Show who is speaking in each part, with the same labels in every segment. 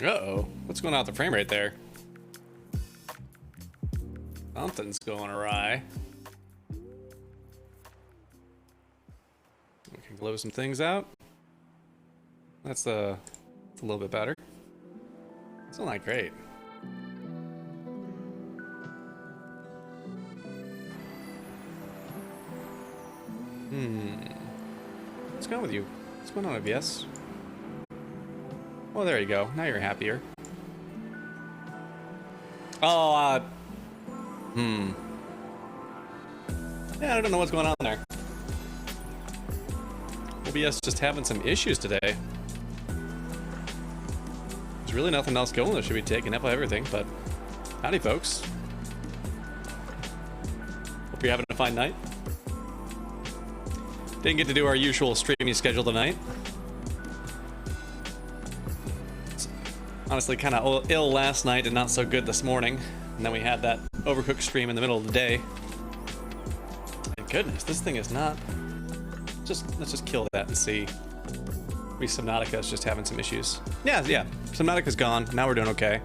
Speaker 1: Uh-oh. What's going on with the frame rate there? Something's going awry. We can blow some things out. That's a little bit better. Still not great. What's going on with you? What's going on, OBS? Well, there you go. Now you're happier. Oh, yeah, I don't know what's going on there. OBS just having some issues today. There's really nothing else going that should be taking up everything, but howdy, folks. Hope you're having a fine night. Didn't get to do our usual streaming schedule tonight. Honestly, kind of ill last night and not so good this morning. And then we had that Overcooked stream in the middle of the day. Thank goodness, this thing is not... Let's just kill that and see. Maybe Subnautica is just having some issues. Yeah. Subnautica's gone. Now we're doing okay.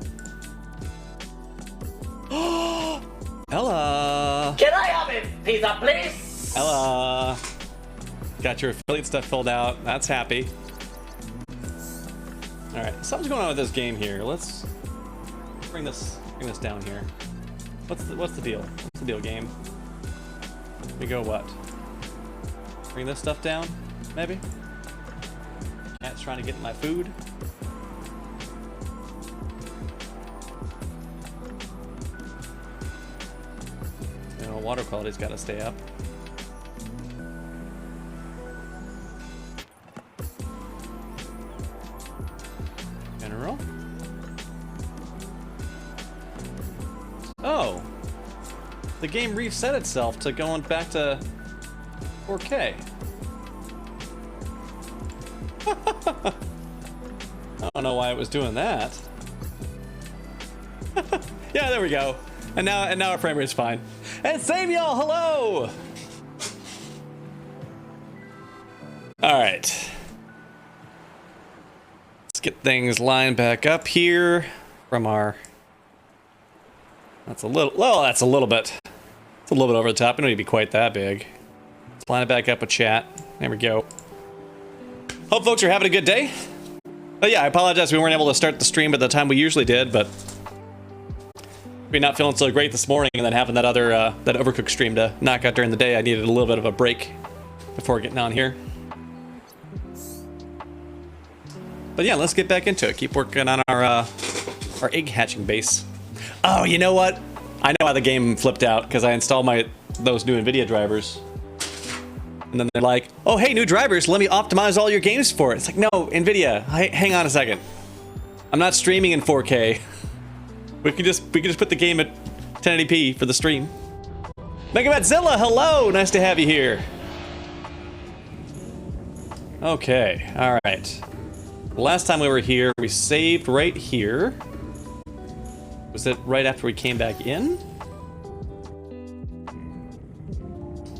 Speaker 1: Ella!
Speaker 2: Can I have a pizza, please?
Speaker 1: Ella! Got your affiliate stuff filled out. That's happy. All right, something's going on with this game here. Let's bring this down here. What's the deal? What's the deal, game? We go what? Bring this stuff down, maybe? Cat's trying to get my food. You know, water quality's got to stay up. General. Oh, the game reset itself to going back to 4K. I don't know why it was doing that. Yeah, there we go. And now our frame rate's fine. And same y'all, hello. All right. Let's get things lined back up here from our... That's a little bit. It's a little bit over the top. It don't need to be quite that big. Let's line it back up with chat. There we go. Hope folks are having a good day. But yeah, I apologize we weren't able to start the stream at the time we usually did, but we're not feeling so great this morning, and then having that other that Overcooked stream to knock out during the day, I needed a little bit of a break before getting on here. But yeah, let's get back into it. Keep working on our egg hatching base. Oh, you know what? I know how the game flipped out because I installed those new NVIDIA drivers. And then they're like, oh, hey, new drivers, let me optimize all your games for it. It's like, no, NVIDIA, hang on a second. I'm not streaming in 4K. We can just put the game at 1080p for the stream. Megabatzilla, hello, nice to have you here. Okay, all right. Last time we were here, we saved right here. Was it right after we came back in?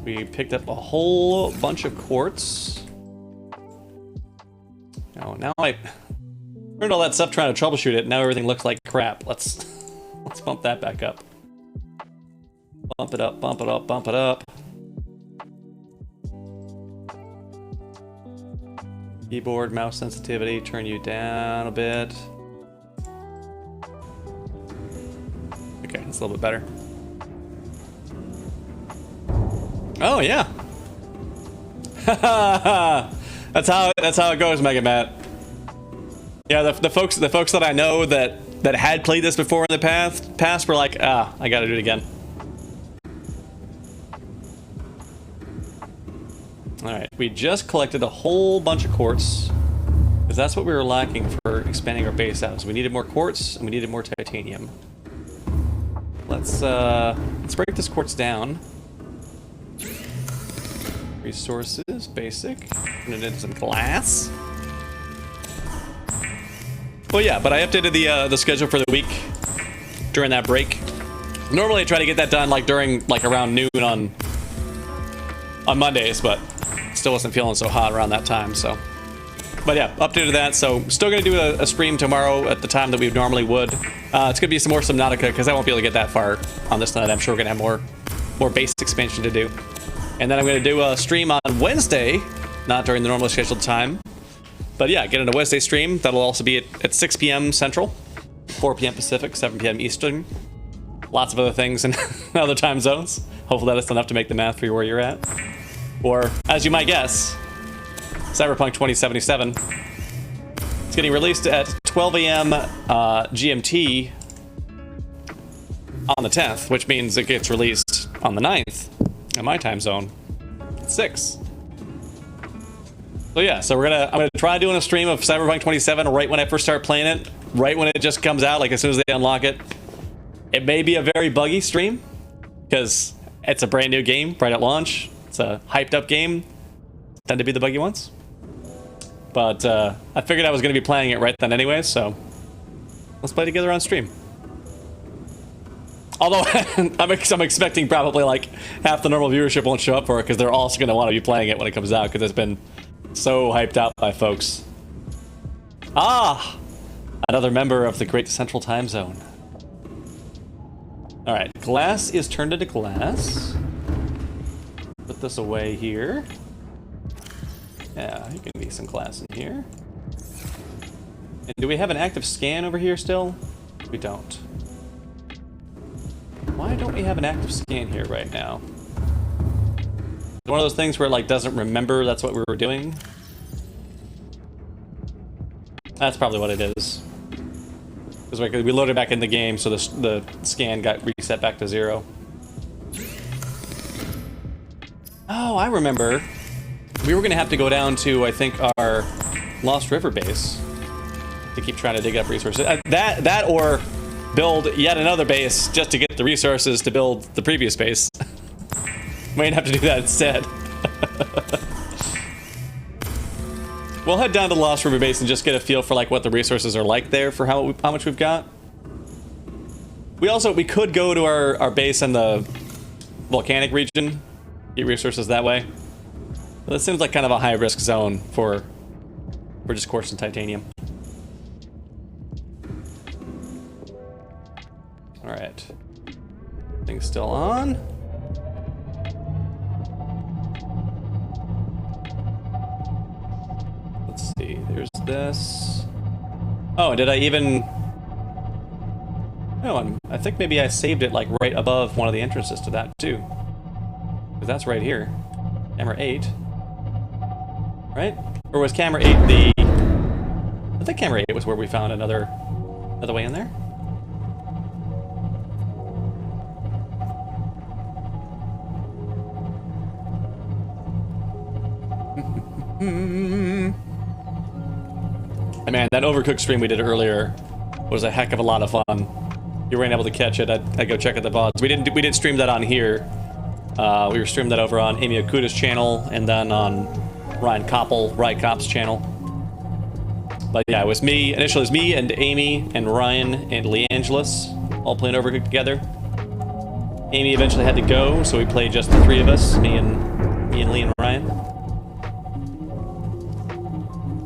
Speaker 1: We picked up a whole bunch of quartz. Oh, now I learned all that stuff trying to troubleshoot it. Now everything looks like crap. Let's bump that back up. Bump it up, bump it up, bump it up. Keyboard, mouse sensitivity, turn you down a bit. Okay, that's a little bit better. Oh yeah. that's how it goes, Mega Matt. Yeah, the folks that I know that had played this before in the past were like, I gotta do it again. Alright, we just collected a whole bunch of quartz, because that's what we were lacking for expanding our base out. So we needed more quartz and we needed more titanium. Let's break this quartz down. Resources, basic. Turn it into some glass. Well, yeah, but I updated the schedule for the week during that break. Normally I try to get that done during around noon on Mondays, but still wasn't feeling so hot around that time, so. But yeah, updated that. So still going to do a stream tomorrow at the time that we normally would. It's going to be some more Subnautica because I won't be able to get that far on this night. I'm sure we're going to have more base expansion to do. And then I'm going to do a stream on Wednesday, not during the normally scheduled time. But yeah, get into a Wednesday stream. That'll also be at 6 p.m. Central, 4 p.m. Pacific, 7 p.m. Eastern. Lots of other things in other time zones. Hopefully that's enough to make the math for you where you're at. Or, as you might guess, Cyberpunk 2077. It's getting released at 12 a.m. GMT on the 10th, which means it gets released on the 9th in my time zone at 6. So yeah, I'm gonna try doing a stream of Cyberpunk 27 right when I first start playing it, right when it just comes out, like as soon as they unlock it. It may be a very buggy stream because it's a brand new game right at launch. It's a hyped up game. Tend to be the buggy ones. But I figured I was going to be playing it right then anyway, so let's play together on stream. Although I'm expecting probably like half the normal viewership won't show up for it because they're also going to want to be playing it when it comes out because it's been so hyped out by folks. Ah! Another member of the Great Central Time Zone. Alright, glass is turned into glass. Put this away here. Yeah, you can need some glass in here. And do we have an active scan over here still? We don't. Why don't we have an active scan here right now? One of those things where it like doesn't remember that's what we were doing. That's probably what it is. Because we loaded back in the game, so the scan got reset back to 0. Oh, I remember. We were going to have to go down to, I think, our Lost River base to keep trying to dig up resources. That or build yet another base just to get the resources to build the previous base. Might have to do that instead. We'll head down to the Lost River base and just get a feel for like what the resources are like there for how much we've got. We could go to our base in the volcanic region, get resources that way. But this seems like kind of a high risk zone for just quartz and titanium. All right, thing's still on. Let's see, there's this. Oh, did I even... No, I think maybe I saved it like right above one of the entrances to that too. Because that's right here. Camera 8. Right? Or was camera 8 the... I think camera 8 was where we found another way in there. Man, that Overcooked stream we did earlier was a heck of a lot of fun. You weren't able to catch it. I'd go check out the VODs. We didn't stream that on here. We were streamed that over on Amy Okuda's channel and then on Ryan Kopp's channel. But yeah, it was me. Initially, it was me and Amy and Ryan and LeAngelis all playing Overcooked together. Amy eventually had to go, so we played just the 3 of us, me and Lee and Ryan.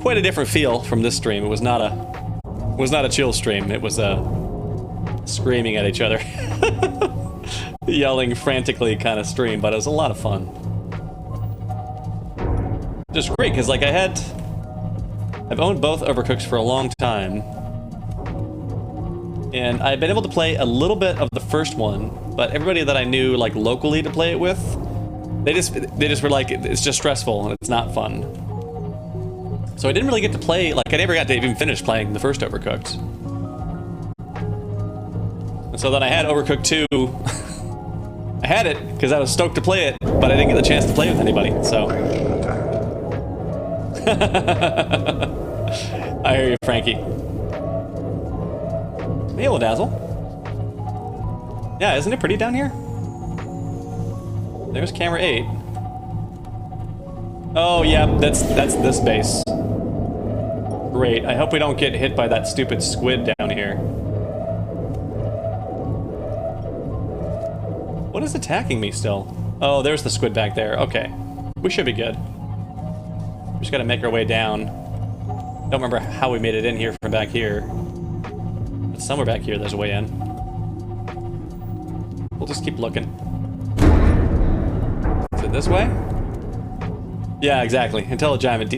Speaker 1: Quite a different feel from this stream. It was not a chill stream. It was screaming at each other, yelling frantically kind of stream. But it was a lot of fun. Just great because like I've owned both Overcooked for a long time, and I've been able to play a little bit of the first one. But everybody that I knew like locally to play it with, they just were like, it's just stressful and it's not fun. So I didn't really get to play, like I never got to even finish playing the first Overcooked. And so then I had Overcooked 2. I had it because I was stoked to play it, but I didn't get the chance to play with anybody, so. I hear you, Frankie. Hello, Dazzle. Yeah, isn't it pretty down here? There's camera 8. Oh yeah, that's this base. Great. I hope we don't get hit by that stupid squid down here. What is attacking me still? Oh, there's the squid back there. Okay. We should be good. We just gotta make our way down. Don't remember how we made it in here from back here. But somewhere back here there's a way in. We'll just keep looking. Is it this way? Yeah, exactly. Until a giant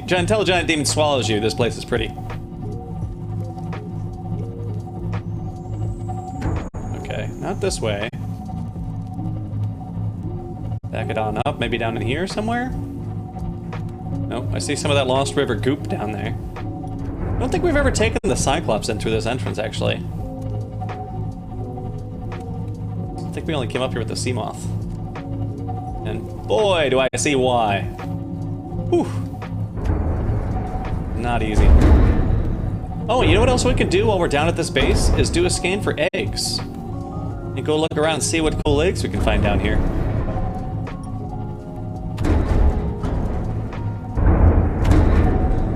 Speaker 1: demon swallows you, this place is pretty. Okay, not this way. Back it on up, maybe down in here somewhere? Nope, I see some of that Lost River goop down there. I don't think we've ever taken the Cyclops in through this entrance, actually. I think we only came up here with the Seamoth. And boy, do I see why. Whew. Not easy. Oh, you know what else we could do while we're down at this base? Is do a scan for eggs. And go look around and see what cool eggs we can find down here.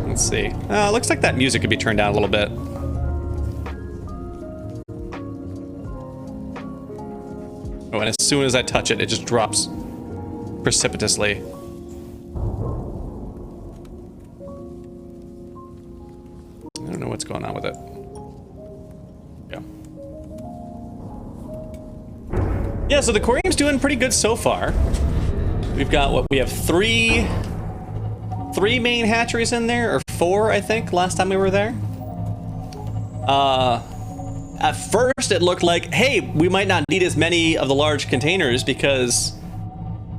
Speaker 1: Let's see. Looks like that music could be turned down a little bit. Oh, and as soon as I touch it, it just drops precipitously. I don't know what's going on with it. Yeah, so the aquarium's doing pretty good so far. We've got what we have three main hatcheries in there, or 4, I think, last time we were there. At first it looked like, hey, we might not need as many of the large containers because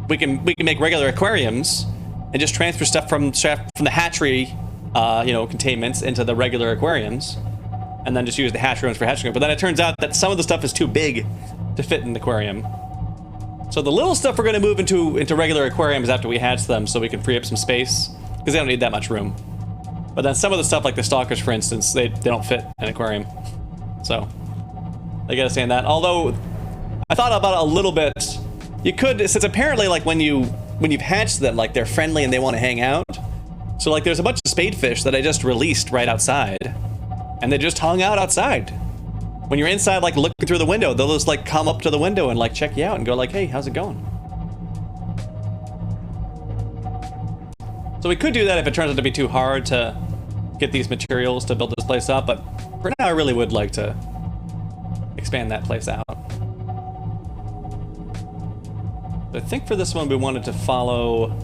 Speaker 1: we can make regular aquariums and just transfer stuff from the hatchery, containments into the regular aquariums, and then just use the hatchery ones for hatching. But then it turns out that some of the stuff is too big to fit in the aquarium. So the little stuff we're going to move into regular aquariums after we hatch them, so we can free up some space, because they don't need that much room. But then some of the stuff, like the stalkers, for instance, they don't fit in an aquarium. So I gotta stand that. Although I thought about it a little bit. You could, since apparently, like when you've hatched them, like they're friendly and they want to hang out. So like there's a bunch of spadefish that I just released right outside, and they just hung out outside. When you're inside, like looking through the window, they'll just like come up to the window and like check you out and go like, hey, how's it going? So we could do that if it turns out to be too hard to get these materials to build this place up, but for now I really would like to expand that place out. But I think for this one we wanted to follow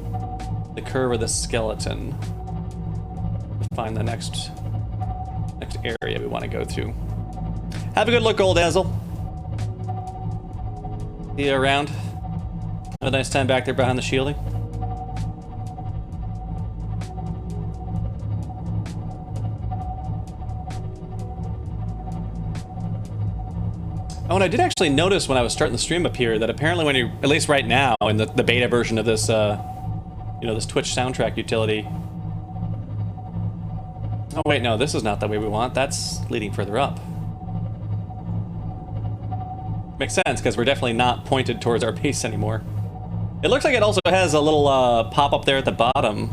Speaker 1: the curve of the skeleton to find the next area we want to go to. Have a good look, Old Azel. See you around. Have a nice time back there behind the shielding. Oh, and I did actually notice when I was starting the stream up here that apparently when you, at least right now, in the beta version of this, this Twitch soundtrack utility. Oh wait, no, this is not the way we want. That's leading further up. Makes sense, because we're definitely not pointed towards our base anymore. It looks like it also has a little pop-up there at the bottom.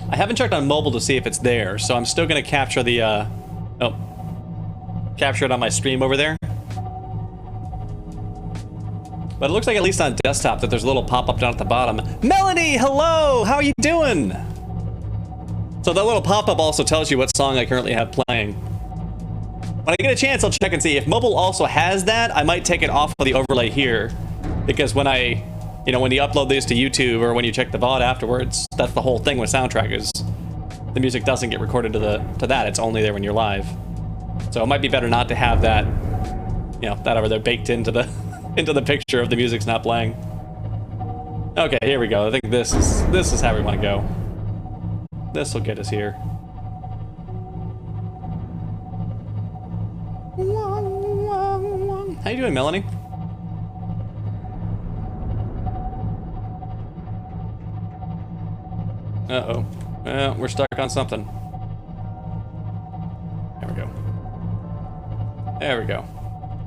Speaker 1: I haven't checked on mobile to see if it's there, so I'm still going to capture the, capture it on my stream over there. But it looks like at least on desktop that there's a little pop-up down at the bottom. Melanie, hello! How are you doing? So that little pop-up also tells you what song I currently have playing. When I get a chance, I'll check and see. If mobile also has that, I might take it off of the overlay here. Because when when you upload these to YouTube or when you check the VOD afterwards, that's the whole thing with soundtrack is the music doesn't get recorded to that. It's only there when you're live. So it might be better not to have that, that over there baked into the the picture of the music's not playing. Okay, here we go. I think this is how we want to go. This will get us here. How you doing, Melanie? Uh-oh. Well, we're stuck on something. There we go. There we go.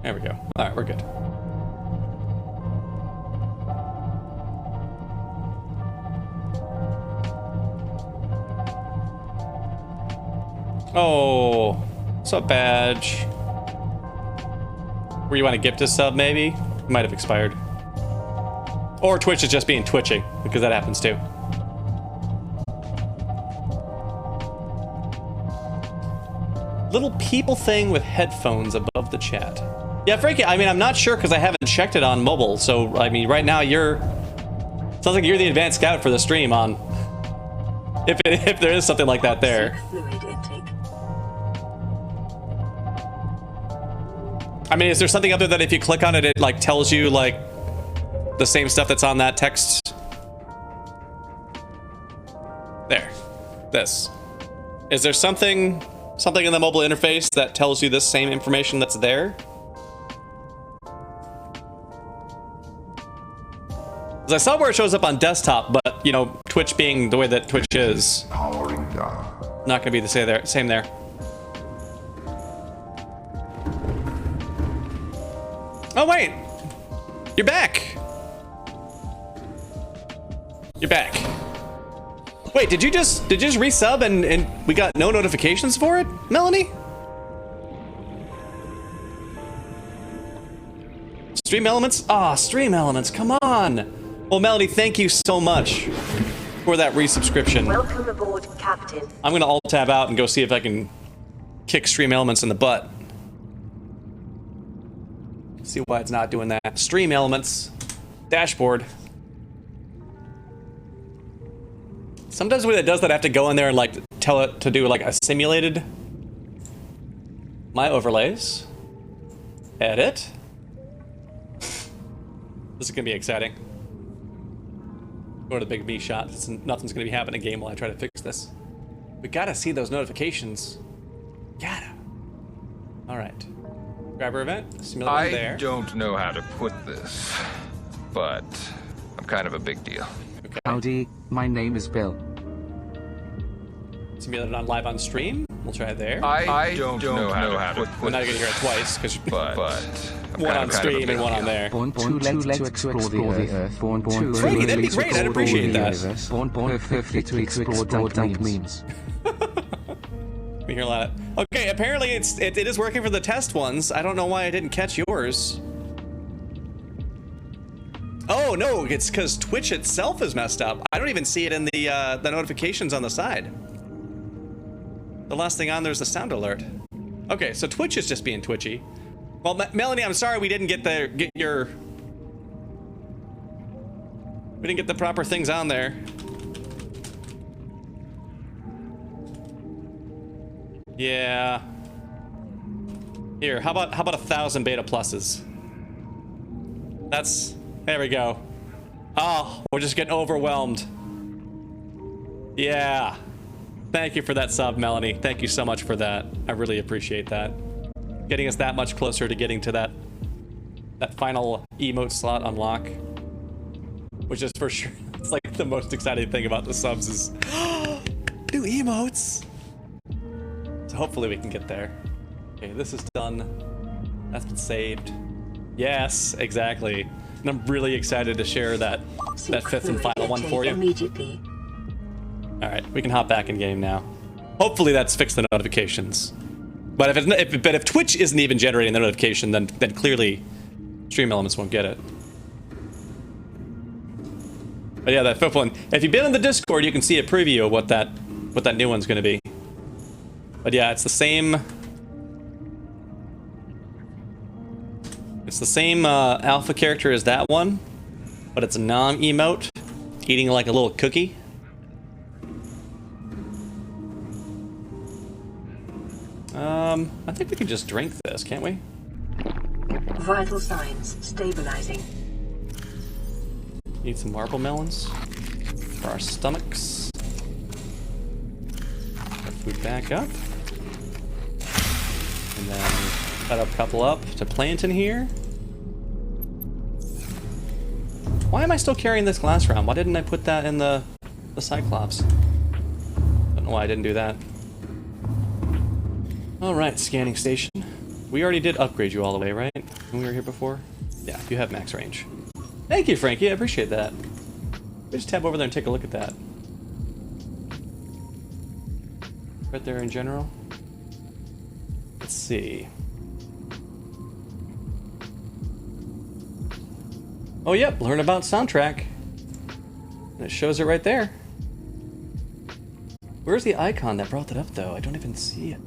Speaker 1: There we go. Alright, we're good. Oh, what's up, Badge? Where you want to gift a sub, maybe? Might have expired. Or Twitch is just being twitchy, because that happens too. little people thing with headphones above the chat. Yeah, Frankie, I mean, I'm not sure because I haven't checked it on mobile. So, I mean, right now sounds like you're the advanced scout for the stream on, if there is something like that there. I mean, is there something up there that if you click on it, it like tells you like the same stuff that's on that text? There. This. Is there something in the mobile interface that tells you this same information that's there? Because I saw where it shows up on desktop, but you know, Twitch being the way that Twitch is, not gonna be the same there. Oh wait, you're back. You're back. Wait, did you just resub and we got no notifications for it, Melanie? Stream Elements? Ah, Stream Elements, come on. Well, Melanie, thank you so much for that resubscription.
Speaker 3: Welcome aboard, Captain.
Speaker 1: I'm gonna alt-tab out and go see if I can kick Stream Elements in the butt. See why it's not doing that. Stream Elements. Dashboard. Sometimes when it does that, I have to go in there and like tell it to do like a simulated my overlays. Edit. This is gonna be exciting. Go to the big B shot. Nothing's gonna be happening in game while I try to fix this. We gotta see those notifications. Gotta. All right. Grabber event. Simulator there.
Speaker 4: I don't know how to put this, but I'm kind of a big deal.
Speaker 1: Okay.
Speaker 5: Howdy, my name is Bill.
Speaker 1: Simulated on live on stream. We'll try it there.
Speaker 4: I don't know how to put
Speaker 1: Well, now you're
Speaker 4: this,
Speaker 1: gonna hear it twice because
Speaker 4: but
Speaker 1: one on stream and one on there.
Speaker 5: Born too late to explore the Earth. Born too
Speaker 1: Frankie, that'd be
Speaker 5: early to
Speaker 1: great. I'd
Speaker 5: explore
Speaker 1: appreciate
Speaker 5: the
Speaker 1: that.
Speaker 5: universe. Born perfectly to explore dank memes.
Speaker 1: We hear a lot of. Okay, apparently it is working for the test ones. I don't know why I didn't catch yours. Oh no, it's because Twitch itself is messed up. I don't even see it in the notifications on the side. The last thing on there is the sound alert. Okay, so Twitch is just being twitchy. Well, Melanie, I'm sorry we didn't get the proper things on there. Yeah. Here, how about 1,000 beta pluses? There we go. Oh, we're just getting overwhelmed. Yeah. Thank you for that sub, Melanie. Thank you so much for that. I really appreciate that. Getting us that much closer to getting to that final emote slot unlock. Which is for sure, it's like the most exciting thing about the subs is new emotes. So hopefully we can get there. Okay, this is done. That's been saved. Yes, exactly. And I'm really excited to share that fifth and final one for you.
Speaker 3: Immediately.
Speaker 1: All right, we can hop back in game now. Hopefully that's fixed the notifications. But if Twitch isn't even generating the notification, then clearly Stream Elements won't get it. But yeah, that fifth one. If you've been in the Discord, you can see a preview of what that new one's going to be. But yeah, it's the same. It's the same alpha character as that one, but it's a non-emote, eating like a little cookie. I think we can just drink this, can't we?
Speaker 3: Vital signs stabilizing.
Speaker 1: Eat some marble melons for our stomachs. Our food back up. And then cut a couple up to plant in here. Why am I still carrying this glass around? Why didn't I put that in the Cyclops? Don't know why I didn't do that. Alright, scanning station. We already did upgrade you all the way, right? When we were here before? Yeah, you have max range. Thank you, Frankie. I appreciate that. We just tab over there and take a look at that. Right there in general. Let's see. Oh, yep, learn about soundtrack. And it shows it right there. Where's the icon that brought that up, though? I don't even see it.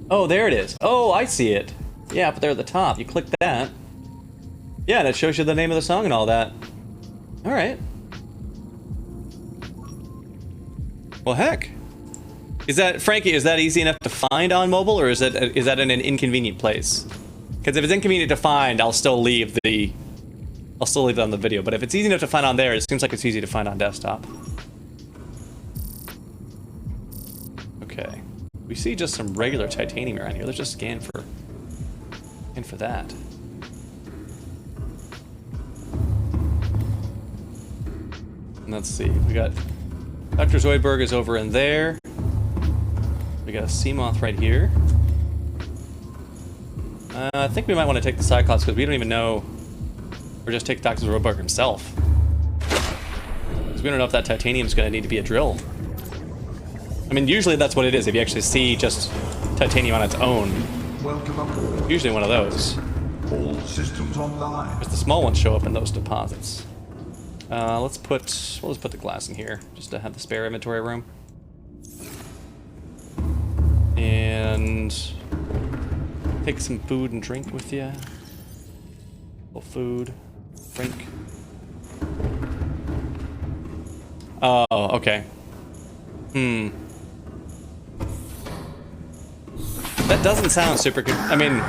Speaker 1: Oh, there it is. Oh, I see it. Yeah, up there at the top. You click that. Yeah, and it shows you the name of the song and all that. All right. Well, heck. Is that, Frankie, is that easy enough to find on mobile, or is that in an inconvenient place? Because if it's inconvenient to find, I'll still leave it on the video. But if it's easy enough to find on there, it seems like it's easy to find on desktop. Okay. We see just some regular titanium around here. Let's just scan for that. And let's see. We got Dr. Zoidberg is over in there. We got a Seamoth right here. I think we might want to take the Cyclops because we don't even know. Or just take Dr. Zoidberg himself. Because we don't know if that titanium is going to need to be a drill. I mean, usually that's what it is. If you actually see just titanium on its own,
Speaker 6: Welcome aboard.
Speaker 1: usually one of those.
Speaker 6: All systems online.
Speaker 1: Because the small ones show up in those deposits. We'll just put the glass in here just to have the spare inventory room. And take some food and drink with you. Little food, drink. Oh, okay. That doesn't sound super good. I mean,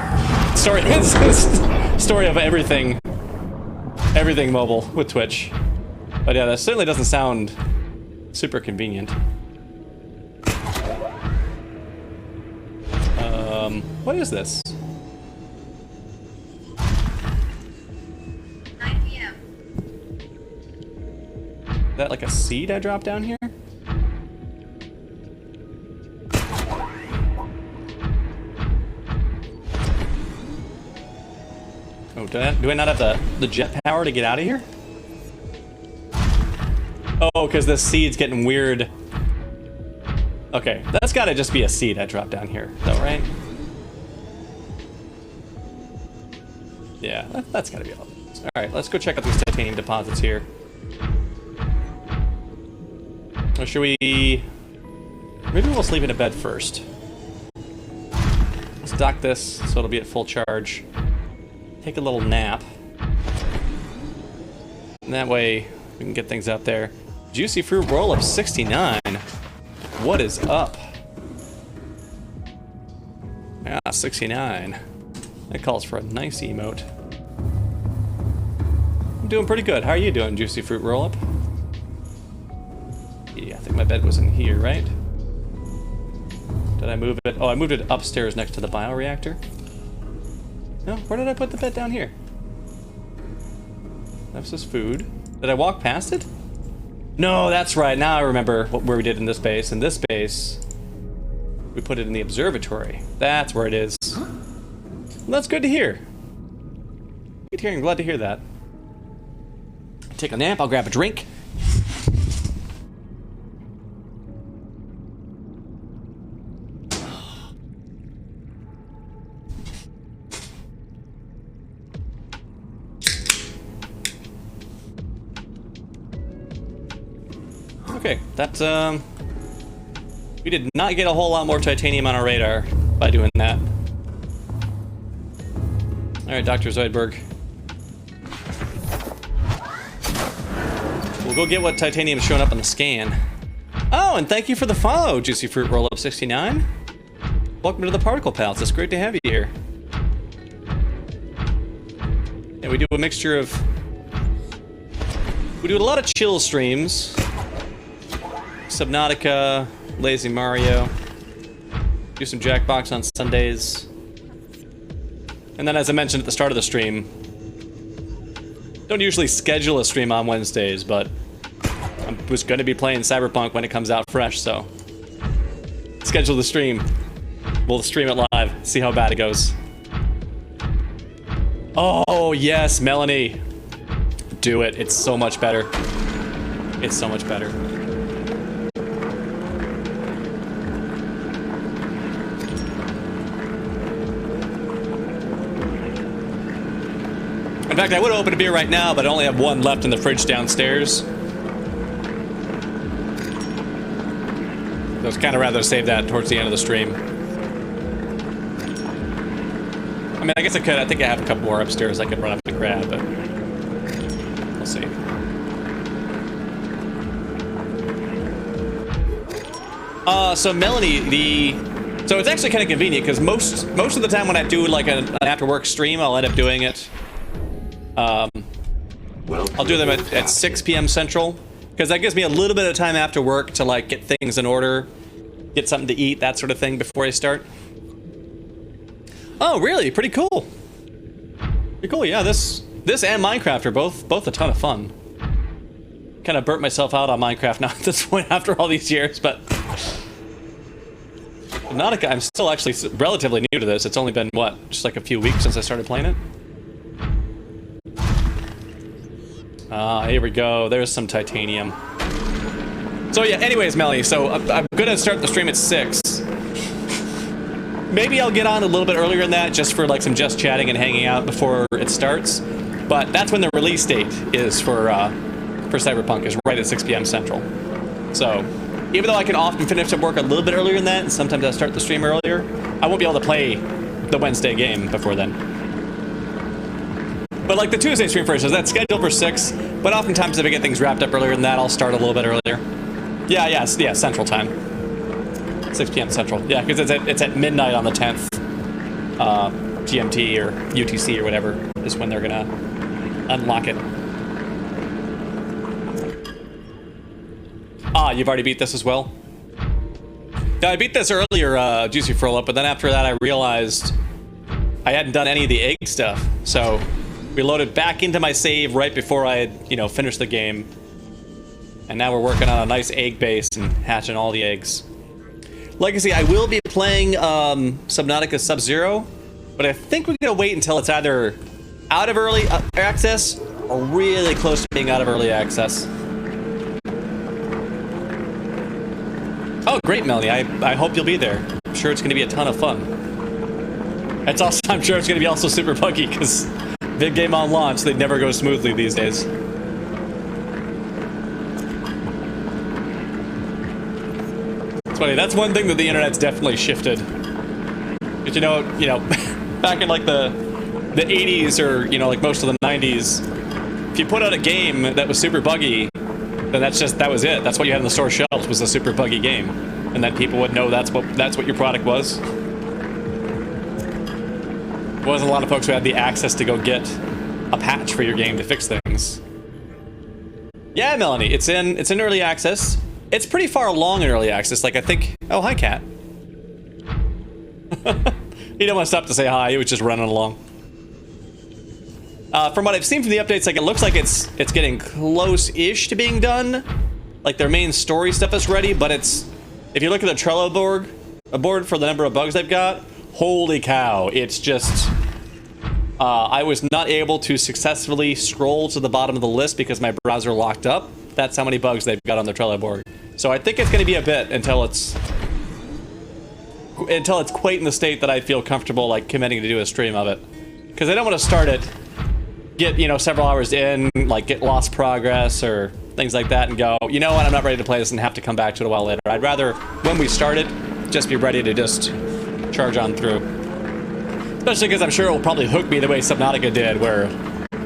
Speaker 1: story of everything mobile with Twitch. But yeah, that certainly doesn't sound super convenient. What is this?
Speaker 7: 9 p.m.
Speaker 1: Is that like a seed I dropped down here? Oh, do I not have the jet power to get out of here? Oh, because this seed's getting weird. Okay, that's gotta just be a seed I dropped down here, though, right? Yeah, that's gotta be all. Alright, let's go check out these titanium deposits here. Or should we... Maybe we'll sleep in a bed first. Let's dock this so it'll be at full charge. Take a little nap. And that way we can get things out there. Juicy fruit roll up 69. What is up? Yeah, 69. That calls for a nice emote. I'm doing pretty good. How are you doing, Juicy Fruit Roll-Up? Yeah, I think my bed was in here, right? Did I move it? Oh, I moved it upstairs next to the bioreactor. No, where did I put the bed down here? That's just food. Did I walk past it? No, that's right. Now I remember where we did in this base. In this base, we put it in the observatory. That's where it is. Well, that's good to hear. Good to hear. I'm glad to hear that. Take a nap. I'll grab a drink. Okay, that's we did not get a whole lot more titanium on our radar by doing that. Alright, Dr. Zoidberg. We'll go get what titanium is showing up on the scan. Oh, and thank you for the follow, Juicy Fruit Roll-Up 69. Welcome to the Particle Pals. It's great to have you here. Yeah, we do a mixture of... We do a lot of chill streams. Subnautica, Lazy Mario. Do some Jackbox on Sundays. And then, as I mentioned at the start of the stream, don't usually schedule a stream on Wednesdays, but I was going to be playing Cyberpunk when it comes out fresh, so schedule the stream. We'll stream it live, see how bad it goes. Oh, yes, Melanie. Do it. It's so much better. It's so much better. In fact, I would open a beer right now, but I only have one left in the fridge downstairs. I was kind of rather save that towards the end of the stream. mean, I guess I could. I think I have a couple more upstairs I could run up and grab, but we'll see. So Melanie, so it's actually kind of convenient because most of the time when I do like an after work stream, I'll end up doing it. I'll do them at 6 p.m. Central because that gives me a little bit of time after work to like get things in order, get something to eat, that sort of thing before I start. Oh, really? Pretty cool. Pretty cool. Yeah, this and Minecraft are both a ton of fun. Kind of burnt myself out on Minecraft now at this point after all these years, but Subnautica, I'm still actually relatively new to this. It's only been, what, just like a few weeks since I started playing it? Here we go. There's some titanium. So yeah, anyways, Melanie, so I'm gonna start the stream at 6. Maybe I'll get on a little bit earlier than that just for like some just chatting and hanging out before it starts. But that's when the release date is for Cyberpunk, is right at 6 p.m. Central. So even though I can often finish up work a little bit earlier than that, and sometimes I'll start the stream earlier, I won't be able to play the Wednesday game before then. But like the Tuesday stream, for instance, that's scheduled for 6, but oftentimes if I get things wrapped up earlier than that, I'll start a little bit earlier. Yeah, Central time. 6 p.m. Central. Yeah, because it's at midnight on the 10th. GMT or UTC or whatever is when they're gonna unlock it. Ah, you've already beat this as well? Yeah, I beat this earlier, Juicy Frollo, but then after that I realized I hadn't done any of the egg stuff. So we loaded back into my save right before I had, finished the game. And now we're working on a nice egg base and hatching all the eggs. Legacy, I will be playing Subnautica Sub-Zero, but I think we're gonna wait until it's either out of early access or really close to being out of early access. Oh, great, Melanie. I hope you'll be there. I'm sure it's gonna be a ton of fun. It's also, I'm sure it's gonna be also super buggy because big game on launch, they never go smoothly these days. It's funny, that's one thing that the internet's definitely shifted. But you know, back in like the 80s or, like most of the 90s, if you put out a game that was super buggy, then that was it. That's what you had on the store shelves, was a super buggy game. And then people would know that's what your product was. There wasn't a lot of folks who had the access to go get a patch for your game to fix things. Yeah, Melanie, it's in early access. It's pretty far along in early access. Like, I think... Oh, hi, Cat. He didn't want to stop to say hi. He was just running along. From what I've seen from the updates, like, it looks like it's getting close-ish to being done. Like, their main story stuff is ready, but it's... If you look at the Trello board for the number of bugs they've got, holy cow, it's just... I was not able to successfully scroll to the bottom of the list because my browser locked up. That's how many bugs they've got on their Trello board. So I think it's going to be a bit until it's quite in the state that I feel comfortable like committing to do a stream of it. Because I don't want to start it, get several hours in, like get lost progress or things like that, and go, you know what, I'm not ready to play this and have to come back to it a while later. I'd rather when we start it, just be ready to just charge on through. Especially because I'm sure it will probably hook me the way Subnautica did, where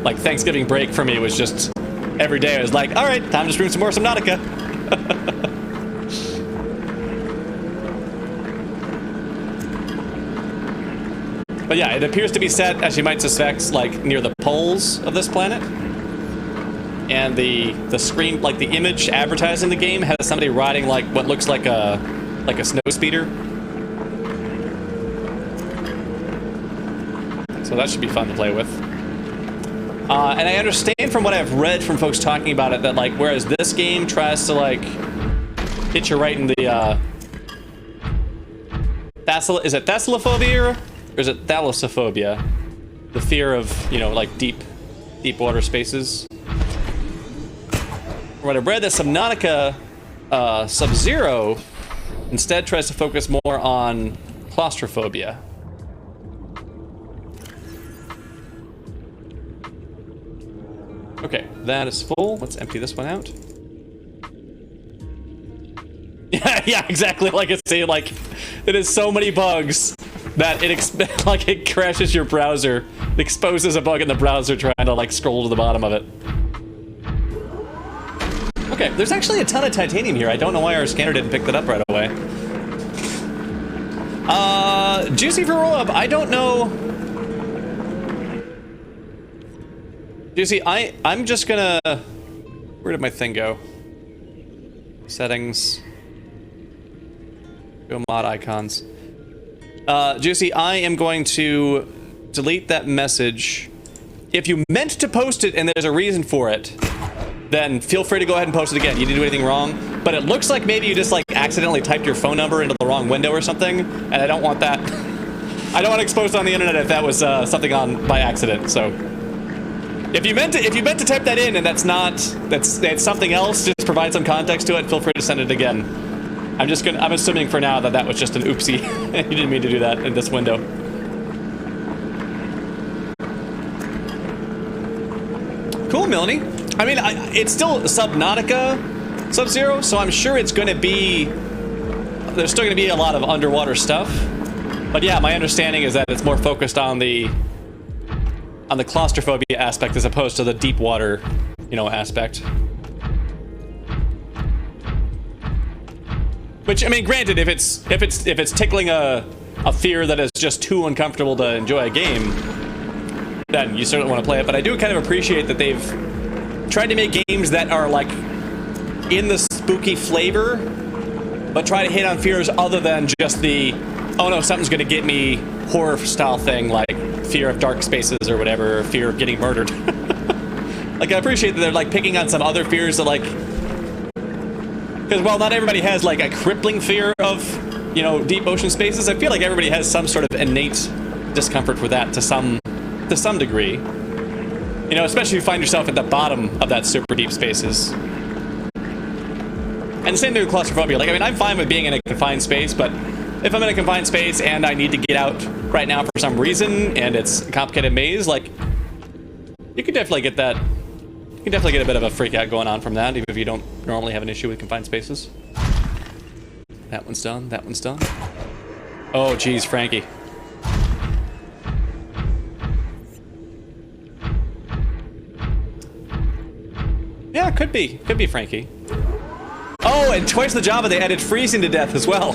Speaker 1: like Thanksgiving break for me was just every day I was like, all right, time to stream some more Subnautica. But yeah, it appears to be set, as you might suspect, like near the poles of this planet. And the screen, like the image advertising the game, has somebody riding like what looks like a snow speeder. So that should be fun to play with. And I understand from what I've read from folks talking about it that like, whereas this game tries to like hit you right in the is it Thessalophobic or is it Thalassophobia? The fear of, like deep water spaces. From what I've read, that Subnautica Sub-Zero instead tries to focus more on claustrophobia. Okay, that is full. Let's empty this one out. Yeah, exactly. Like I say, like, it is so many bugs that it like it crashes your browser, it exposes a bug in the browser trying to like scroll to the bottom of it. Okay, there's actually a ton of titanium here. I don't know why our scanner didn't pick that up right away. Juicy for roll up. I don't know. Juicy, I'm just gonna. Where did my thing go? Settings. Go mod icons. Juicy, I am going to delete that message. If you meant to post it and there's a reason for it, then feel free to go ahead and post it again. You didn't do anything wrong. But it looks like maybe you just like accidentally typed your phone number into the wrong window or something, and I don't want that. I don't want to expose it on the internet if that was something on by accident. So if you meant to type that in and that's something else, just provide some context to it. Feel free to send it again. I'm assuming for now that was just an oopsie. You didn't mean to do that in this window. Cool, Melanie. I mean, it's still Subnautica Sub-Zero, so I'm sure it's going to be... There's still going to be a lot of underwater stuff. But yeah, my understanding is that it's more focused on the claustrophobia aspect as opposed to the deep water, aspect. Which, I mean, granted, if it's tickling a fear that is just too uncomfortable to enjoy a game, then you certainly want to play it. But I do kind of appreciate that they've tried to make games that are like in the spooky flavor, but try to hit on fears other than just the, oh no, something's gonna get me horror style thing, like fear of dark spaces or whatever, or fear of getting murdered. Like, I appreciate that they're like picking on some other fears that like, because while not everybody has like a crippling fear of, deep ocean spaces, I feel like everybody has some sort of innate discomfort with that to some degree. Especially if you find yourself at the bottom of that super deep spaces. And the same thing with claustrophobia. Like, I mean, I'm fine with being in a confined space, but if I'm in a confined space and I need to get out right now for some reason, and it's a complicated maze, like, you can definitely get that. You can definitely get a bit of a freak out going on from that, even if you don't normally have an issue with confined spaces. That one's done. That one's done. Oh, geez, Frankie. Yeah, could be Frankie. Oh, and twice the Java, they added freezing to death as well.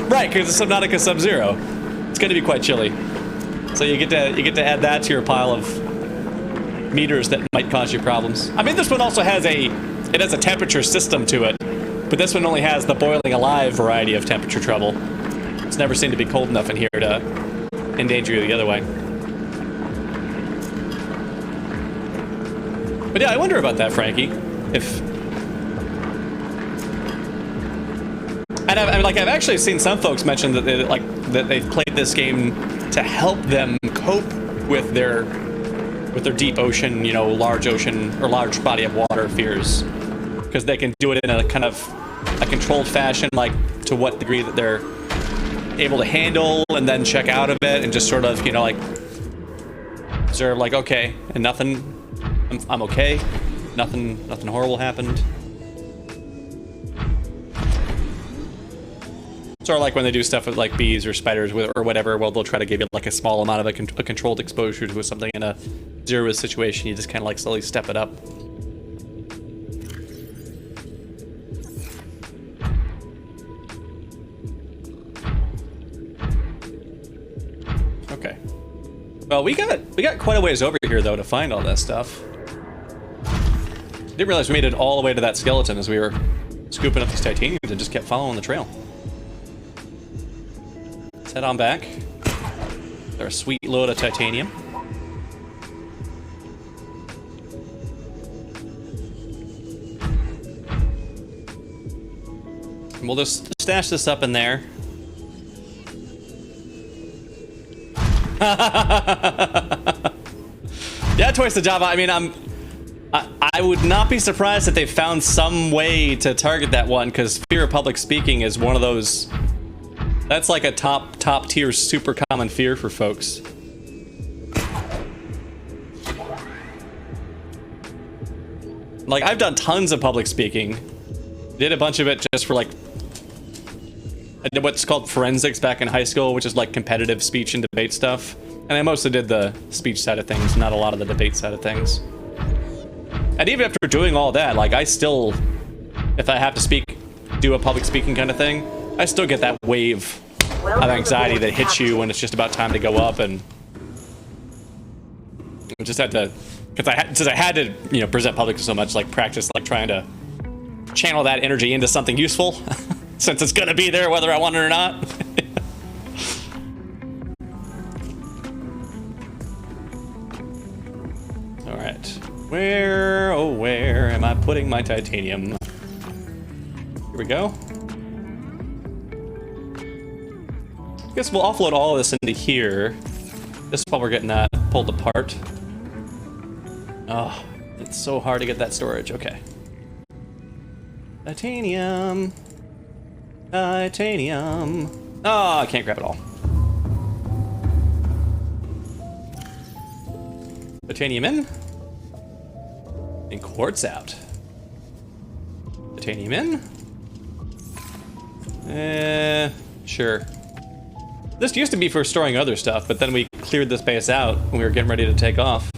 Speaker 1: Right, because it's Subnautica Sub-Zero. It's going to be quite chilly. So you get to add that to your pile of meters that might cause you problems. I mean, this one also has a temperature system to it, but this one only has the boiling alive variety of temperature trouble. It's never seemed to be cold enough in here to endanger you the other way. But yeah, I wonder about that, Frankie. And I've actually seen some folks mention that they've played this game to help them cope with their deep ocean, large ocean or large body of water fears, because they can do it in a kind of a controlled fashion, like to what degree that they're able to handle, and then check out of it and just sort of, like observe, like, okay, and nothing. I'm okay. Nothing horrible happened. Sort of like when they do stuff with like bees or spiders or whatever. Well, they'll try to give you like a small amount of a controlled exposure to something in a zero-risk situation. You just kind of like slowly step it up. Okay. Well, we got quite a ways over here though to find all that stuff. Didn't realize we made it all the way to that skeleton as we were scooping up these titaniums and just kept following the trail. Let's head on back. Our sweet load of titanium. And we'll just stash this up in there. Yeah, twice the Java. I mean, I would not be surprised if they found some way to target that one, because fear of public speaking is one of those. That's like a top tier super common fear for folks. Like, I've done tons of public speaking. Did a bunch of it just for like I did what's called forensics back in high school, which is like competitive speech and debate stuff. And I mostly did the speech side of things, not a lot of the debate side of things. And even after doing all that, like I still, if I have to speak, do a public speaking kind of thing, I still get that wave of anxiety that hits you when it's just about time to go up, and I just had to, since I had to, you know, present publicly so much, like practice, like trying to channel that energy into something useful, since it's gonna be there whether I want it or not. All right, where, oh where am I putting my titanium? Here we go. I guess we'll offload all of this into here, just while we're getting that pulled apart. Oh, it's so hard to get that storage. Okay. Titanium. Titanium. Oh, I can't grab it all. Titanium in. And quartz out. Titanium in. Sure. This used to be for storing other stuff, but then we cleared this base out when we were getting ready to take off.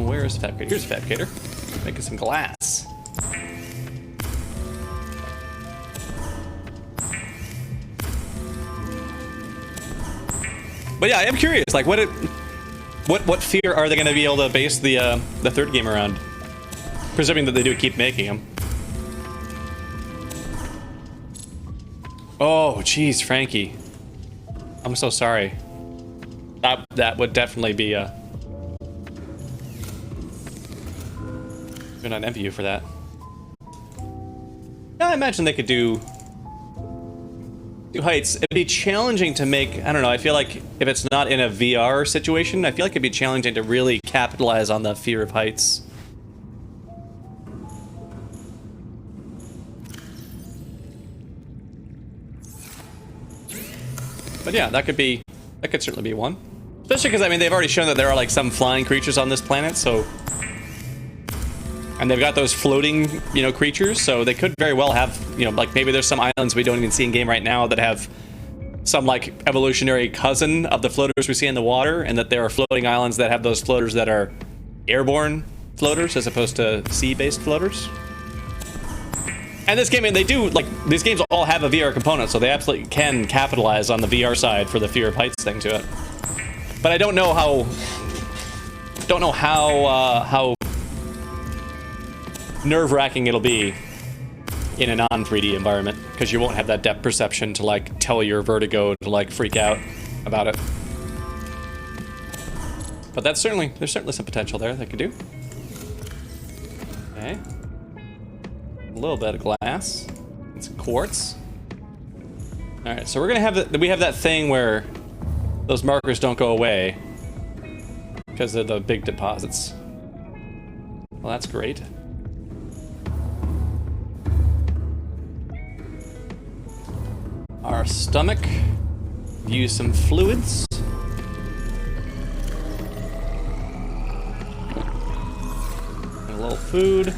Speaker 1: Where's the fabricator? Here's the fabricator. Making some glass. But yeah, I am curious, like what fear are they going to be able to base the third game around? Presuming that they do keep making them. Oh, jeez, Frankie. I'm so sorry. That would definitely be a... I'm not envy you for that. Yeah, I imagine they could do heights. It'd be challenging to make... I don't know, I feel like if it's not in a VR situation, I feel like it'd be challenging to really capitalize on the fear of heights. But yeah, that could certainly be one. Especially because, I mean, they've already shown that there are, like, some flying creatures on this planet, so... And they've got those floating, you know, creatures, so they could very well have, you know, like, maybe there's some islands we don't even see in game right now that have some, like, evolutionary cousin of the floaters we see in the water, and that there are floating islands that have those floaters that are airborne floaters as opposed to sea-based floaters. And this game, I mean, they do, like, these games all have a VR component, so they absolutely can capitalize on the VR side for the fear of heights thing to it. But I don't know how nerve-wracking it'll be in a non-3D environment, because you won't have that depth perception to, like, tell your vertigo to, like, freak out about it. But there's certainly some potential there they could do. Okay. A little bit of glass and some quartz. All right, so we're gonna have we have that thing where those markers don't go away because of the big deposits. Well, that's great. Our stomach. Use some fluids. And a little food.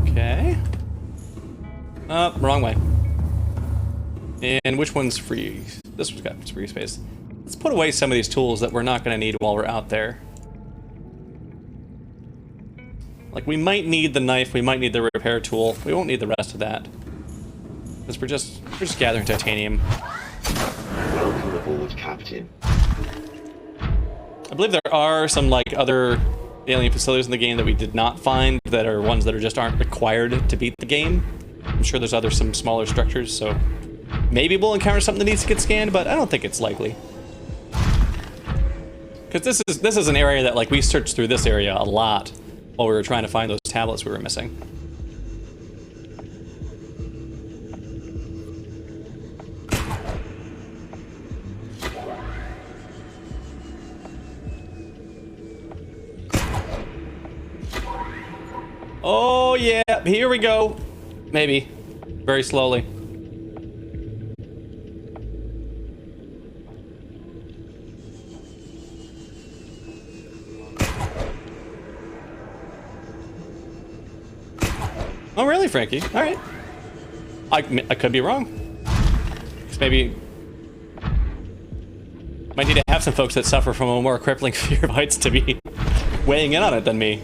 Speaker 1: Okay. Wrong way. And which one's free? This one's got free space. Let's put away some of these tools that we're not going to need while we're out there. Like, we might need the knife, we might need the repair tool. We won't need the rest of that. Because we're just gathering titanium.
Speaker 7: Welcome aboard, Captain.
Speaker 1: I believe there are some, like, other alien facilities in the game that we did not find that are ones that just aren't required to beat the game. I'm sure there's some smaller structures, so maybe we'll encounter something that needs to get scanned, but I don't think it's likely. Because this is an area that, like, we searched through this area a lot while we were trying to find those tablets we were missing. Oh yeah, here we go. Maybe. Very slowly. Oh, really, Frankie? All right. I could be wrong. Maybe might need to have some folks that suffer from a more crippling fear of heights to be weighing in on it than me.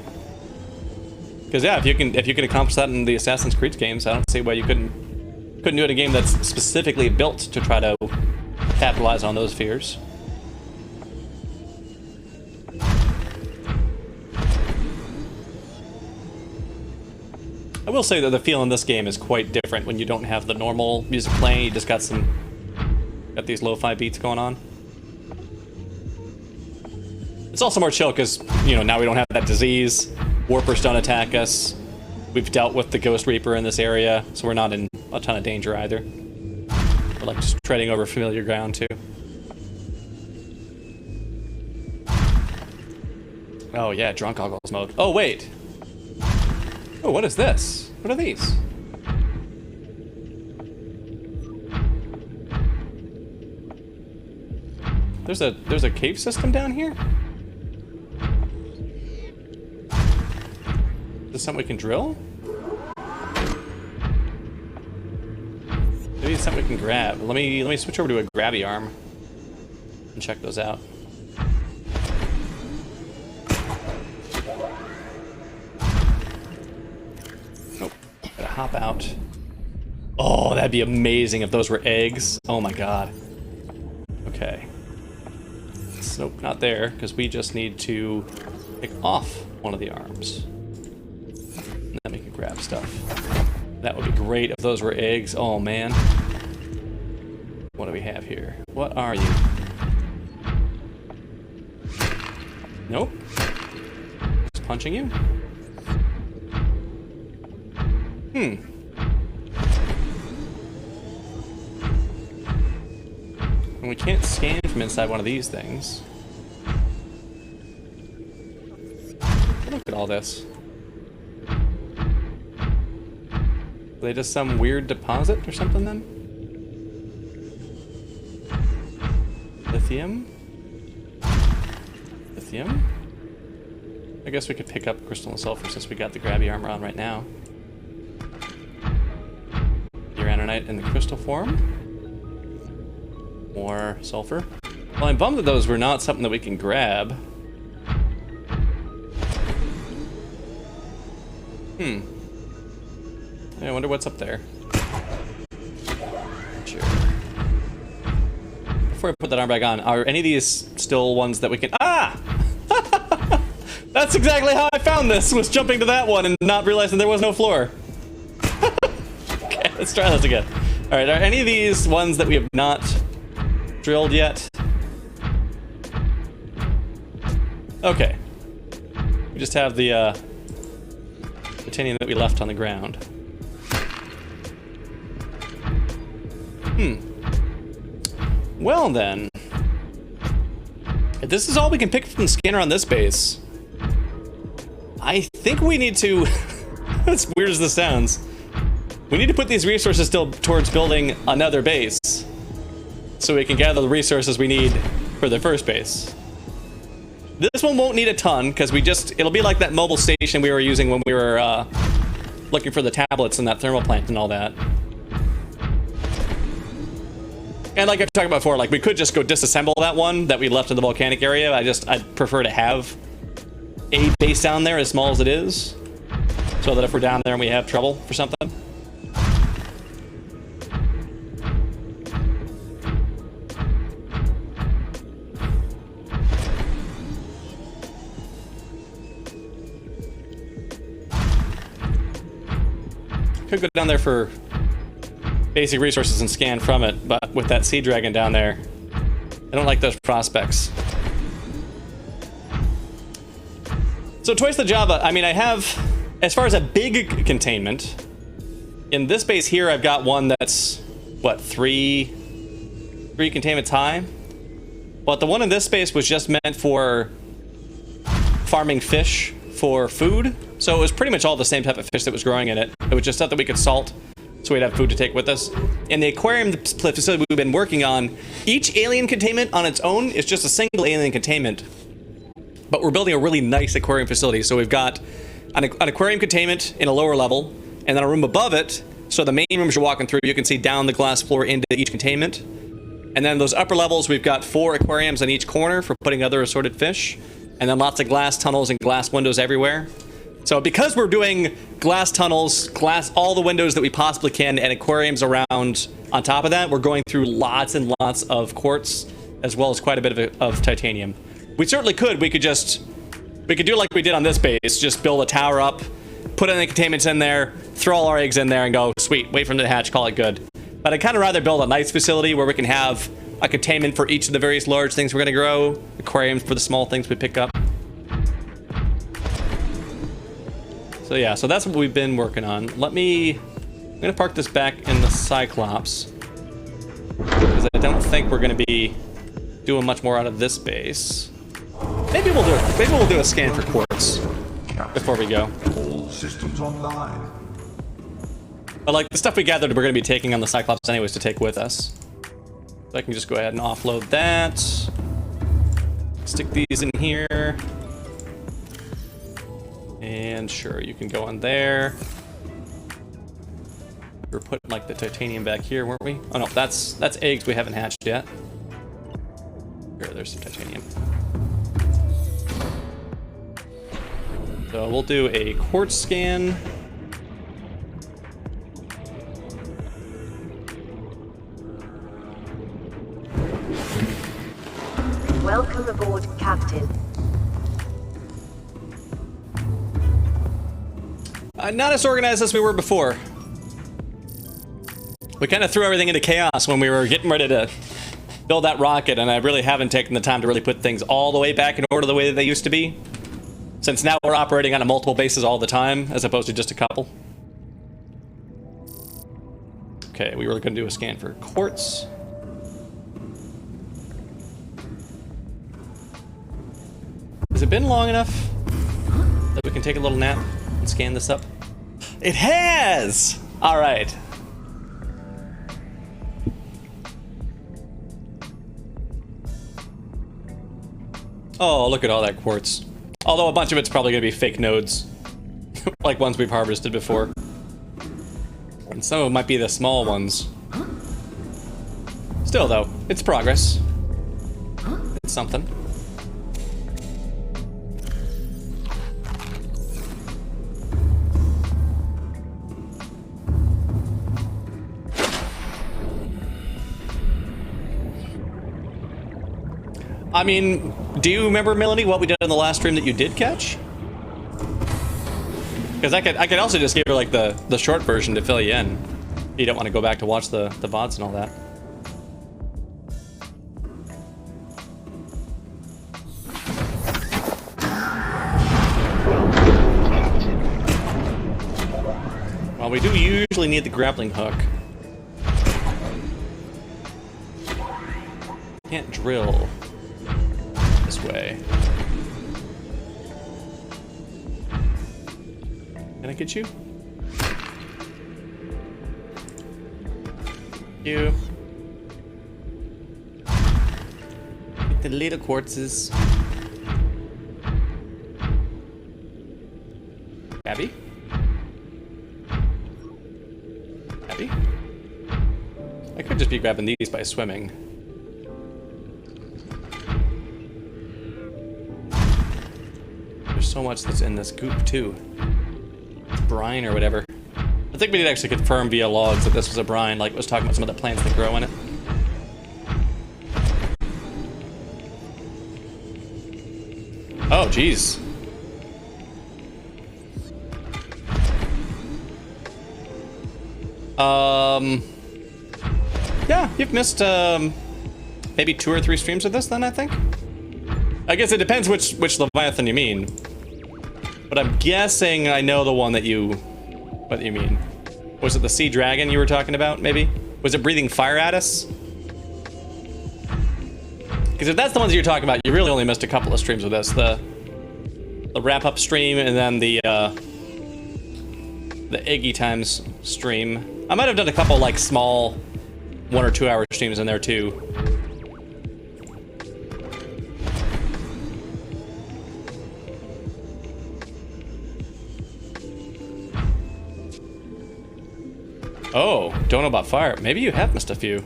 Speaker 1: Because yeah, if you can accomplish that in the Assassin's Creed games, I don't see why you couldn't do it in a game that's specifically built to try to capitalize on those fears. I will say that the feel in this game is quite different when you don't have the normal music playing. You just got these lo-fi beats going on. It's also more chill because, you know, now we don't have that disease. Warpers don't attack us. We've dealt with the Ghost Reaper in this area, so we're not in a ton of danger either. We're like just treading over familiar ground too. Oh yeah, drunk goggles mode. Oh wait. Oh, what is this? What are these? There's a cave system down here? Is this something we can drill? Maybe it's something we can grab. Let me switch over to a grabby arm and check those out. Nope. Gotta hop out. Oh, that'd be amazing if those were eggs. Oh my god. Okay. Nope, not there, because we just need to pick off one of the arms. And then we can grab stuff. That would be great if those were eggs. Oh, man. What do we have here? What are you? Nope. Just punching you? And we can't scan from inside one of these things. Look at all this. Are they just some weird deposit or something then? Lithium? Lithium? I guess we could pick up crystal and sulfur since we got the grabby armor on right now. Uranite in the crystal form. More sulfur. Well, I'm bummed that those were not something that we can grab. Yeah, I wonder what's up there. Sure. Before I put that arm back on, are any of these still ones that we can... Ah! That's exactly how I found this, was jumping to that one and not realizing there was no floor. Okay, let's try this again. Alright, are any of these ones that we have not drilled yet? Okay. We just have the titanium that we left on the ground. Well then, if this is all we can pick from the scanner on this base, I think we need to, as weird as this sounds, we need to put these resources still towards building another base so we can gather the resources we need for the first base. This one won't need a ton because it'll be like that mobile station we were using when we were looking for the tablets and that thermal plant and all that. And like I talked about before, like we could just go disassemble that one that we left in the volcanic area. I'd prefer to have a base down there as small as it is, so that if we're down there and we have trouble for something. Could go down there for basic resources and scan from it, but with that sea dragon down there, I don't like those prospects. So twice the Java, I mean, I have, as far as a big containment, in this base here, I've got one that's, what, three containments high? But the one in this space was just meant for farming fish for food. So it was pretty much all the same type of fish that was growing in it. It was just stuff that we could salt, so we'd have food to take with us. In the aquarium facility we've been working on, each alien containment on its own is just a single alien containment. But we're building a really nice aquarium facility. So we've got an aquarium containment in a lower level. and then a room above it. So the main rooms you're walking through, you can see down the glass floor into each containment. And then those upper levels, we've got 4 aquariums on each corner for putting other assorted fish. And then lots of glass tunnels and glass windows everywhere. So because we're doing glass tunnels, all the windows that we possibly can, and aquariums around on top of that, we're going through lots and lots of quartz, as well as quite a bit of titanium. We certainly could. We could do like we did on this base, just build a tower up, put any containments in there, throw all our eggs in there and go, sweet, wait for them to hatch, call it good. But I'd kind of rather build a nice facility where we can have a containment for each of the various large things we're going to grow, aquariums for the small things we pick up. So yeah, so that's what we've been working on. I'm going to park this back in the Cyclops, because I don't think we're going to be doing much more out of this base. Maybe we'll do a scan for quartz before we go.
Speaker 6: All systems online.
Speaker 1: But like the stuff we gathered, we're going to be taking on the Cyclops anyways to take with us. So I can just go ahead and offload that. Stick these in here. And sure, you can go on there. We're putting like the titanium back here, weren't we? Oh no, that's eggs we haven't hatched yet. Here, there's some titanium. So we'll do a quartz scan.
Speaker 3: Welcome aboard, Captain.
Speaker 1: Not as organized as we were before. We kind of threw everything into chaos when we were getting ready to build that rocket, and I really haven't taken the time to really put things all the way back in order the way that they used to be. Since now we're operating on a multiple bases all the time, as opposed to just a couple. Okay, we were going to do a scan for quartz. Has it been long enough that we can take a little nap and scan this up? It has! All right. Oh, look at all that quartz. Although a bunch of it's probably going to be fake nodes, like ones we've harvested before. And some of them might be the small ones. Still, though, it's progress. It's something. I mean, do you remember, Melanie, what we did in the last stream that you did catch? Because I could also just give her like the short version to fill you in. You don't want to go back to watch the VODs and all that. Well, we do usually need the grappling hook. Can't drill this way. Can I get you? You. Get the little quartzes. Abby? Abby? I could just be grabbing these by swimming. There's so much that's in this goop too. It's brine or whatever. I think we did actually confirm via logs that this was a brine, like it was talking about some of the plants that grow in it. Oh, geez. Yeah, you've missed, maybe 2 or 3 streams of this then, I think? I guess it depends which Leviathan you mean. But I'm guessing I know the one that you mean. Was it the sea dragon you were talking about, maybe? Was it breathing fire at us? Because if that's the ones you're talking about, you really only missed a couple of streams with this. The wrap-up stream and then the Iggy Times stream. I might have done a couple, like, small 1 or 2 hour streams in there, too. Oh, don't know about fire. Maybe you have missed a few.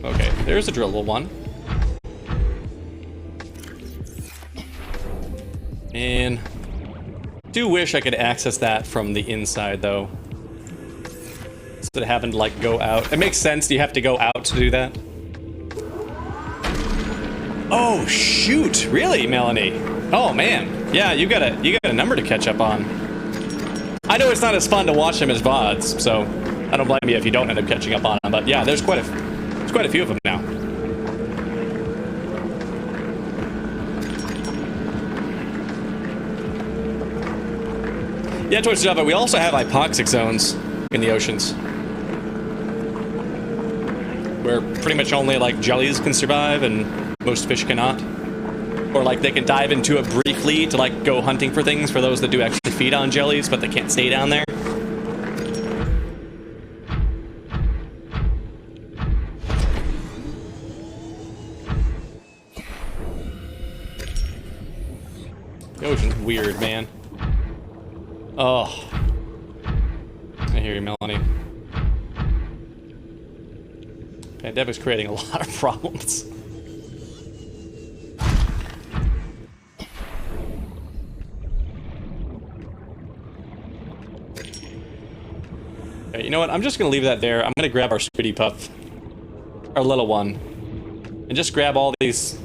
Speaker 1: Okay, there's a drillable one. And do wish I could access that from the inside though. Instead of having to like go out. It makes sense, you have to go out to do that. Oh shoot, really, Melanie? Oh man, yeah, you got a number to catch up on. I know it's not as fun to watch them as VODs, so I don't blame you if you don't end up catching up on them. But yeah, there's quite a few of them now. Yeah, towards Java, we also have hypoxic zones in the oceans, where pretty much only like jellies can survive and most fish cannot. Or like they can dive into it briefly to like go hunting for things for those that do actually feed on jellies, but they can't stay down there. The ocean's weird, man. Oh. I hear you, Melanie. Pandemic's creating a lot of problems. Okay, you know what? I'm just gonna leave that there. I'm gonna grab our Spitty Puff, our little one, and just grab all these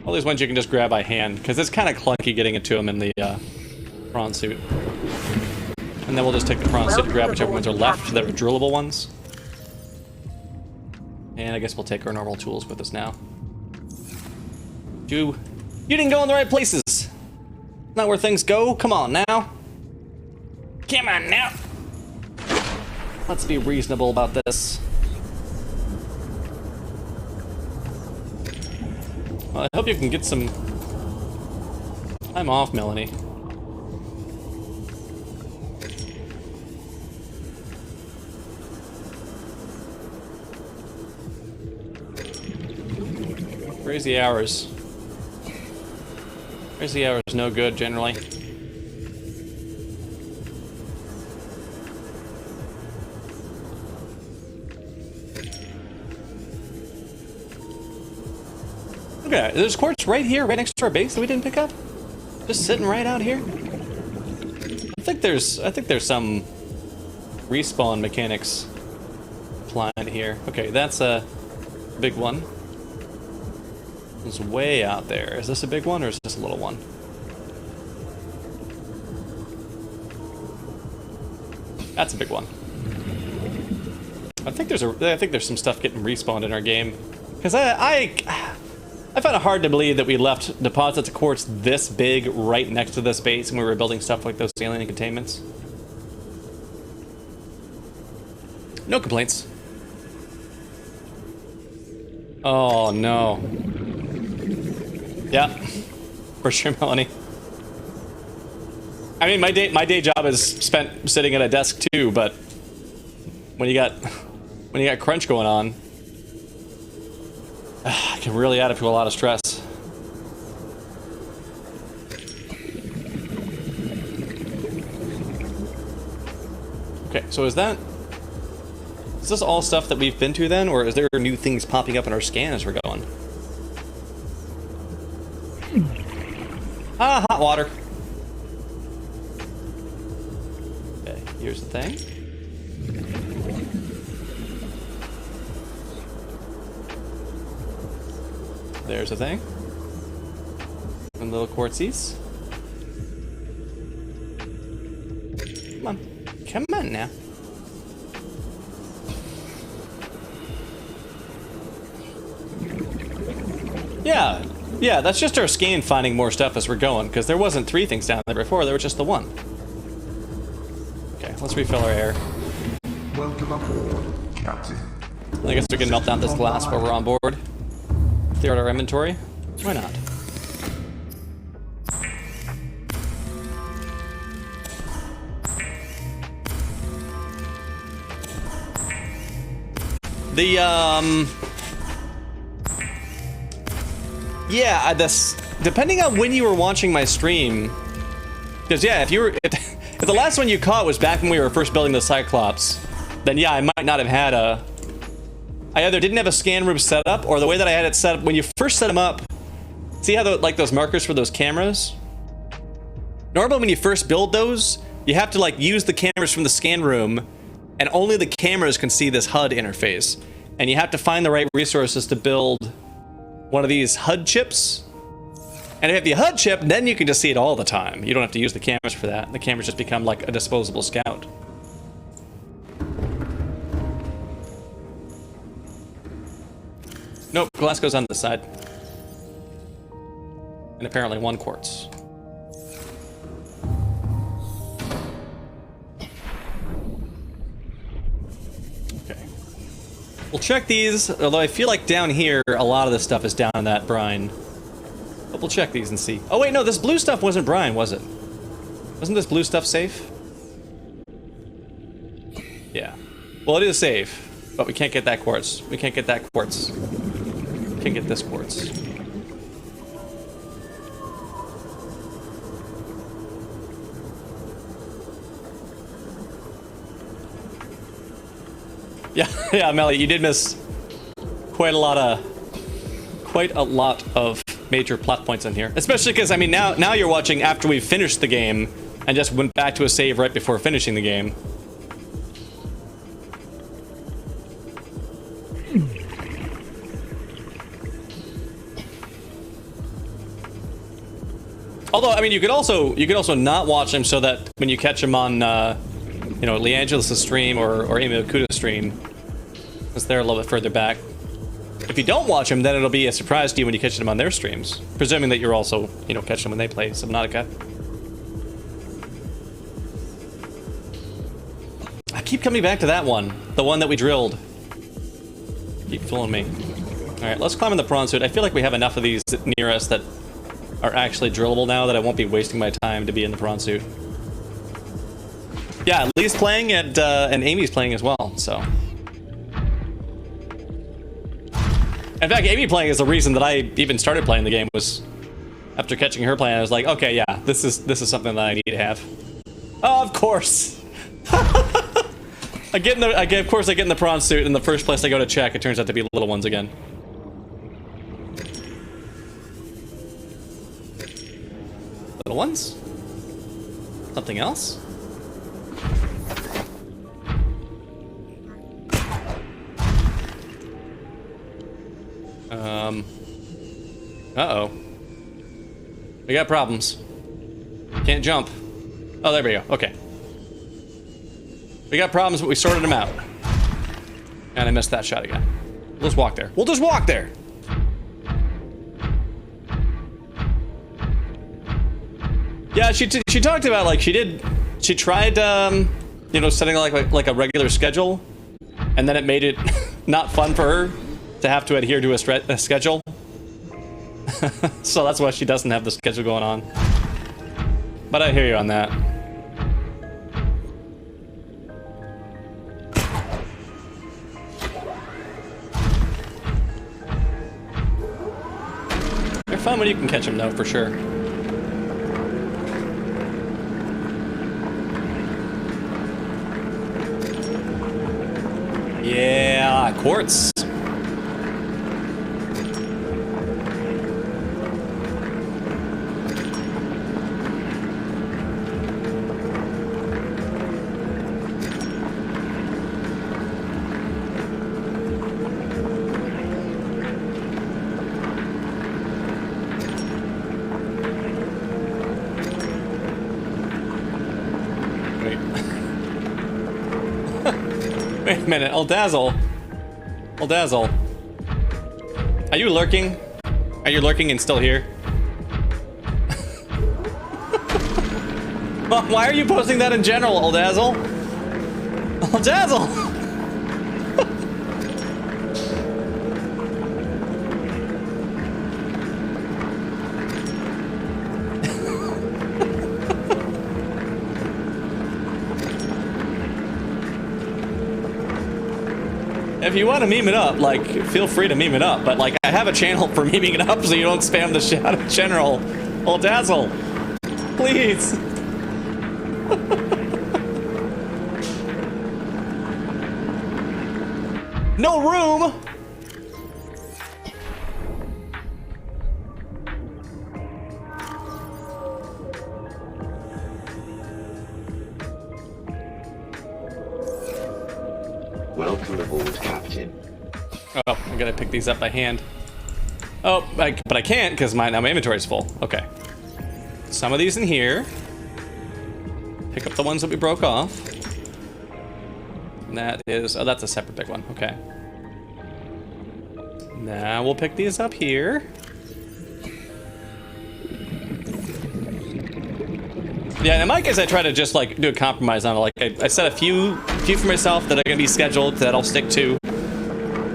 Speaker 1: ones you can just grab by hand, because it's kind of clunky getting it to them in the prawn suit. And then we'll just take the prawn suit and grab whichever ones are left that are drillable ones. And I guess we'll take our normal tools with us now. You didn't go in the right places. Not where things go. Come on now. Come on now. Let's be reasonable about this. Well, I hope you can get some time off, Melanie. Crazy hours. Crazy hours no good generally. Okay, there's quartz right here, right next to our base that we didn't pick up. Just sitting right out here. I think there's some respawn mechanics applied here. Okay, that's a big one. It's way out there. Is this a big one or is this a little one? That's a big one. I think there's some stuff getting respawned in our game, because I find it hard to believe that we left deposits of quartz this big right next to this base when we were building stuff like those alien containments. No complaints. Oh no. Yeah, for sure, Melanie. I mean, my day job is spent sitting at a desk too, but when you got crunch going on, it can really add up to a lot of stress. Okay, so is this all stuff that we've been to then, or is there new things popping up in our scan as we're going? Ah, hot water. Okay, here's the thing. There's the thing. And little quartzies. Come on. Come on now. Yeah, that's just our scan finding more stuff as we're going, because there wasn't 3 things down there before, there was just the 1. Okay, let's refill our air.
Speaker 6: Welcome aboard, Captain.
Speaker 1: I guess we can melt down this glass while we're on board. Clear out our inventory. Why not? Yeah, depending on when you were watching my stream, Because yeah, if the last one you caught was back when we were first building the Cyclops, then yeah, I might not have had a... I either didn't have a scan room set up, or the way that I had it set up, when you first set them up, see how like those markers for those cameras? Normally when you first build those, you have to like use the cameras from the scan room, and only the cameras can see this HUD interface. And you have to find the right resources to build one of these HUD chips. And if you have the HUD chip, then you can just see it all the time. You don't have to use the cameras for that. The cameras just become like a disposable scout. Nope, glass goes on the side. And apparently 1 quartz. Okay. We'll check these, although I feel like down here, a lot of this stuff is down in that brine. But we'll check these and see. Oh wait, no, this blue stuff wasn't brine, was it? Wasn't this blue stuff safe? Yeah. Well, it is safe, but we can't get that quartz. We can't get that quartz. We can't get this quartz. Yeah, yeah, Melly, you did miss quite a lot of major plot points in here. Especially because, I mean, now you're watching after we've finished the game and just went back to a save right before finishing the game. Although, I mean, you could also not watch them so that when you catch them on, you know, LeAngelis' stream or Amy Okuda's stream, because they're a little bit further back. If you don't watch them, then it'll be a surprise to you when you catch them on their streams, presuming that you're also, you know, catching them when they play Subnautica. I keep coming back to that one, the one that we drilled. Keep fooling me. All right, let's climb in the prawn suit. I feel like we have enough of these near us that are actually drillable now that I won't be wasting my time to be in the prawn suit. Yeah, Lee's playing and Amy's playing as well, so. In fact, Amy playing is the reason that I even started playing the game. Was after catching her playing, I was like, okay, yeah, this is something that I need to have. Oh, of course. Of course I get in the prawn suit, and the first place I go to check, it turns out to be little ones again. Little ones? Something else? Uh-oh. We got problems. Can't jump. Oh, there we go. Okay. We got problems, but we sorted them out. And I missed that shot again. We'll just walk there. We'll just walk there! Yeah, she talked about, like, she tried, you know, setting like a regular schedule, and then it made it not fun for her to have to adhere to a schedule. So that's why she doesn't have the schedule going on. But I hear you on that. They're fun when you can catch them, though, for sure. Yeah, quartz. Wait a minute, Dazzle. Dazzle. Are you lurking? Are you lurking and still here? Well, why are you posting that in general, Dazzle? Dazzle! If you want to meme it up, like, feel free to meme it up, but, like, I have a channel for meming it up so you don't spam the shit out of general. Dazzle. Please. No room!
Speaker 7: Welcome aboard, Captain.
Speaker 1: Oh, I'm gonna pick these up by hand. Oh, but I can't because my inventory's full. Okay. Some of these in here. Pick up the ones that we broke off. And that is, oh, that's a separate big one. Okay. Now we'll pick these up here. Yeah, in my case, I try to just like do a compromise on it. Like I set a few for myself that are gonna be scheduled that I'll stick to,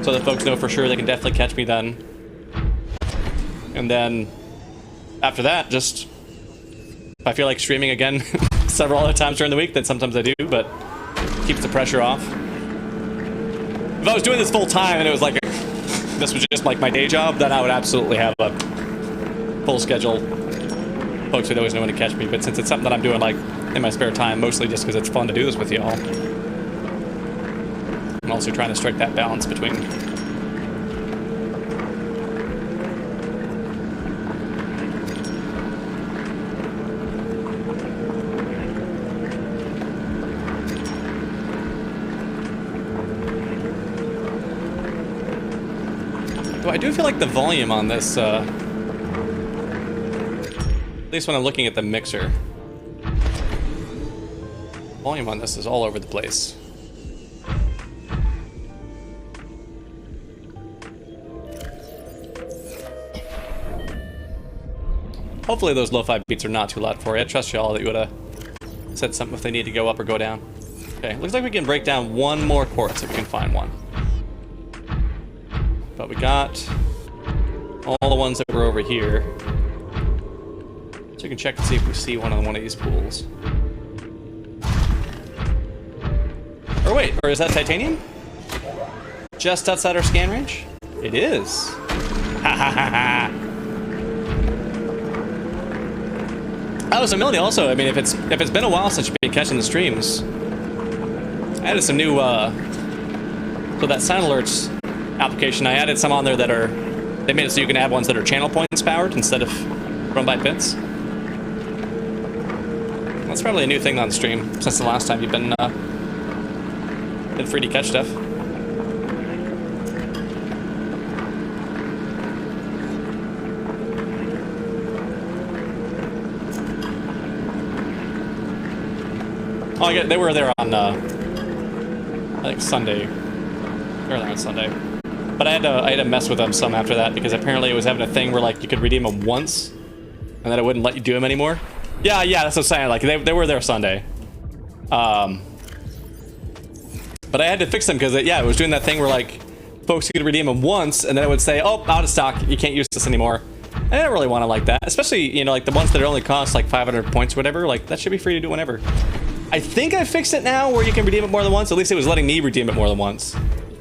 Speaker 1: so that folks know for sure they can definitely catch me then. And then after that, just if I feel like streaming again several other times during the week, then sometimes I do, but keeps the pressure off. If I was doing this full time and it was like this was just like my day job, then I would absolutely have a full schedule. Folks would always know when to catch me, but since it's something that I'm doing like in my spare time, mostly just because it's fun to do this with y'all, I'm also trying to strike that balance between though I do feel like the volume on this, at least when I'm looking at the mixer, volume on this is all over the place. Hopefully those lo-fi beats are not too loud for you. I trust y'all that you would have said something if they need to go up or go down. Okay, looks like we can break down one more quartz if we can find one. But we got all the ones that were over here. So we can check to see if we see one of these pools. Or wait, or is that titanium? Just outside our scan range? It is. Ha ha ha ha. Oh, so Melody also, I mean, if it's been a while since you've been catching the streams, I added some new, so that sound alerts application, I added some on there that are, they made it so you can add ones that are channel points powered instead of run by bits. That's probably a new thing on the stream since the last time you've been free to catch stuff. Oh, they were there on, I think Sunday, earlier on Sunday. But I had to mess with them some after that because apparently it was having a thing where like you could redeem them once, and then it wouldn't let you do them anymore. Yeah, that's what I'm saying. Like they were there Sunday, but I had to fix them because it was doing that thing where like folks could redeem them once, and then it would say, "Oh, out of stock. You can't use this anymore." I don't really want to like that, especially like the ones that only cost like 500 points or whatever. Like that should be free to do whenever. I think I fixed it now where you can redeem it more than once. At least it was letting me redeem it more than once.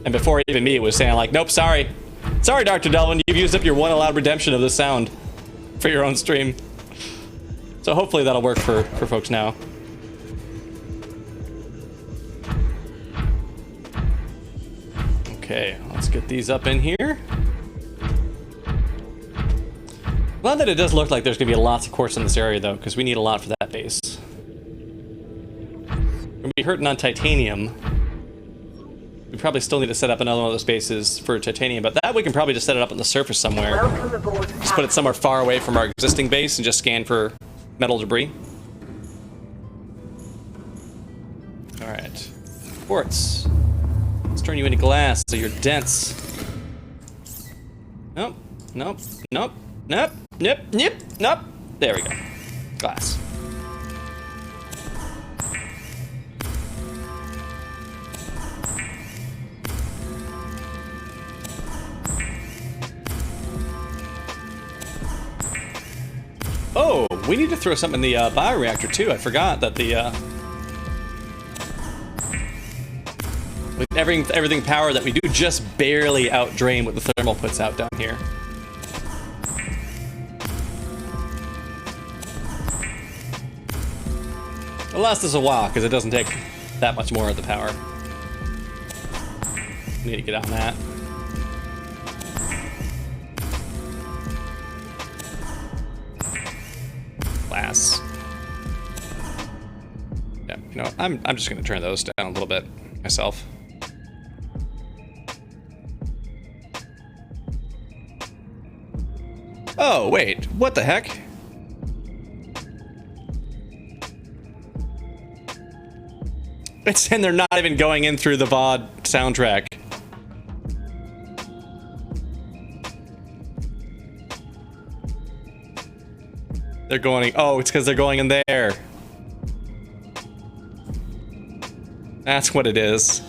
Speaker 1: And before even me, it was saying like, nope, sorry. Sorry, Dr. Delvin, you've used up your one allowed redemption of the sound for your own stream. So hopefully that'll work for folks now. Okay, let's get these up in here. Glad that it does look like there's gonna be lots of quartz in this area though, because we need a lot for that base. We're gonna be hurting on titanium. We probably still need to set up another one of those bases for titanium, but that we can probably just set it up on the surface somewhere.
Speaker 3: Welcome aboard,
Speaker 1: Just put it somewhere far away from our existing base and just scan for metal debris. Alright. Quartz. Let's turn you into glass so you're dense. Nope. Nope. Nope. Nope. Nope. Nope. Nope. There we go. Glass. Oh, we need to throw something in the bioreactor too. I forgot that the with everything power that we do just barely outdrain what the thermal puts out down here. It'll last us a while because it doesn't take that much more of the power. Need to get on that. Glass. Yeah, you know what? I'm just gonna turn those down a little bit myself. Oh, wait, what the heck? It's saying they're not even going in through the VOD soundtrack. They're going, oh, it's because they're going in there. That's what it is.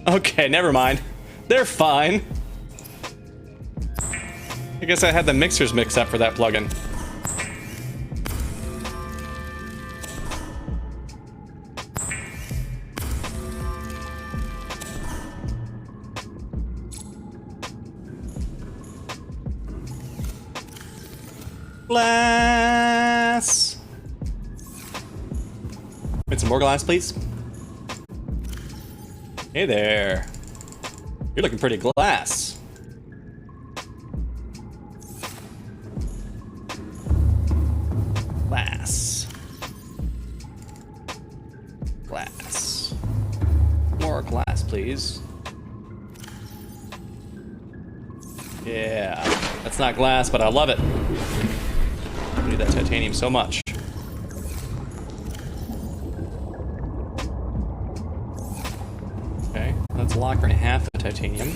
Speaker 1: Okay, never mind. They're fine. I guess I had the mixers mixed up for that plugin. Glass. Get some more glass, please. Hey there. You're looking pretty glass. Glass. Glass. More glass, please. Yeah, that's not glass, but I love it. I need that titanium so much. Okay, let's lock in half the titanium.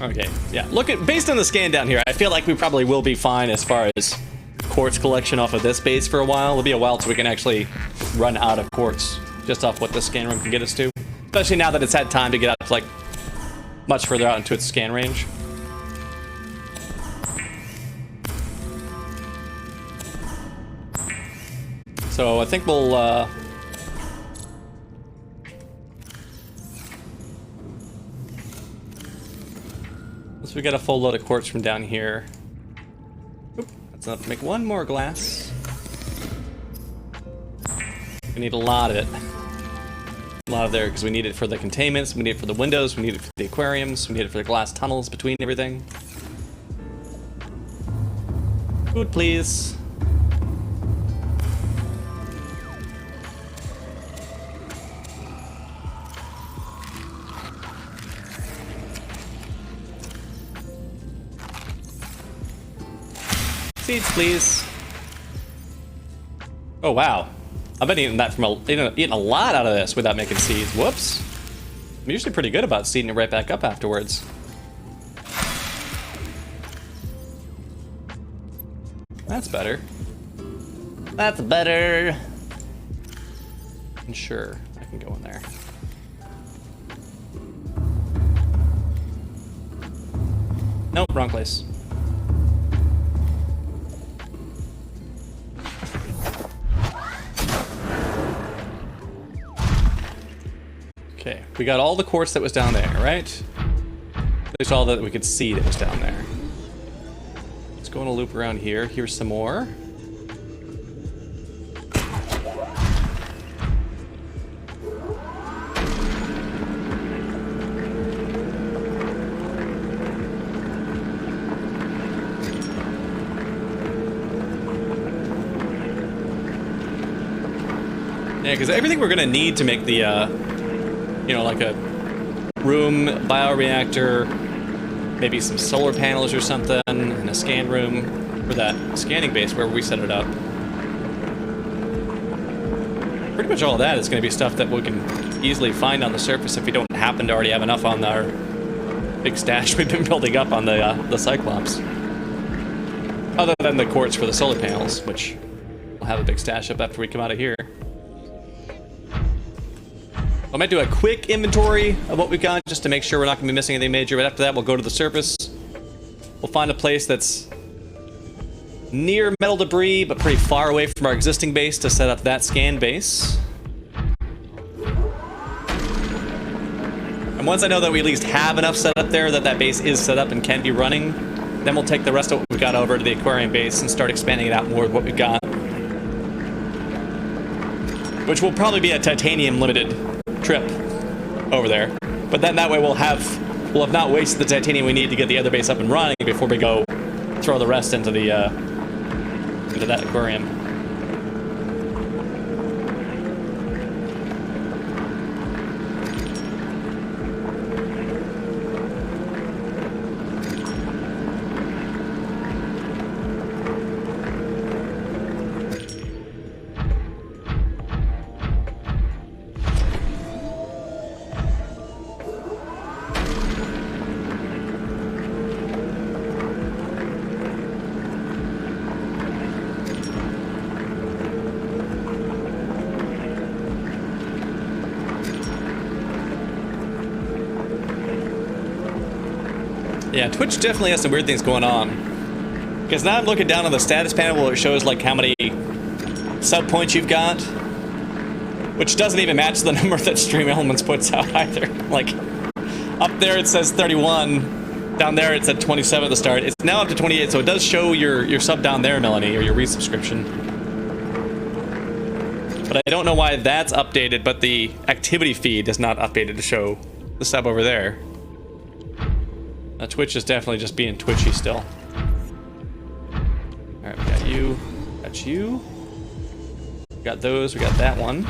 Speaker 1: Okay, yeah, based on the scan down here, I feel like we probably will be fine as far as quartz collection off of this base for a while. It'll be a while till we can actually run out of quartz just off what the scan room can get us to. Especially now that it's had time to get out to, like, much further out into its scan range. So I think we'll, we got a full load of quartz from down here. Oop, that's enough to make one more glass. We need a lot of it. A lot of there, because we need it for the containments, we need it for the windows, we need it for the aquariums, we need it for the glass tunnels between everything. Food, please. Seeds, please. Oh wow, I've been eating that eating a lot out of this without making seeds. Whoops. I'm usually pretty good about seeding it right back up afterwards. That's better. That's better. And sure, I can go in there. Nope, wrong place. Okay, we got all the quartz that was down there, right? At least all that we could see that was down there. Let's go on a loop around here. Here's some more. Yeah, because everything we're gonna need to make the, you know, like a room bioreactor, maybe some solar panels or something, and a scan room for that scanning base where we set it up. Pretty much all of that is going to be stuff that we can easily find on the surface if we don't happen to already have enough on our big stash we've been building up on the Cyclops. Other than the quartz for the solar panels, which we'll have a big stash up after we come out of here. I might do a quick inventory of what we've got just to make sure we're not going to be missing anything major, but after that we'll go to the surface. We'll find a place that's near metal debris, but pretty far away from our existing base to set up that scan base. And once I know that we at least have enough set up there, that that base is set up and can be running, then we'll take the rest of what we've got over to the aquarium base and start expanding it out more with what we've got. Which will probably be a titanium limited trip over there. But then that way we'll have not wasted the titanium we need to get the other base up and running before we go throw the rest into the into that aquarium. Yeah, Twitch definitely has some weird things going on. Because now I'm looking down on the status panel where it shows like how many sub points you've got, which doesn't even match the number that Stream Elements puts out either. Like, up there it says 31, down there it said 27 at the start. It's now up to 28, so it does show your sub down there, Melanie, or your resubscription. But I don't know why that's updated, but the activity feed is not updated to show the sub over there. Twitch is definitely just being twitchy still. Alright, we got you. Got you. We got those. We got that one.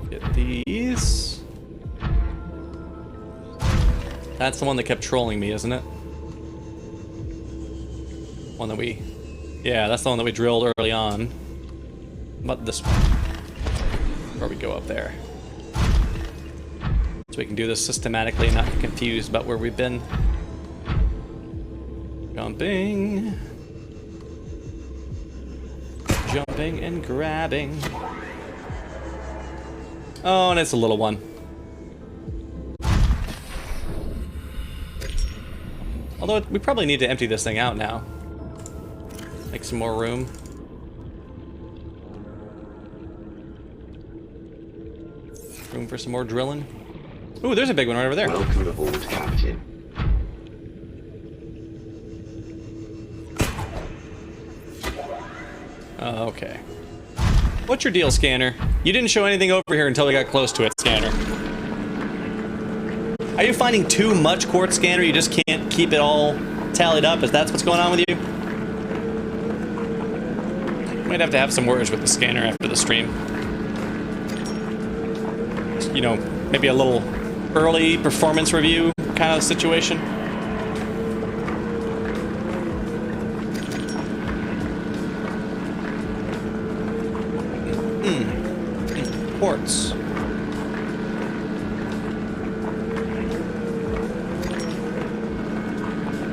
Speaker 1: Get these. That's the one that kept trolling me, isn't it? One that we... Yeah, that's the one that we drilled early on. But this one. Where we go up there. So we can do this systematically and not get confused about where we've been. Jumping. Jumping and grabbing. Oh, and it's a little one. Although we probably need to empty this thing out now. Make some more room. Room for some more drilling. Ooh, there's a big one right over there.
Speaker 7: Welcome aboard, Captain.
Speaker 1: Okay. What's your deal, Scanner? You didn't show anything over here until we got close to it, Scanner. Are you finding too much quartz, Scanner? You just can't keep it all tallied up? Is that what's going on with you? Might have to have some words with the Scanner after the stream. You know, maybe a little early performance review kind of situation. Quartz.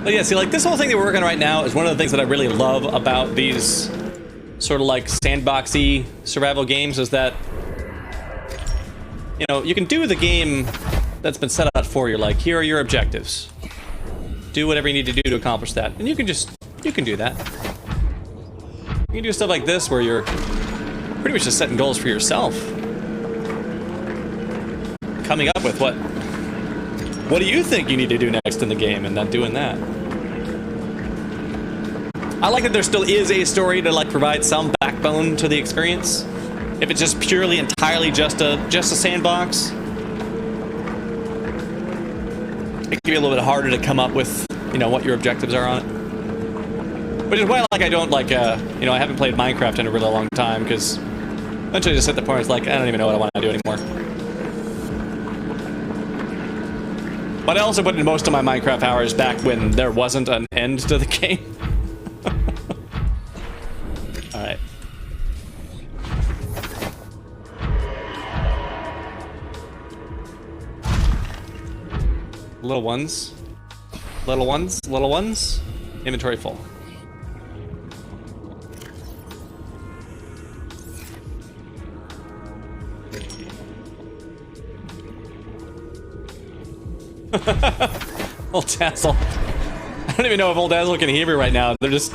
Speaker 1: But yeah, see, like this whole thing that we're working on right now is one of the things that I really love about these sort of like sandboxy survival games is that, you know, you can do the game that's been set out for you. Like, here are your objectives. Do whatever you need to do to accomplish that. And you can do that. You can do stuff like this where you're pretty much just setting goals for yourself. Coming up with what do you think you need to do next in the game and then doing that. I like that there still is a story to like provide some backbone to the experience. If it's just purely entirely just a sandbox, it can be a little bit harder to come up with, you know, what your objectives are on it. Which is why like I don't like you know, I haven't played Minecraft in a really long time because eventually I just hit the point where it's like I don't even know what I want to do anymore. But I also put in most of my Minecraft hours back when there wasn't an end to the game. Alright. Little ones. Little ones. Little ones. Inventory full. Old Dazzle. I don't even know if Old Dazzle can hear me right now. They're just...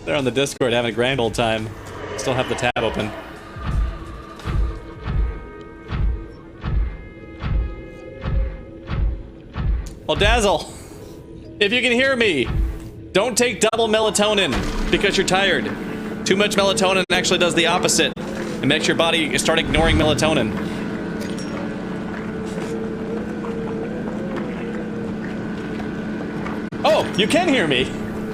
Speaker 1: They're on the Discord having a grand old time. Still have the tab open. Old Dazzle, if you can hear me, don't take double melatonin because you're tired. Too much melatonin actually does the opposite. It makes your body start ignoring melatonin. Oh, you can hear me.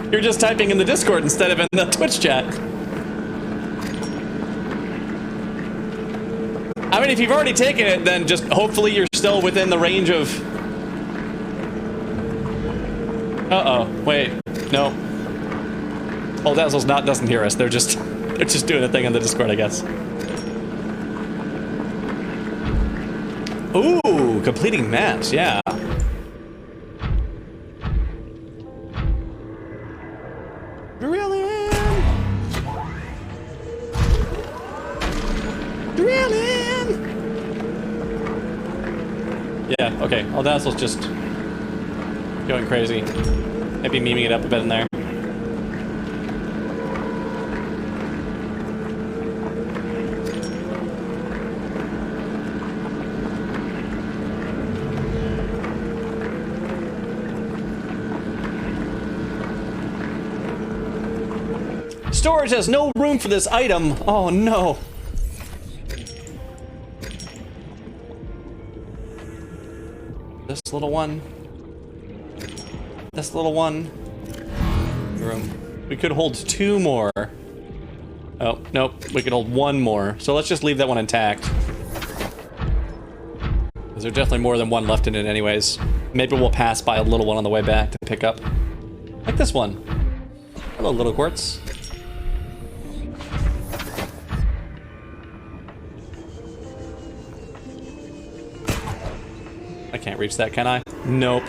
Speaker 1: You're just typing in the Discord instead of in the Twitch chat. I mean, if you've already taken it, then just hopefully you're still within the range of... Uh-oh, wait, no. Old Dazzle's doesn't hear us. They're just doing a thing on the Discord, I guess. Ooh, completing maps, yeah. Yeah, okay. Old Dazzle's just going crazy. Maybe memeing it up a bit in there. Storage has no room for this item. Oh no. This little one. This little one. Room. We could hold 2 more. Oh, nope. We could hold 1 more. So let's just leave that one intact. Because there's definitely more than 1 left in it anyways. Maybe we'll pass by a little one on the way back to pick up. Like this one. Hello, little quartz. I can't reach that, can I? Nope.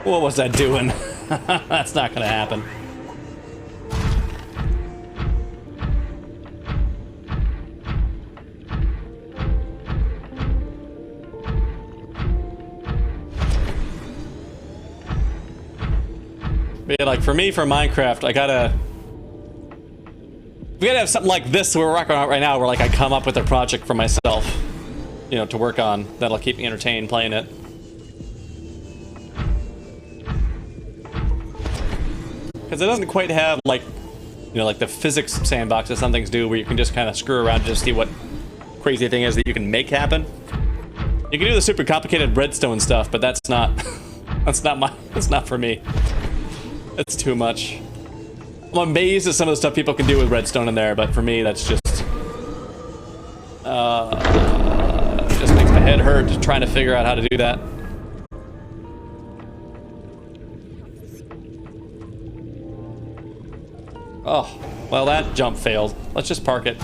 Speaker 1: What was that doing? That's not gonna happen. But yeah, like for me, for Minecraft, we gotta have something like this we're working on right now, where like I come up with a project for myself, you know, to work on that'll keep me entertained playing it. Because it doesn't quite have like, you know, like the physics sandbox that some things do, where you can just kind of screw around and just see what crazy thing is that you can make happen. You can do the super complicated redstone stuff, but that's not that's not for me. It's too much. I'm amazed at some of the stuff people can do with redstone in there, but for me, that's just makes my head hurt trying to figure out how to do that. Oh, well, that jump failed. Let's just park it.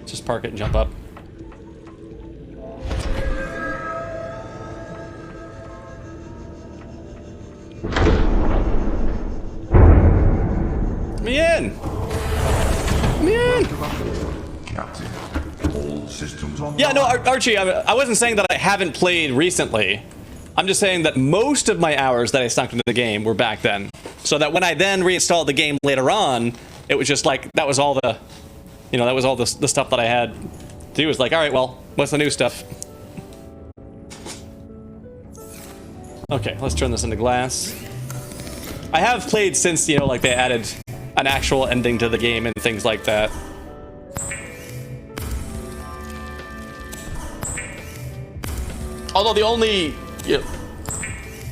Speaker 1: Let's just park it and jump up. Let me in! Let me in!
Speaker 6: Captain. All systems on.
Speaker 1: Yeah, no, Archie, I wasn't saying that I haven't played recently. I'm just saying that most of my hours that I sunk into the game were back then. So that when I then reinstalled the game later on, it was just like, that was all the, you know, that was all the stuff that I had to do. It was like, all right, well, what's the new stuff? Okay, let's turn this into glass. I have played since, you know, like they added an actual ending to the game and things like that. Although the only, you know,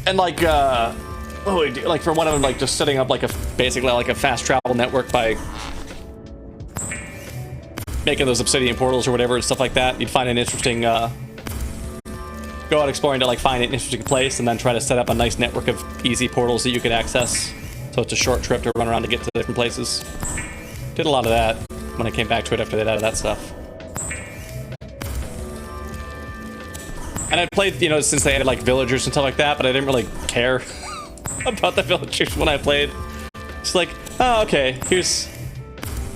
Speaker 1: and like, what do we do? Like for one of them, like just setting up like basically like a fast travel network by making those obsidian portals or whatever and stuff like that. You'd find an interesting, go out exploring to like find an interesting place and then try to set up a nice network of easy portals that you could access. So it's a short trip to run around to get to different places. Did a lot of that when I came back to it after they added that stuff. And I played, you know, since they added like villagers and stuff like that, but I didn't really care about the villagers when I played. It's like, oh, okay, this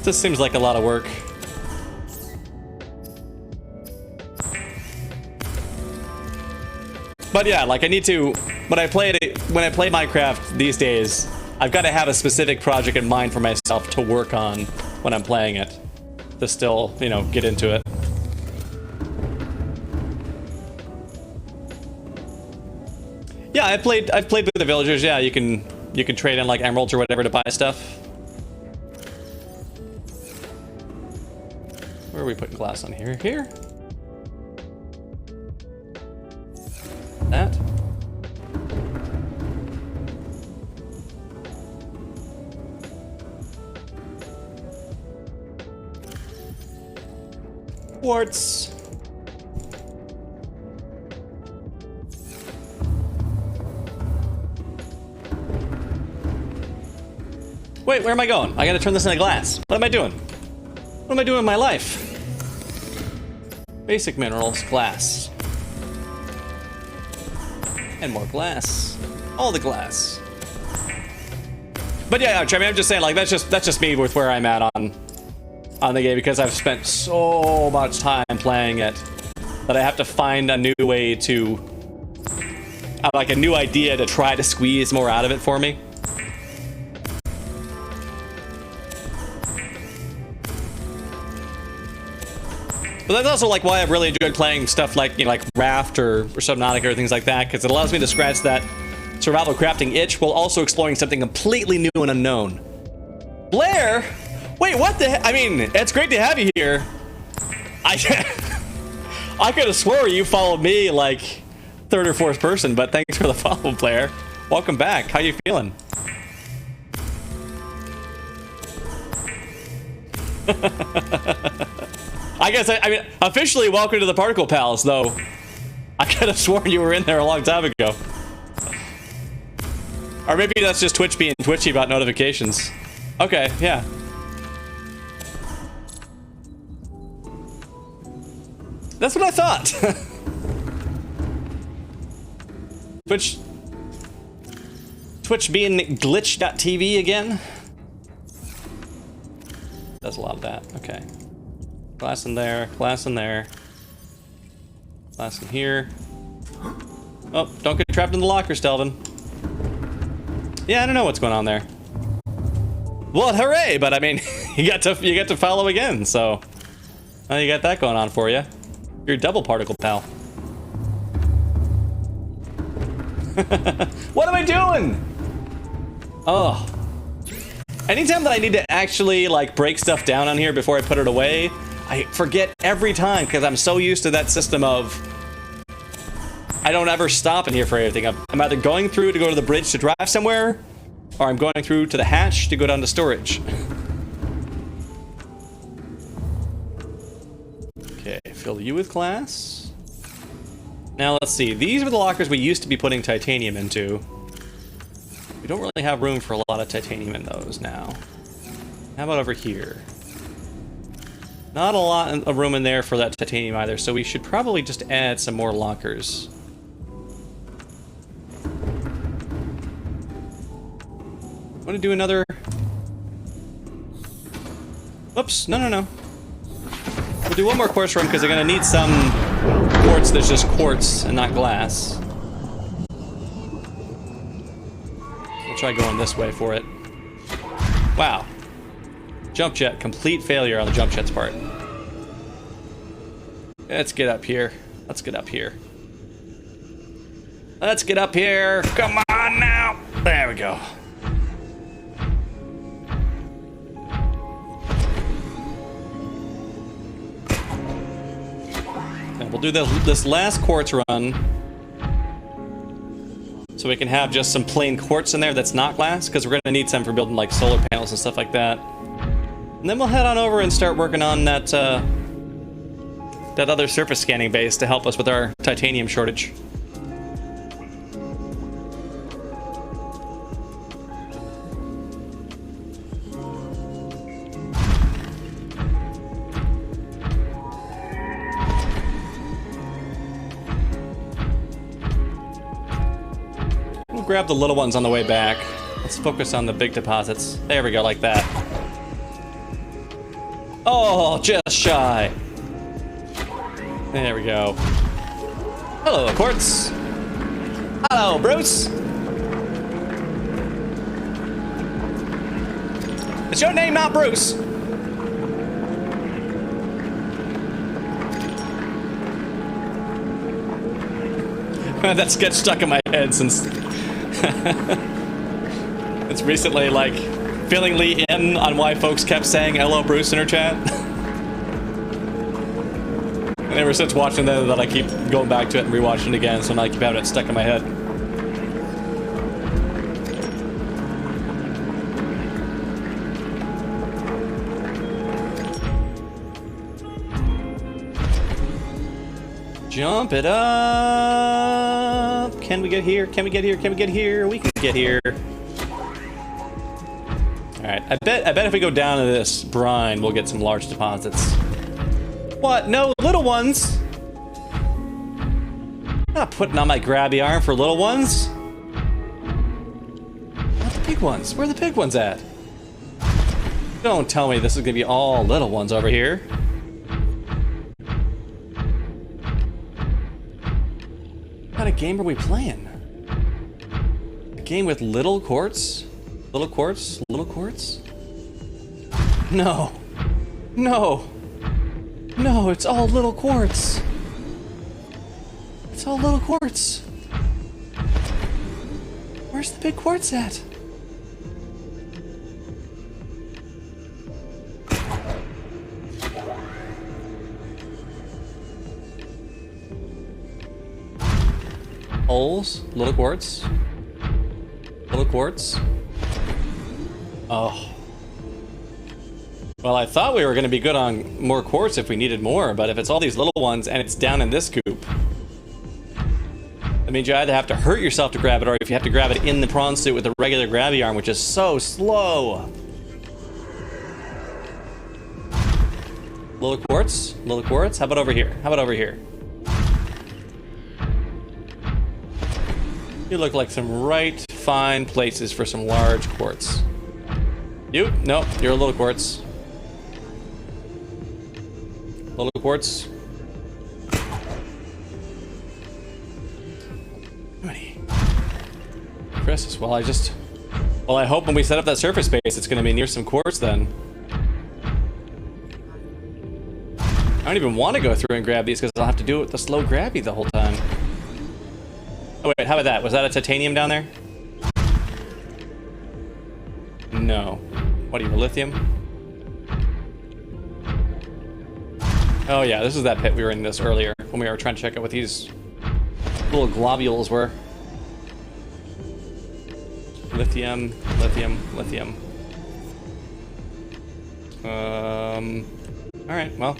Speaker 1: seems like a lot of work. But yeah, like I need to, when I play Minecraft these days, I've got to have a specific project in mind for myself to work on when I'm playing it, to still, you know, get into it. Yeah, I've played with the villagers. Yeah, you can trade in like emeralds or whatever to buy stuff. Where are we putting glass on here? Here? That? Quartz. Wait, where am I going? I gotta turn this into glass. What am I doing? What am I doing in my life? Basic minerals, glass. And more glass. All the glass. But yeah, I mean, I'm just saying, like, that's just me with where I'm at on the game, because I've spent so much time playing it that I have to find a new way to, like a new idea to try to squeeze more out of it for me. But that's also like why I've really enjoyed playing stuff like, you know, like Raft or Subnautica or things like that, because it allows me to scratch that survival crafting itch while also exploring something completely new and unknown. Blair? Wait, what the heck? I mean, it's great to have you here. I could have swore you followed me like third or fourth person, but thanks for the follow, Blair. Welcome back. How you feeling? I guess, I mean, officially welcome to the Particle Palace, though. I could have sworn you were in there a long time ago. Or maybe that's just Twitch being twitchy about notifications. Okay, yeah. That's what I thought. Twitch being glitch.tv again. Does a lot of that. Okay. Glass in there, glass in there. Glass in here. Oh, don't get trapped in the locker, Stelvin. Yeah, I don't know what's going on there. Well, hooray! But I mean, you got to follow again, so now you got that going on for you. You're a double particle pal. What am I doing? Oh. Anytime that I need to actually like break stuff down on here before I put it away, I forget every time because I'm so used to that system of I don't ever stop in here for anything. I'm either going through to go to the bridge to drive somewhere, or I'm going through to the hatch to go down to storage. Okay, fill you with glass. Now let's see, these are the lockers we used to be putting titanium into. We don't really have room for a lot of titanium in those now. How about over here? Not a lot of room in there for that titanium either, so we should probably just add some more lockers. Want to do another... Oops, no. We'll do one more quartz room because they're going to need some quartz that's just quartz and not glass. We'll try going this way for it. Wow. Jump jet, complete failure on the jump jet's part. Let's get up here. Let's get up here. Let's get up here. Come on now. There we go. And we'll do this last quartz run. So we can have just some plain quartz in there that's not glass, because we're going to need some for building like solar panels and stuff like that. And then we'll head on over and start working on that that other surface scanning base to help us with our titanium shortage. We'll grab the little ones on the way back. Let's focus on the big deposits. There we go, like that. Oh, just shy. There we go. Hello, quartz. Hello, Bruce. Is your name not Bruce? That sketch stuck in my head since it's recently like fillingly in on why folks kept saying hello Bruce in her chat. And ever since watching that I keep going back to it and rewatching it again, so now I keep having it stuck in my head. Jump it up! Can we get here? Can we get here? Can we get here? We can get here. Alright, I bet if we go down to this brine, we'll get some large deposits. What? No little ones? I'm not putting on my grabby arm for little ones. Not the big ones. Where are the big ones at? Don't tell me this is gonna be all little ones over here. What kind of game are we playing? A game with little quartz? Little quartz? Little quartz? No. No. No, it's all little quartz. It's all little quartz. Where's the big quartz at? Holes, little quartz. Little quartz. Oh. Well, I thought we were going to be good on more quartz if we needed more, but if it's all these little ones and it's down in this coop, that means you either have to hurt yourself to grab it, or if you have to grab it in the prawn suit with a regular grabby arm, which is so slow. Little quartz? Little quartz? How about over here? How about over here? You look like some right fine places for some large quartz. You? Nope, you're a little quartz. Little quartz. Chris, well I hope when we set up that surface base it's gonna be near some quartz then. I don't even want to go through and grab these because I'll have to do it with the slow grabby the whole time. Oh wait, how about that? Was that a titanium down there? No. What are you, lithium? Oh yeah, this is that pit we were in this earlier when we were trying to check out what these little globules were. Lithium, lithium, lithium. Alright, well.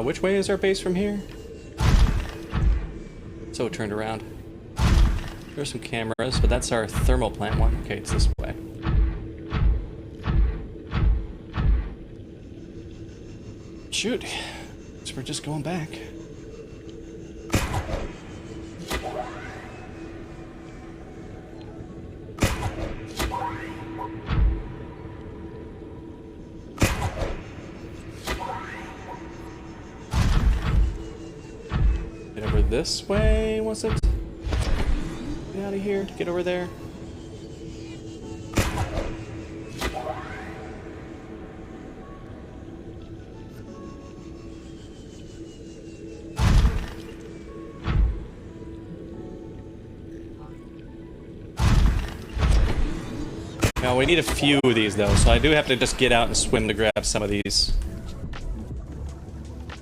Speaker 1: Which way is our base from here? So it turned around. There's some cameras, but that's our thermal plant one. Okay, it's this way. Shoot. So we're just going back. Get over this way, was it? Get out of here to get over there. Now we need a few of these though, so I do have to just get out and swim to grab some of these.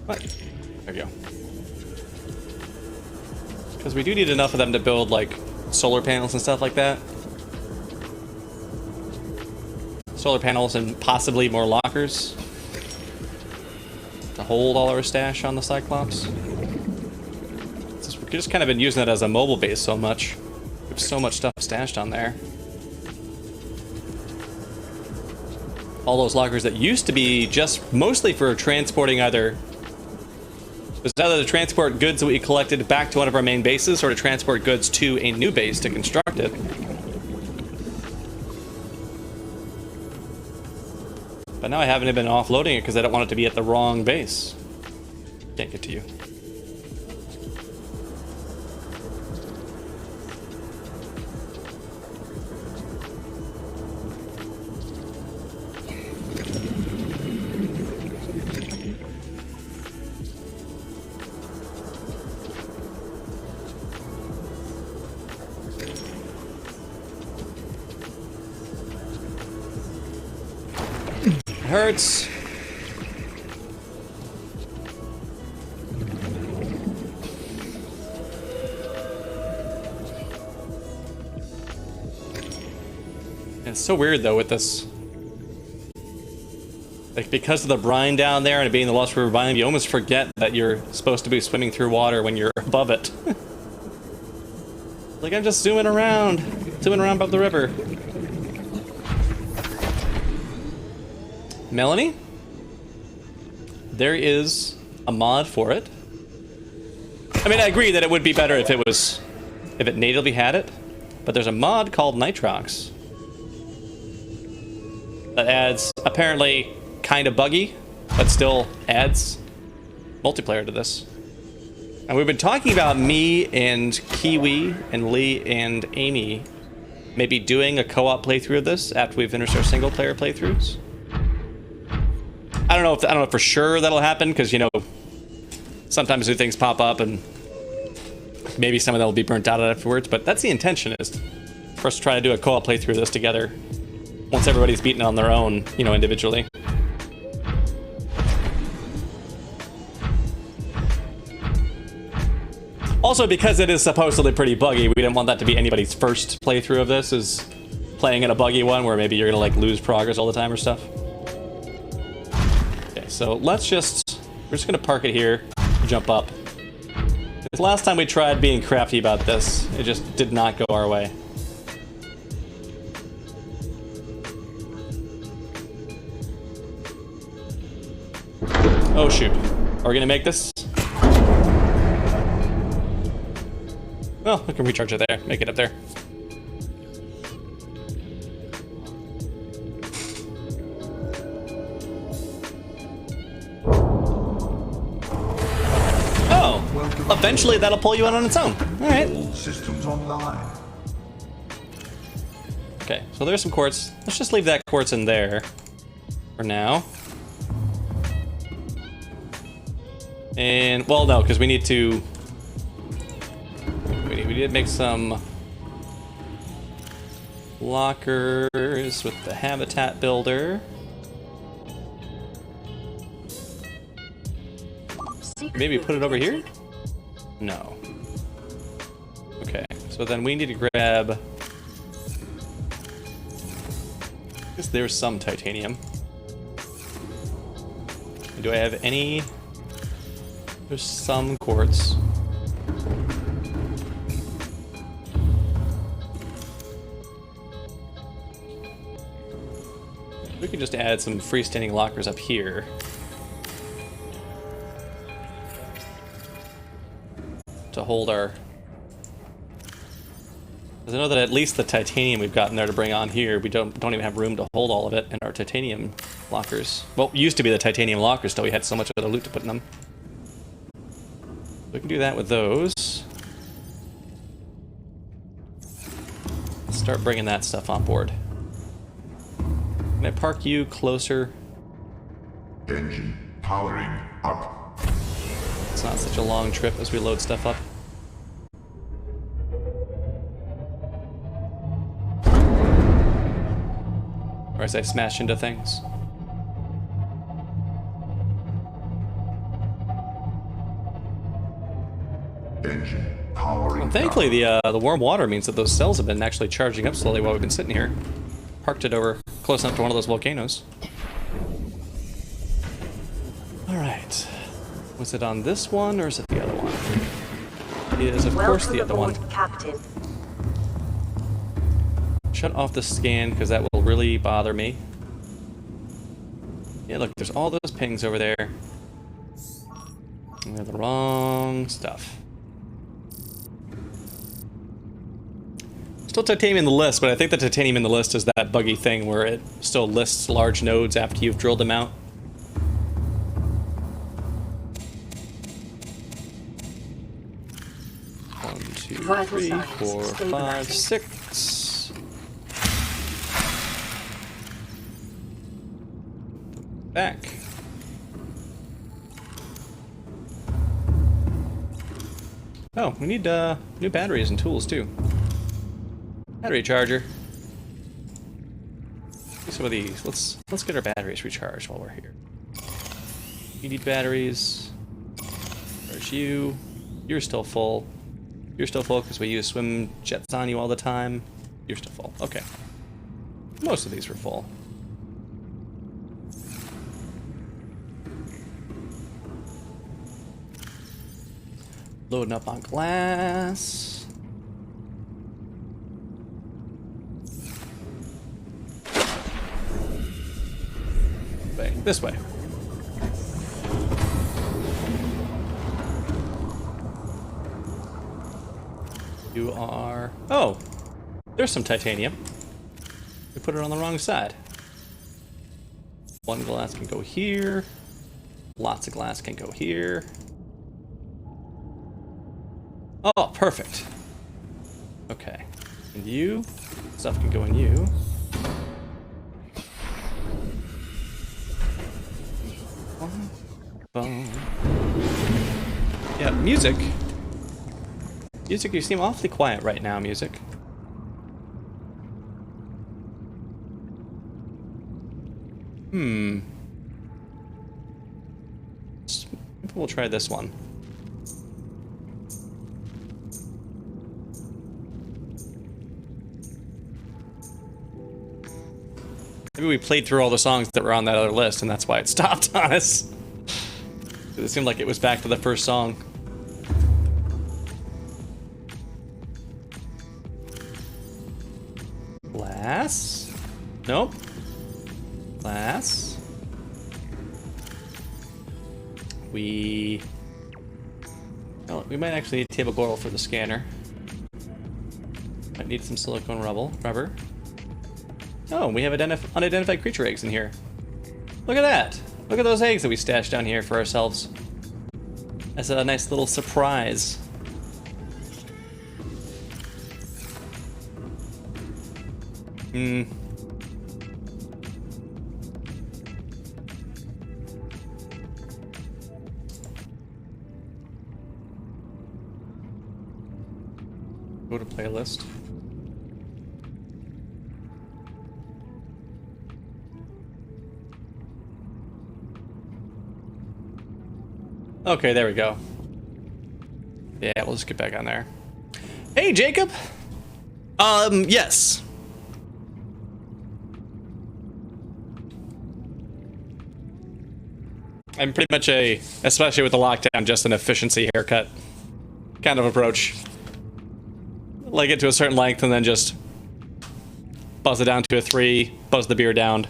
Speaker 1: What? There we go. Because we do need enough of them to build like solar panels and stuff like that. Solar panels and possibly more lockers to hold all our stash on the Cyclops. We've just kind of been using it as a mobile base so much. We have so much stuff stashed on there. All those lockers that used to be just mostly for transporting either to transport goods that we collected back to one of our main bases, or to transport goods to a new base to construct it. But now I haven't been offloading it because I don't want it to be at the wrong base. Can't get to you. Hurts. It's so weird though with this. Like because of the brine down there and it being the Lost River biome, you almost forget that you're supposed to be swimming through water when you're above it. Like I'm just zooming around above the river. Melanie? There is a mod for it. I mean, I agree that it would be better if it natively had it, but there's a mod called Nitrox that adds, apparently kind of buggy, but still adds multiplayer to this. And we've been talking about me and Kiwi and Lee and Amy maybe doing a co-op playthrough of this after we finish our single player playthroughs. I don't know if for sure that'll happen, because, you know, sometimes new things pop up and maybe some of them will be burnt out afterwards, but that's the intention, is for us to try to do a co-op playthrough of this together once everybody's beaten on their own, you know, individually. Also, because it is supposedly pretty buggy, we didn't want that to be anybody's first playthrough of this, is playing in a buggy one where maybe you're gonna like lose progress all the time or stuff. So we're just gonna park it here, jump up. The last time we tried being crafty about this, it just did not go our way. Oh shoot. Are we gonna make this? Well, we can recharge it there, make it up there. Eventually, that'll pull you in on its own. All right.
Speaker 6: All systems online.
Speaker 1: Okay, so there's some quartz. Let's just leave that quartz in there for now. And, well, no, because we need to... We need to make some lockers with the habitat builder. Maybe put it over here? No. Okay, so then we need to grab... I guess there's some titanium. Do I have any... There's some quartz. We can just add some freestanding lockers up here. To hold our... Because I know that at least the titanium we've gotten there to bring on here, we don't even have room to hold all of it in our titanium lockers. Well, it used to be the titanium lockers, so we had so much other loot to put in them. We can do that with those. Let's start bringing that stuff on board. Can I park you closer?
Speaker 6: Engine powering up.
Speaker 1: It's not such a long trip as we load stuff up. Or as I smash into things.
Speaker 6: Engine powering
Speaker 1: Well, thankfully, the warm water means that those cells have been actually charging up slowly while we've been sitting here. Parked it over close enough to one of those volcanoes. Alright. Was it on this one, or is it the other one? It is, of course, the other one.
Speaker 3: Captain.
Speaker 1: Shut off the scan, because that will really bother me. Yeah, look, there's all those pings over there. We have the wrong stuff. Still titanium in the list, but I think the titanium in the list is that buggy thing where it still lists large nodes after you've drilled them out. One, two, three, four, five, six. Back. Oh, we need new batteries and tools too. Battery charger. Some of these. Let's get our batteries recharged while we're here. You need batteries. There's you. You're still full. You're still full because we use swim jets on you all the time. You're still full. Okay. Most of these were full. Loading up on glass. This way. You are... Oh! There's some titanium. We put it on the wrong side. One glass can go here. Lots of glass can go here. Oh, perfect. Okay. And you. Stuff can go in you. Yeah, music. Music, you seem awfully quiet right now, music. Maybe we'll try this one. Maybe we played through all the songs that were on that other list, and that's why it stopped on us. It seemed like it was back to the first song. Glass? Nope. Glass. Well, we might actually need table coral for the scanner. Might need some silicone rubber. Oh, we have unidentified creature eggs in here. Look at that! Look at those eggs that we stashed down here for ourselves. That's a nice little surprise. Go to playlist. Okay, there we go. Yeah, we'll just get back on there. Hey, Jacob! Yes. I'm pretty much especially with the lockdown, just an efficiency haircut kind of approach. Like it to a certain length and then just buzz it down to a 3, buzz the beard down.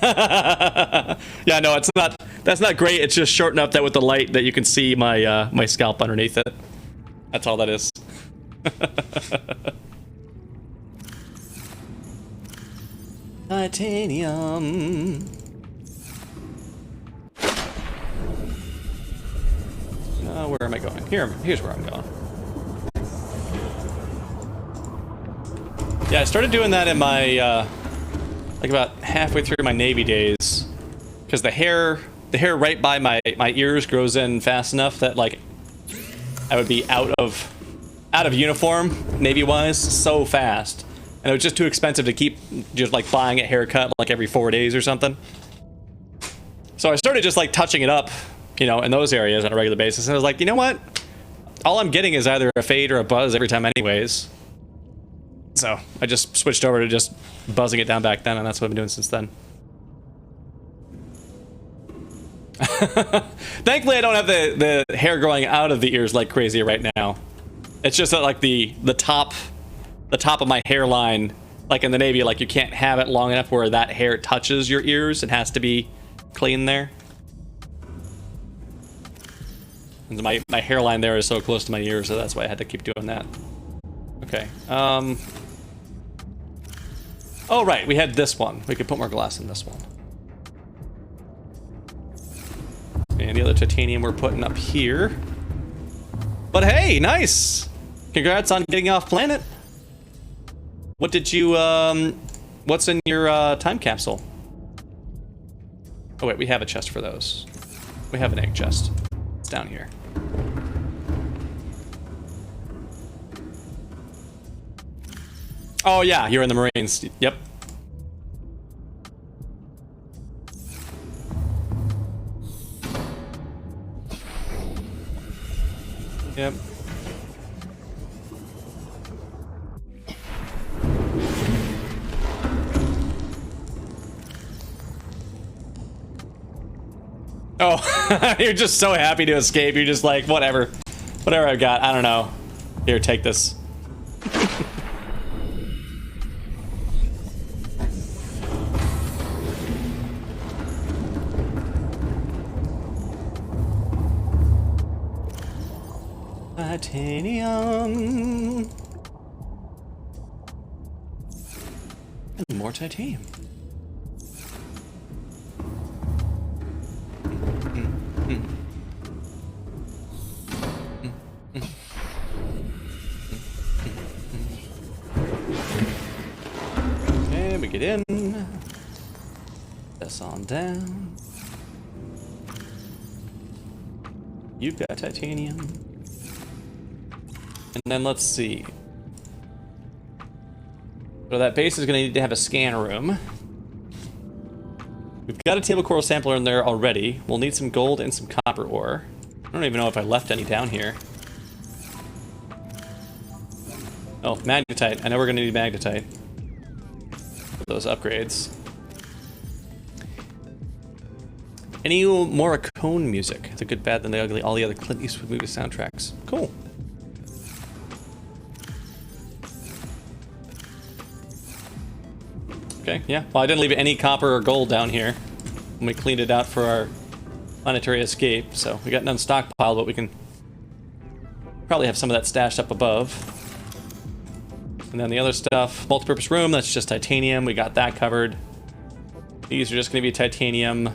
Speaker 1: Yeah, no, that's not great. It's just short enough that with the light that you can see my my scalp underneath it. That's all that is. Titanium. Where am I going? Here's where I'm going. Yeah, I started doing that in my like about halfway through my Navy days, because the hair right by my ears grows in fast enough that like I would be out of uniform Navy wise so fast, and it was just too expensive to keep just like buying a haircut like every 4 days or something. So I started just like touching it up, you know, in those areas on a regular basis, and I was like, you know what? All I'm getting is either a fade or a buzz every time anyways. So I just switched over to just buzzing it down back then, and that's what I've been doing since then. Thankfully, I don't have the hair growing out of the ears like crazy right now. It's just that like the top of my hairline, like in the Navy, like you can't have it long enough where that hair touches your ears. It has to be clean there. And my hairline there is so close to my ears, so that's why I had to keep doing that. Okay. Oh, right. We had this one. We could put more glass in this one. And the other titanium we're putting up here. But hey, nice! Congrats on getting off planet. What did you, what's in your, time capsule? Oh wait, we have a chest for those. We have an egg chest. It's down here. Oh yeah, you're in the Marines. Yep. Yep. Oh, you're just so happy to escape. You're just like, whatever. Whatever I've got, I don't know. Here, take this. Titanium. And more titanium. Okay, we get in. This on down. You've got titanium. And then let's see. So that base is going to need to have a scan room. We've got a table coral sampler in there already. We'll need some gold and some copper ore. I don't even know if I left any down here. Oh, magnetite. I know we're going to need magnetite for those upgrades. Any Morricone music? The Good, Bad, and the Ugly, all the other Clint Eastwood movie soundtracks. Cool. Okay, yeah. Well, I didn't leave any copper or gold down here when we cleaned it out for our planetary escape, so we got none stockpiled, but we can probably have some of that stashed up above. And then the other stuff, multipurpose room, that's just titanium. We got that covered. These are just going to be titanium.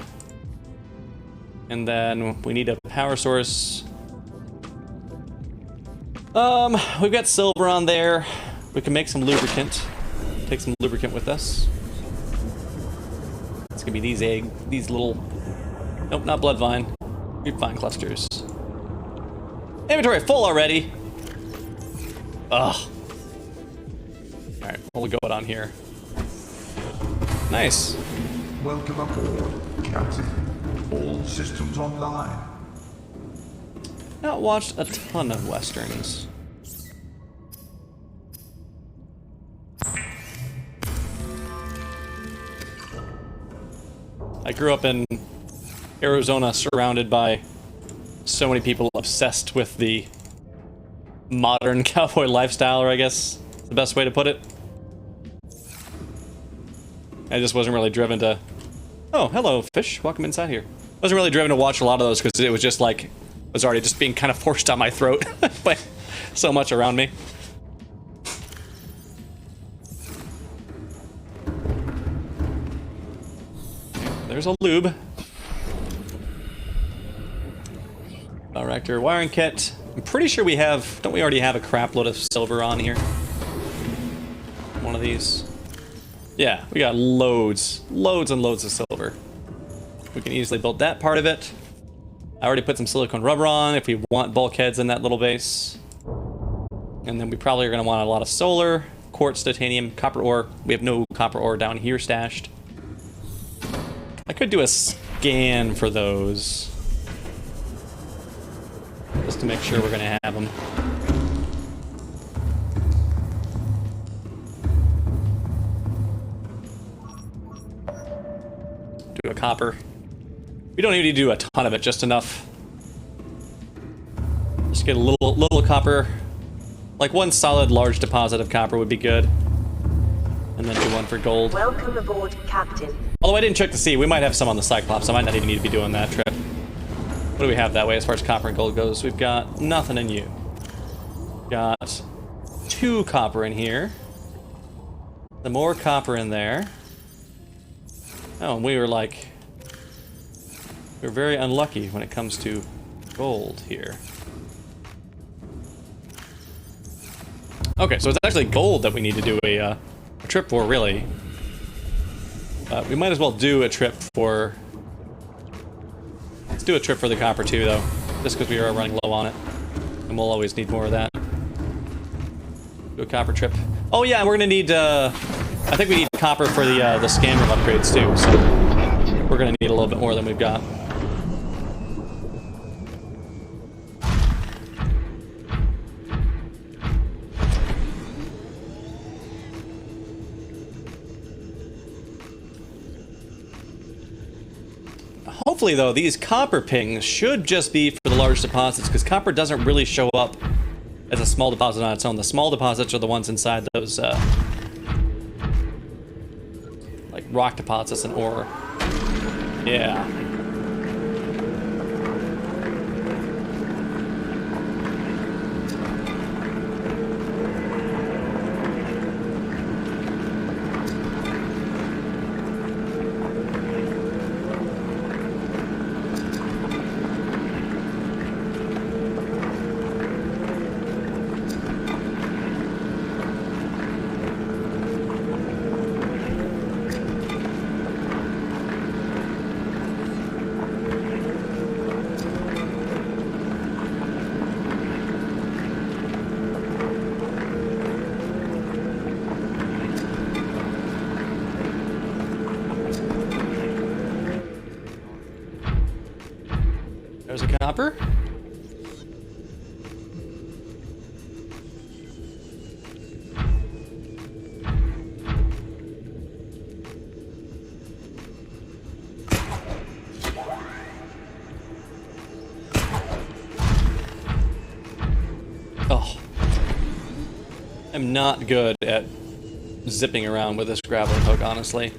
Speaker 1: And then we need a power source. We've got silver on there. We can make some lubricant. Take some lubricant with us. It's gonna be these little, nope, not blood vine, vine clusters. Inventory full already. Ugh. All right, we'll go it on here. Nice.
Speaker 6: Welcome aboard, Captain. All systems online.
Speaker 1: Not watched a ton of westerns. I grew up in Arizona, surrounded by so many people obsessed with the modern cowboy lifestyle, or I guess is the best way to put it. I just wasn't really driven to... Oh, hello, fish. Welcome inside here. Wasn't really driven to watch a lot of those because it was just like... was already just being kind of forced down my throat by so much around me. There's a lube. Director wiring kit. I'm pretty sure we have... don't we already have a crap load of silver on here? One of these. Yeah, we got loads. Loads and loads of silver. We can easily build that part of it. I already put some silicone rubber on if we want bulkheads in that little base. And then we probably are going to want a lot of solar, quartz, titanium, copper ore. We have no copper ore down here stashed. I could do a scan for those. Just to make sure we're going to have them. Do a copper. We don't need to do a ton of it, just enough. Just get a little copper. Like one solid large deposit of copper would be good. And then do one for gold.
Speaker 3: Welcome aboard, Captain.
Speaker 1: Although I didn't check to see, we might have some on the Cyclops. I might not even need to be doing that trip. What do we have that way as far as copper and gold goes? We've got nothing in you. Got 2 copper in here. The more copper in there. Oh, and we were like... We're very unlucky when it comes to gold here. Okay, so it's actually gold that we need to do a trip for, really. We might as well do a trip for... Let's do a trip for the copper too, though. Just because we are running low on it. And we'll always need more of that. Do a copper trip. Oh yeah, we're gonna need, I think we need copper for the scanner upgrades too, so... We're gonna need a little bit more than we've got. Hopefully, though, these copper pings should just be for the large deposits, because copper doesn't really show up as a small deposit on its own. The small deposits are the ones inside those, like rock deposits and ore. Yeah. There's a copper. Oh. I'm not good at zipping around with this grappling hook, honestly.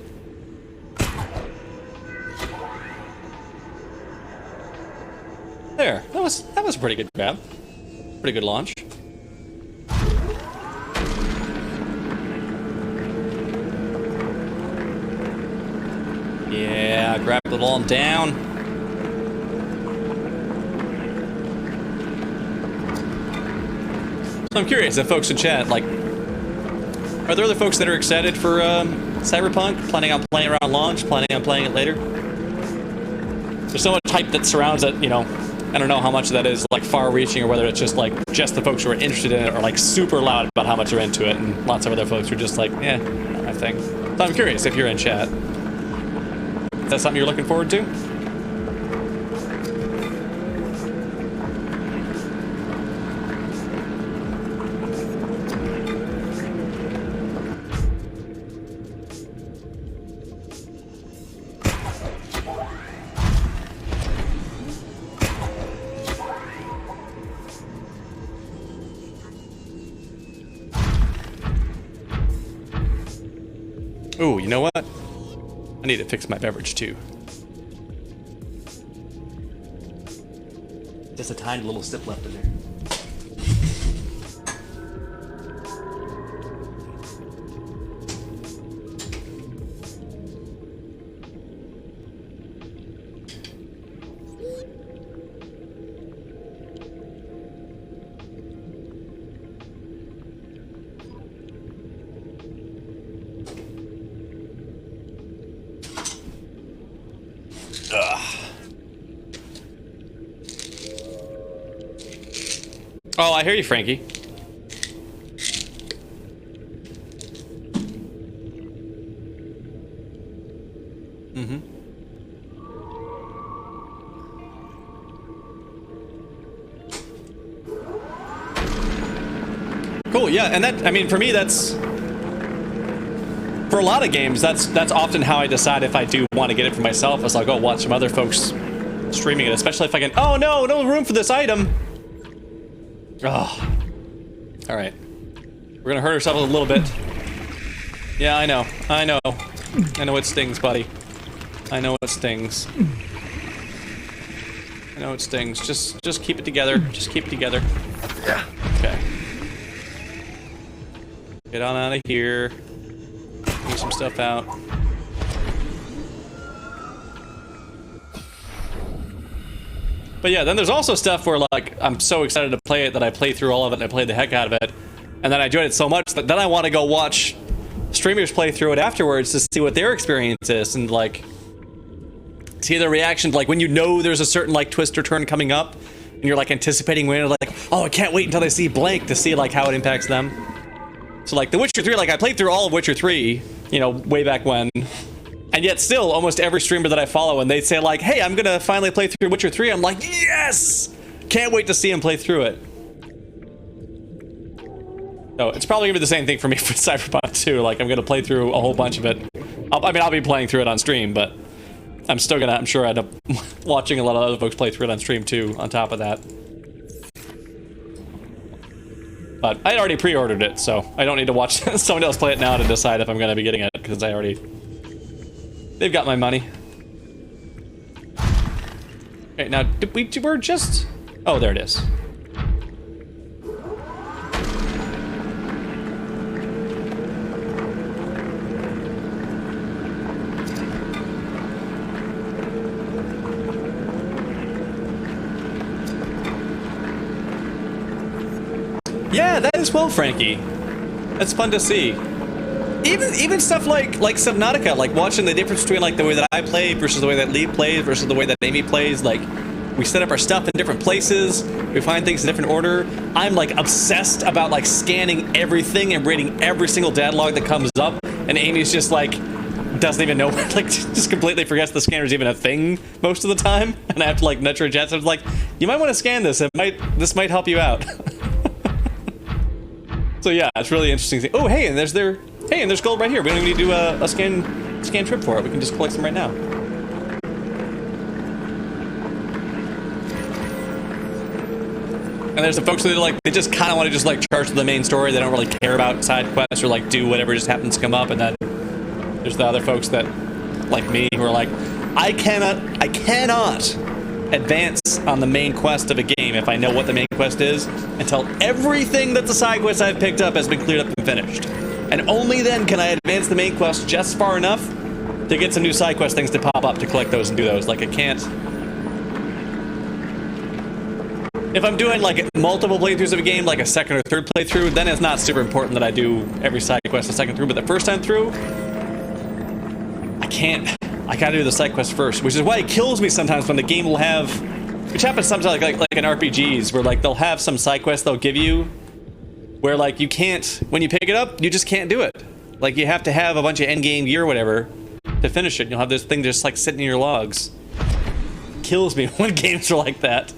Speaker 1: There, that was a pretty good grab. Pretty good launch. Yeah, grab it all down. So I'm curious if folks in chat, like, are there other folks that are excited for Cyberpunk? Planning on playing around launch? Planning on playing it later? There's so much hype that surrounds it, you know. I don't know how much of that is like far-reaching or whether it's just like just the folks who are interested in it are like super loud about how much they're into it, and lots of other folks are just like, yeah, not my thing. So I'm curious if you're in chat. Is that something you're looking forward to? Ooh, you know what? I need to fix my beverage too. Just a tiny little sip left in there. Oh, I hear you, Frankie. Mm-hmm. Cool, yeah, and that, I mean, for me, that's... For a lot of games, that's often how I decide if I do want to get it for myself, is I'll go watch some other folks streaming it, especially if I can... Oh, no room for this item! Oh. Alright. We're gonna hurt ourselves a little bit. Yeah, I know it stings, buddy. I know it stings. I know it stings. Just keep it together. Just keep it together.
Speaker 4: Yeah.
Speaker 1: Okay. Get on out of here. Get some stuff out. But yeah, then there's also stuff where like I'm so excited to play it that I play through all of it and I played the heck out of it. And then I enjoyed it so much that then I want to go watch streamers play through it afterwards to see what their experience is and like see their reaction. Like when you know there's a certain like twist or turn coming up and you're like anticipating when you're like, oh, I can't wait until they see blank to see like how it impacts them. So like The Witcher 3, like I played through all of Witcher 3, you know, way back when. And yet still, almost every streamer that I follow, and they say like, hey, I'm gonna finally play through Witcher 3, I'm like, yes! Can't wait to see him play through it. So it's probably gonna be the same thing for me for Cyberpunk 2. Like I'm gonna play through a whole bunch of it. I'll be playing through it on stream, but I'm still gonna, I'm sure, end up watching a lot of other folks play through it on stream too, on top of that. But I already pre-ordered it, so I don't need to watch someone else play it now to decide if I'm gonna be getting it, because I already... They've got my money. Okay, now, we're just... Oh, there it is. Yeah, that is well, Frankie. That's fun to see. Even stuff like Subnautica, like watching the difference between like the way that I play versus the way that Lee plays versus the way that Amy plays. Like we set up our stuff in different places, we find things in different order. I'm like obsessed about like scanning everything and reading every single data log that comes up, and Amy's just like doesn't even know, like just completely forgets the scanner's even a thing most of the time, and I have to like nudge her jets. I'm like, you might want to scan this. This might help you out. So yeah, it's really interesting thing. Oh hey, and there's gold right here. We don't even need to do a scan trip for it. We can just collect some right now. And there's the folks that are like, they just kind of want to just like charge to the main story. They don't really care about side quests or like do whatever just happens to come up. And then there's the other folks that, like me, who are like, I cannot advance on the main quest of a game if I know what the main quest is until everything that the side quest I've picked up has been cleared up and finished. And only then can I advance the main quest just far enough to get some new side quest things to pop up to collect those and do those. Like I can't... If I'm doing like multiple playthroughs of a game, like a second or third playthrough, then it's not super important that I do every side quest a second through, but the first time through, I can't. I gotta do the side quest first, which is why it kills me sometimes when the game will have, which happens sometimes like in RPGs, where like they'll have some side quest they'll give you, where like you can't, when you pick it up, you just can't do it. Like you have to have a bunch of endgame gear or whatever to finish it. You'll have this thing just like sitting in your logs. It kills me when games are like that.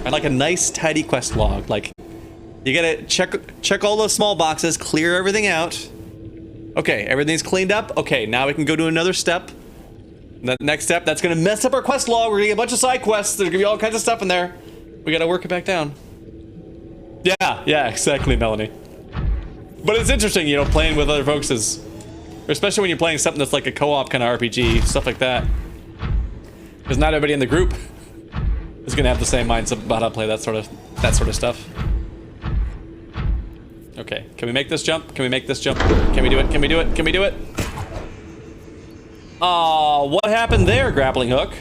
Speaker 1: I like a nice tidy quest log. Like you gotta check all those small boxes, clear everything out. Okay, everything's cleaned up. Okay, now we can go to another step. The next step, that's gonna mess up our quest log. We're gonna get a bunch of side quests. There's gonna be all kinds of stuff in there. We gotta work it back down. Yeah, exactly, Melanie. But it's interesting, you know, playing with other folks is, especially when you're playing something that's like a co-op kind of RPG, stuff like that. Because not everybody in the group is gonna have the same mindset about how to play that sort of stuff. Okay, can we make this jump? Can we make this jump? Can we do it? Can we do it? Can we do it? Oh, what happened there, grappling hook?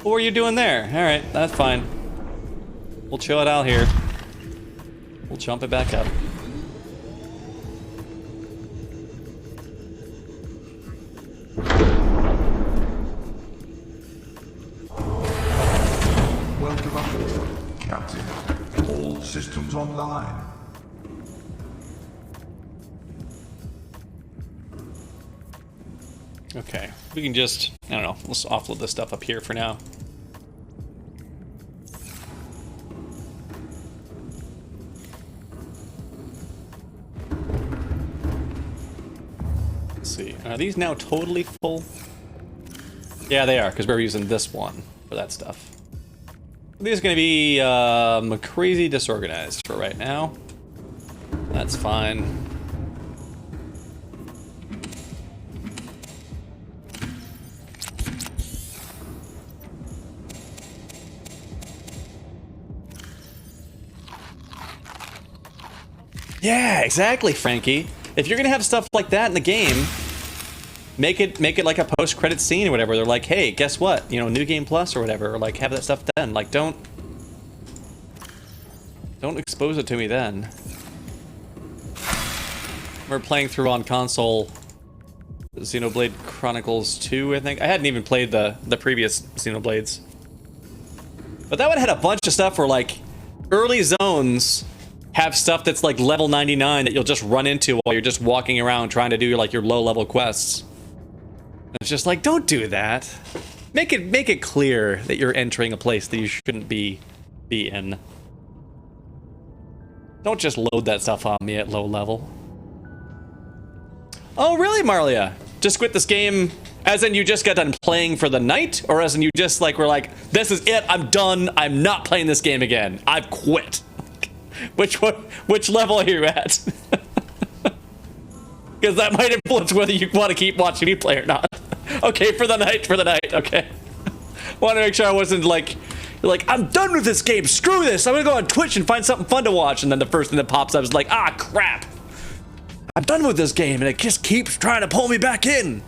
Speaker 1: What were you doing there? Alright, that's fine. We'll chill it out here. We'll jump it back up.
Speaker 6: Welcome aboard, Captain. All systems online.
Speaker 1: Okay, we can just, I don't know, let's offload this stuff up here for now. Let's see, are these now totally full? Yeah, they are, because we're using this one for that stuff. These are going to be crazy disorganized for right now. That's fine. Yeah, exactly, Frankie. If you're gonna have stuff like that in the game, make it like a post-credit scene or whatever. They're like, hey, guess what? You know, New Game Plus or whatever, or like have that stuff then. Like, don't expose it to me then. We're playing through on console Xenoblade Chronicles 2, I think. I hadn't even played the previous Xenoblades. But that one had a bunch of stuff where, like, early zones have stuff that's, like, level 99 that you'll just run into while you're just walking around trying to do, like, your low-level quests. And it's just like, don't do that. Make it clear that you're entering a place that you shouldn't be in. Don't just load that stuff on me at low level. Oh, really, Marlia? Just quit this game as in you just got done playing for the night? Or as in you just, like, were like, this is it, I'm done, I'm not playing this game again. I've quit. Which level are you at? Because that might influence whether you want to keep watching me play or not. Okay, for the night, okay. Want to make sure I wasn't like, you're like, I'm done with this game, screw this, I'm gonna go on Twitch and find something fun to watch, and then the first thing that pops up is like, ah, crap. I'm done with this game, and it just keeps trying to pull me back in.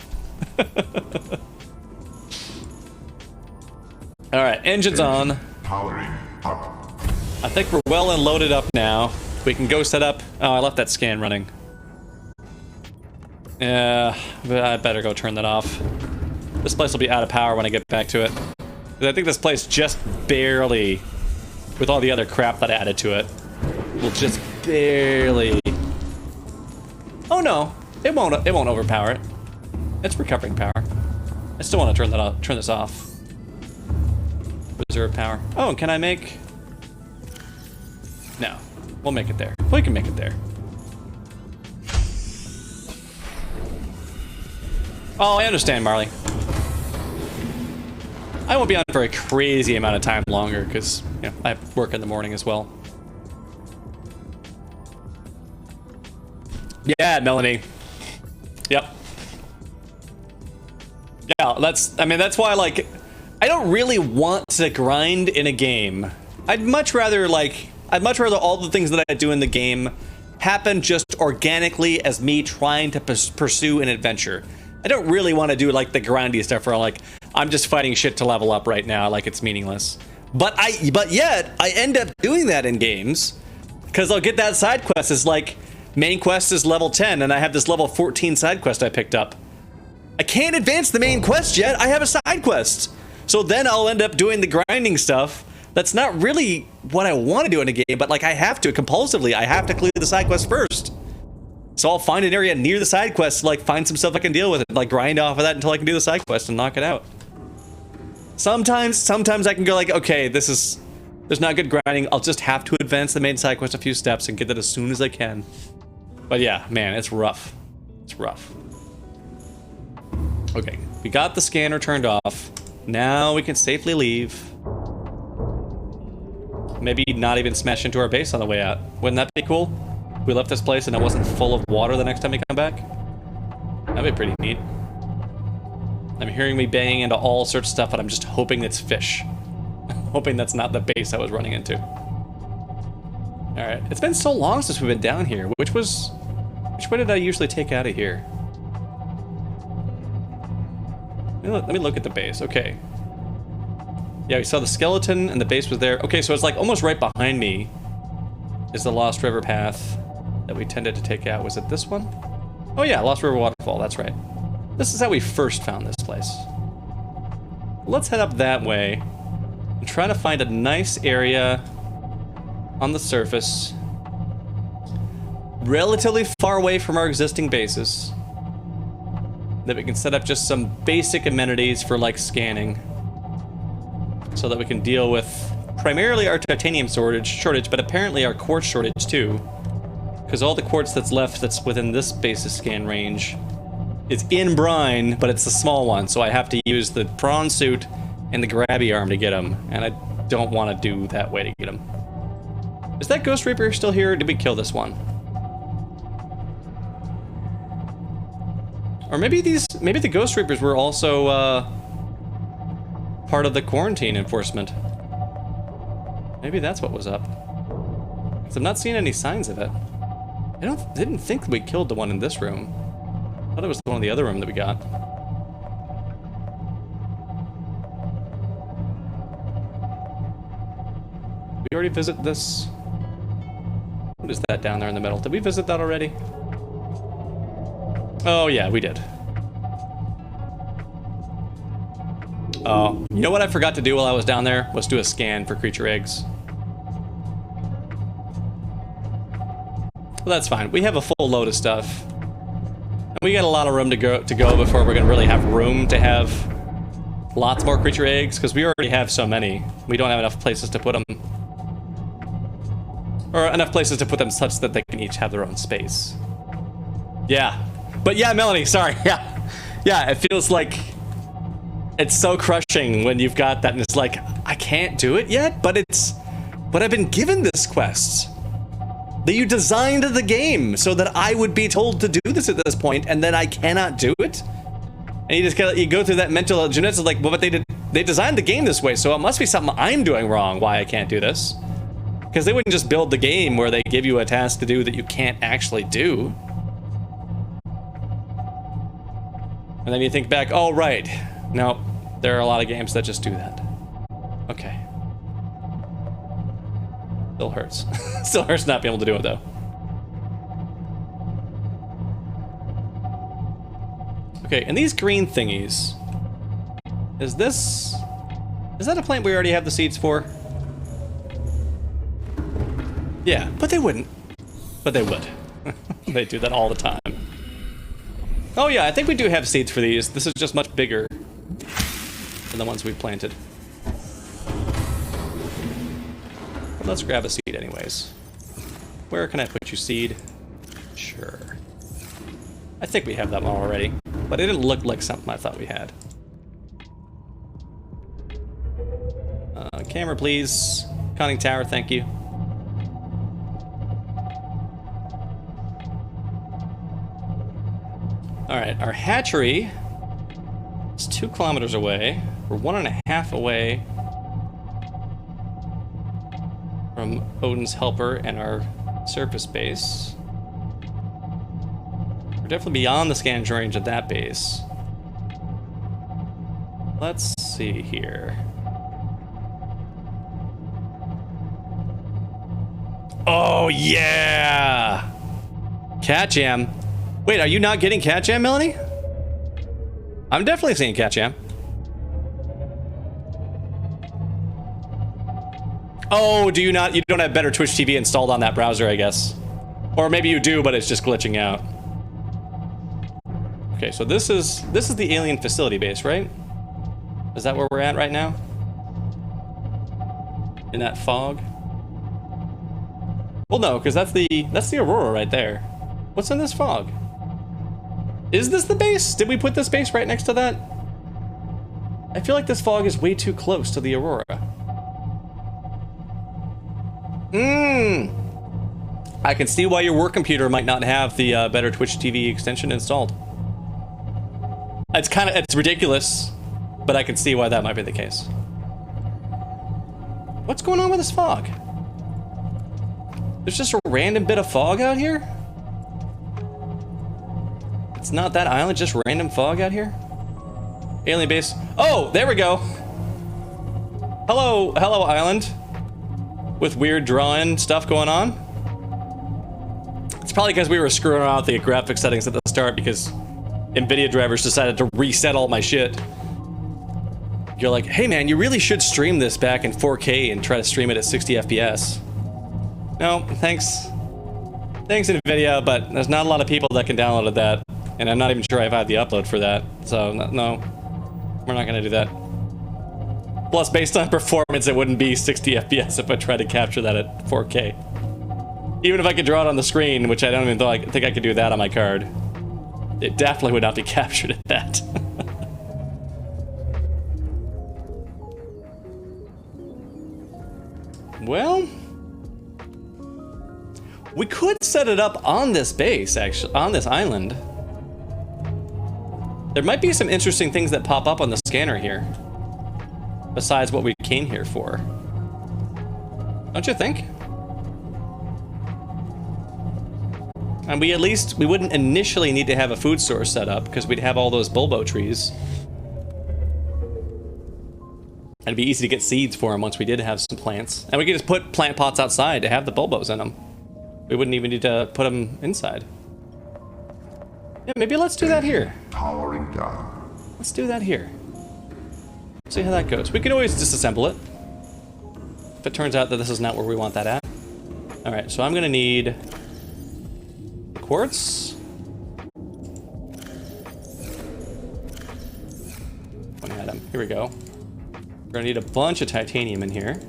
Speaker 1: Alright, engine's on.
Speaker 6: Powering up.
Speaker 1: I think we're well and loaded up now. We can go set up... Oh, I left that scan running. Yeah, but I better go turn that off. This place will be out of power when I get back to it. I think this place just barely, with all the other crap that I added to it, will just barely... Oh no, it won't overpower it. It's recovering power. I still want to turn this off. Reserve power. Oh, and can I make... No, we'll make it there. We can make it there. Oh, I understand, Marley. I won't be on for a crazy amount of time longer, because, you know, I have work in the morning as well. Yeah, Melanie. Yep. Yeah, that's why, like, I don't really want to grind in a game. I'd much rather all the things that I do in the game happen just organically as me trying to pursue an adventure. I don't really want to do, like, the grindy stuff where, like, I'm just fighting shit to level up right now, like it's meaningless. But yet, I end up doing that in games, because I'll get that side quest. It's like, main quest is level 10, and I have this level 14 side quest I picked up. I can't advance the main quest yet, I have a side quest. So then I'll end up doing the grinding stuff. That's not really what I want to do in a game, but, like, I have to, compulsively, I have to clear the side quest first. So I'll find an area near the side quest to, like, find some stuff I can deal with, like, grind off of that until I can do the side quest and knock it out. Sometimes I can go like, okay, there's not good grinding, I'll just have to advance the main side quest a few steps and get that as soon as I can. But yeah, man, it's rough. It's rough. Okay, we got the scanner turned off. Now we can safely leave. Maybe not even smash into our base on the way out. Wouldn't that be cool? We left this place and it wasn't full of water the next time we come back? That'd be pretty neat. I'm hearing me banging into all sorts of stuff, but I'm just hoping it's fish. Hoping that's not the base I was running into. Alright, it's been so long since we've been down here. Which way did I usually take out of here? Let me look at the base. Okay. Yeah, we saw the skeleton and the base was there. Okay, so it's like almost right behind me is the Lost River path that we tended to take out. Was it this one? Oh yeah, Lost River Waterfall, that's right. This is how we first found this place. Let's head up that way and try to find a nice area on the surface, relatively far away from our existing bases, that we can set up just some basic amenities for, like, scanning, so that we can deal with primarily our titanium shortage, but apparently our quartz shortage too, because all the quartz that's left that's within this basis scan range is in brine, but it's the small one, so I have to use the prawn suit and the grabby arm to get them, and I don't want to do that way to get them. Is that Ghost Reaper still here, or did we kill this one? Or maybe the Ghost Reapers were also part of the quarantine enforcement. Maybe that's what was up. 'Cause I'm not seeing any signs of it. Didn't think we killed the one in this room. I thought it was the one in the other room that we got. We already visit this. What is that down there in the middle? Did we visit that already? Oh yeah, we did. Oh, you know what I forgot to do while I was down there? Was do a scan for creature eggs. Well, that's fine. We have a full load of stuff. And we got a lot of room to go before we're gonna really have room to have lots more creature eggs, because we already have so many. We don't have enough places to put them. Or enough places to put them such that they can each have their own space. Yeah. But yeah, Melanie, sorry. Yeah. Yeah, it feels like it's so crushing when you've got that and it's like, I can't do it yet, but I've been given this quest. That you designed the game so that I would be told to do this at this point, and then I cannot do it? And you just you go through that mental gymnastics like, well, but they designed the game this way, so it must be something I'm doing wrong why I can't do this. Because they wouldn't just build the game where they give you a task to do that you can't actually do. And then you think back, oh, right. No, there are a lot of games that just do that. Okay. Still hurts. Still hurts not being able to do it, though. Okay, and these green thingies. Is that a plant we already have the seeds for? Yeah, but they wouldn't. But they would. They do that all the time. Oh yeah, I think we do have seeds for these. This is just much bigger than the ones we've planted. But let's grab a seed anyways. Where can I put you, seed? Sure. I think we have that one already, but it didn't look like something I thought we had. Camera, please. Conning tower, thank you. Alright, our hatchery is 2 kilometers away. We're 1.5 away from Odin's helper and our surface base. We're definitely beyond the scan range of that base. Let's see here. Oh yeah! Cat Jam. Wait, are you not getting Cat Jam, Melanie? I'm definitely seeing Cat Jam. Oh, do you not? You don't have better Twitch TV installed on that browser, I guess. Or maybe you do, but it's just glitching out. Okay, so this is the alien facility base, right? Is that where we're at right now? In that fog? Well, no, because that's the Aurora right there. What's in this fog? Is this the base? Did we put this base right next to that? I feel like this fog is way too close to the Aurora. I can see why your work computer might not have the better Twitch TV extension installed. It's ridiculous, but I can see why that might be the case. What's going on with this fog? There's just a random bit of fog out here? It's not that island, just random fog out here? Alien base. Oh, there we go. Hello island. With weird drawing stuff going on. It's probably because we were screwing around with the graphic settings at the start because NVIDIA drivers decided to reset all my shit. You're like, hey man, you really should stream this back in 4K and try to stream it at 60 FPS. No, thanks. Thanks NVIDIA, but there's not a lot of people that can download that. And I'm not even sure I've had the upload for that. So, no. We're not gonna do that. Plus, based on performance, it wouldn't be 60 FPS if I tried to capture that at 4K. Even if I could draw it on the screen, which I don't even think I could do that on my card. It definitely would not be captured at that. Well, we could set it up on this base, actually, on this island. There might be some interesting things that pop up on the scanner here. Besides what we came here for. Don't you think? And we wouldn't initially need to have a food source set up because we'd have all those bulbo trees. And it'd be easy to get seeds for them once we did have some plants. And we could just put plant pots outside to have the bulbos in them. We wouldn't even need to put them inside. Yeah, maybe let's do that here.
Speaker 6: Powering down.
Speaker 1: Let's do that here. See how that goes. We can always disassemble it if it turns out that this is not where we want that at. All right, so I'm gonna need quartz. One atom. Here we go. We're gonna need a bunch of titanium in here.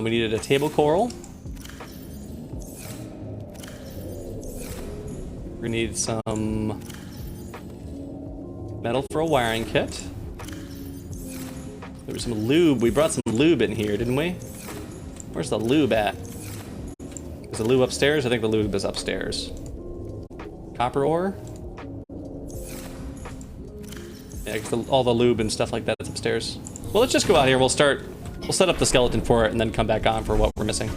Speaker 1: We needed a table coral. We need some metal for a wiring kit. There was some lube. We brought some lube in here, didn't we? Where's the lube at? Is the lube upstairs? I think the lube is upstairs. Copper ore? Yeah, because all the lube and stuff like that is upstairs. Well, let's just go out here. We'll set up the skeleton for it and then come back on for what we're missing.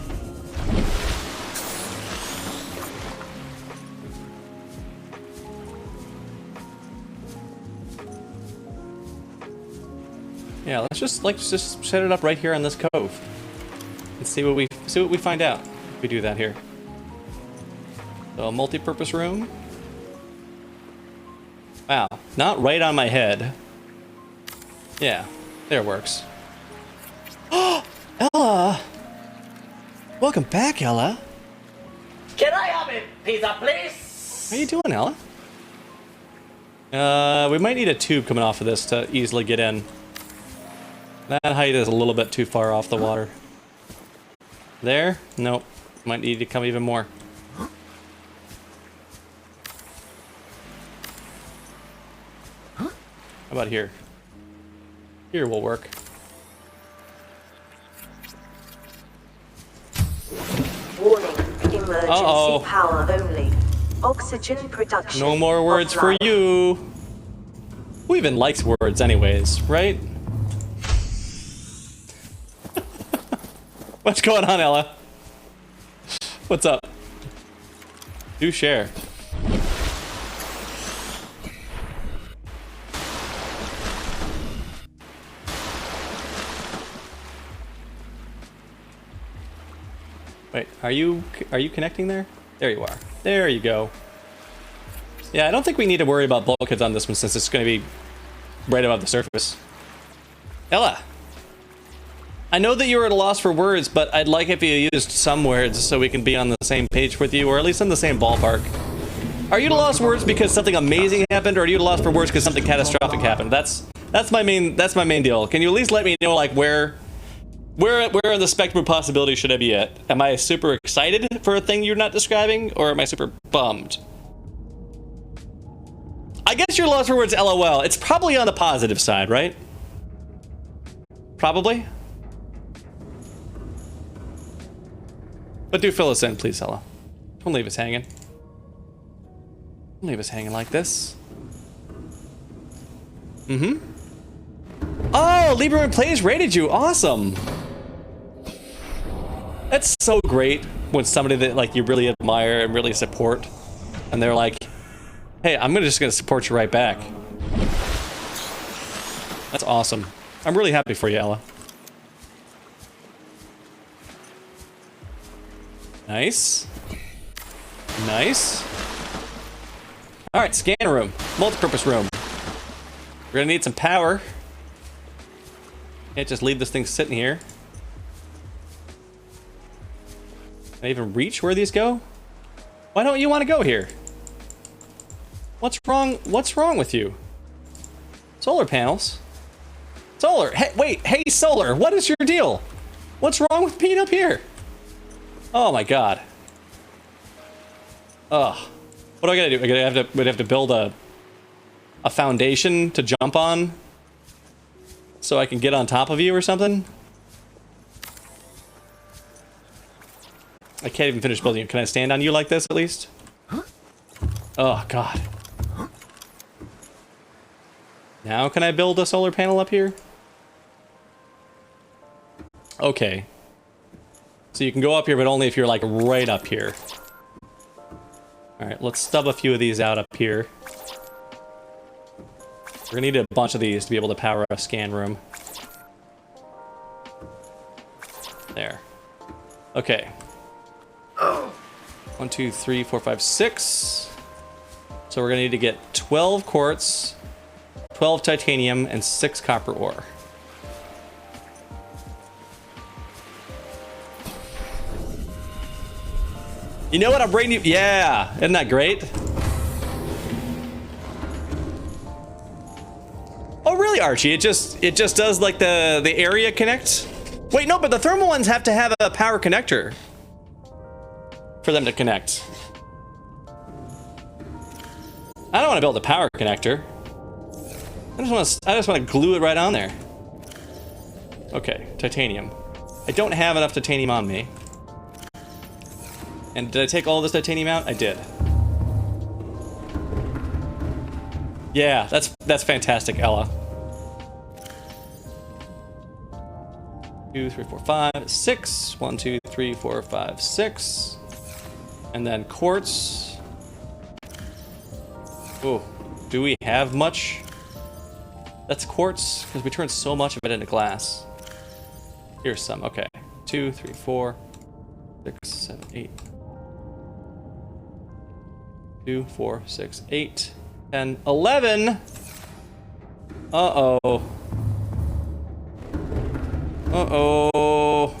Speaker 1: Yeah, let's just set it up right here on this cove and see what we find out if we do that here. So a multi-purpose room. Wow, not right on my head. Yeah, there it works. Oh, Ella! Welcome back, Ella.
Speaker 2: Can I have a pizza, please?
Speaker 1: How you doing, Ella? We might need a tube coming off of this to easily get in. That height is a little bit too far off the water. There? Nope. Might need to come even more. How about here? Here will work.
Speaker 3: Warning, emergency
Speaker 1: Uh-oh.
Speaker 3: power only. Oxygen production.
Speaker 1: No more words for
Speaker 3: offline.
Speaker 1: you. Who even likes words anyways, right? What's going on, Ella? What's up? Do share. Wait, are you connecting there? There you are. There you go. Yeah, I don't think we need to worry about bulkheads on this one since it's going to be right above the surface. Ella, I know that you were at a loss for words, but I'd like if you used some words so we can be on the same page with you, or at least in the same ballpark. Are you at a loss for words because something amazing happened, or are you at a loss for words because something catastrophic happened? That's my main deal. Can you at least let me know, like, where in the spectrum of possibility should I be at? Am I super excited for a thing you're not describing, or am I super bummed? I guess you're lost for words, LOL. It's probably on the positive side, right? Probably? But do fill us in, please, Ella. Don't leave us hanging. Don't leave us hanging like this. Mm-hmm. Oh, Lieberman Plays rated you. Awesome. That's so great when somebody that like you really admire and really support, and they're like, "Hey, I'm just gonna support you right back." That's awesome. I'm really happy for you, Ella. Nice. Nice. All right, scan room, multi-purpose room. We're gonna need some power. Can't just leave this thing sitting here. Can I even reach where these go? Why don't you want to go here? What's wrong? What's wrong with you? Solar panels? Solar! Hey, wait! Hey, Solar! What is your deal? What's wrong with being up here? Oh my god. Ugh. What do I gotta do? We'd have to build a foundation to jump on so I can get on top of you or something? I can't even finish building it. Can I stand on you like this at least? Oh god. Now can I build a solar panel up here? Okay. So you can go up here, but only if you're like right up here. All right, let's stub a few of these out up here. We're gonna need a bunch of these to be able to power a scan room. There. Okay. 1, 2, 3, 4, 5, 6. So we're gonna need to get 12 quartz, 12 titanium, and 6 copper ore. You know what? I'm bringing you. Yeah, isn't that great? Oh, really, Archie? It just does like the area connect. Wait, no, but the thermal ones have to have a power connector for them to connect. I don't want to build a power connector. I just want to glue it right on there. Okay, titanium. I don't have enough titanium on me. And did I take all this titanium out? I did. Yeah, that's fantastic, Ella. 2, 3, 4, 5, 6. 1, 2, 3, 4, 5, 6. And then quartz. Oh, do we have much? That's quartz, because we turned so much of it into glass. Here's some, okay. 2, 3, 4, 6, 7, 8. 2, 4, 6, 8, 10, 11. Uh-oh. Uh-oh.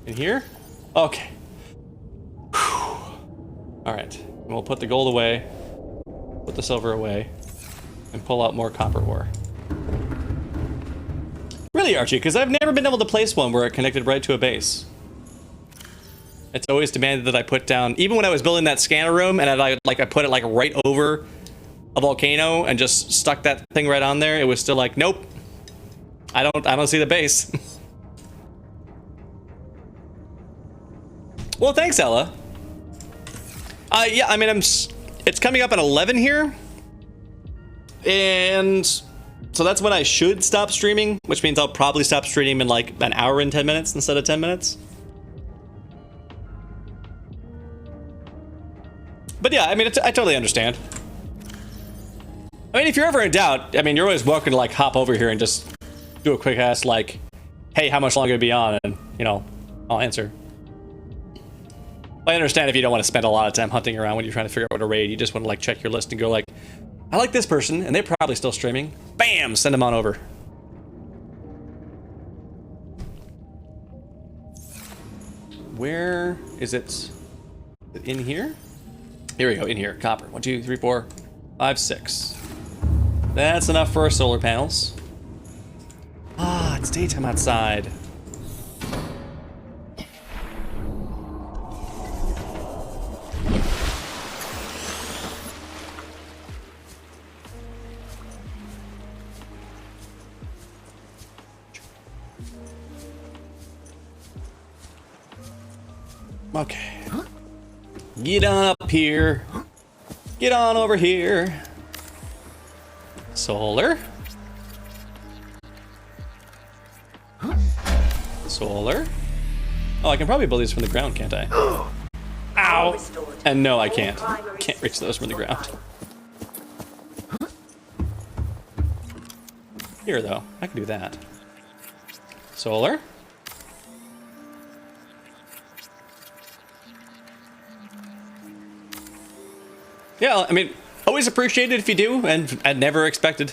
Speaker 1: In here? Okay. Alright. We'll put the gold away, put the silver away, and pull out more copper ore. Really, Archie, because I've never been able to place one where it connected right to a base. It's always demanded that I put down, even when I was building that scanner room, and I put it like right over a volcano and just stuck that thing right on there. It was still like, nope, I don't see the base. Well, thanks, Ella. Yeah, I mean, it's coming up at 11 here, and so that's when I should stop streaming, which means I'll probably stop streaming in like an hour and 10 minutes instead of 10 minutes. But yeah, I mean, I totally understand. I mean, if you're ever in doubt, I mean, you're always welcome to like hop over here and just do a quick ask like, hey, how much longer to be on? And, you know, I'll answer. I understand if you don't want to spend a lot of time hunting around when you're trying to figure out what to raid. You just want to like check your list and go like, I like this person and they're probably still streaming. Bam! Send them on over. Where is it? Is it in here? Here we go, in here. Copper. 1, 2, 3, 4, 5, 6. That's enough for our solar panels. Ah, it's daytime outside. Okay. Get on up here. Get on over here. Solar. Solar. Oh, I can probably build these from the ground, can't I? Ow! And no, I can't. Can't reach those from the ground. Here, though. I can do that. Solar. Yeah, I mean, always appreciate it if you do, and I'd never expected.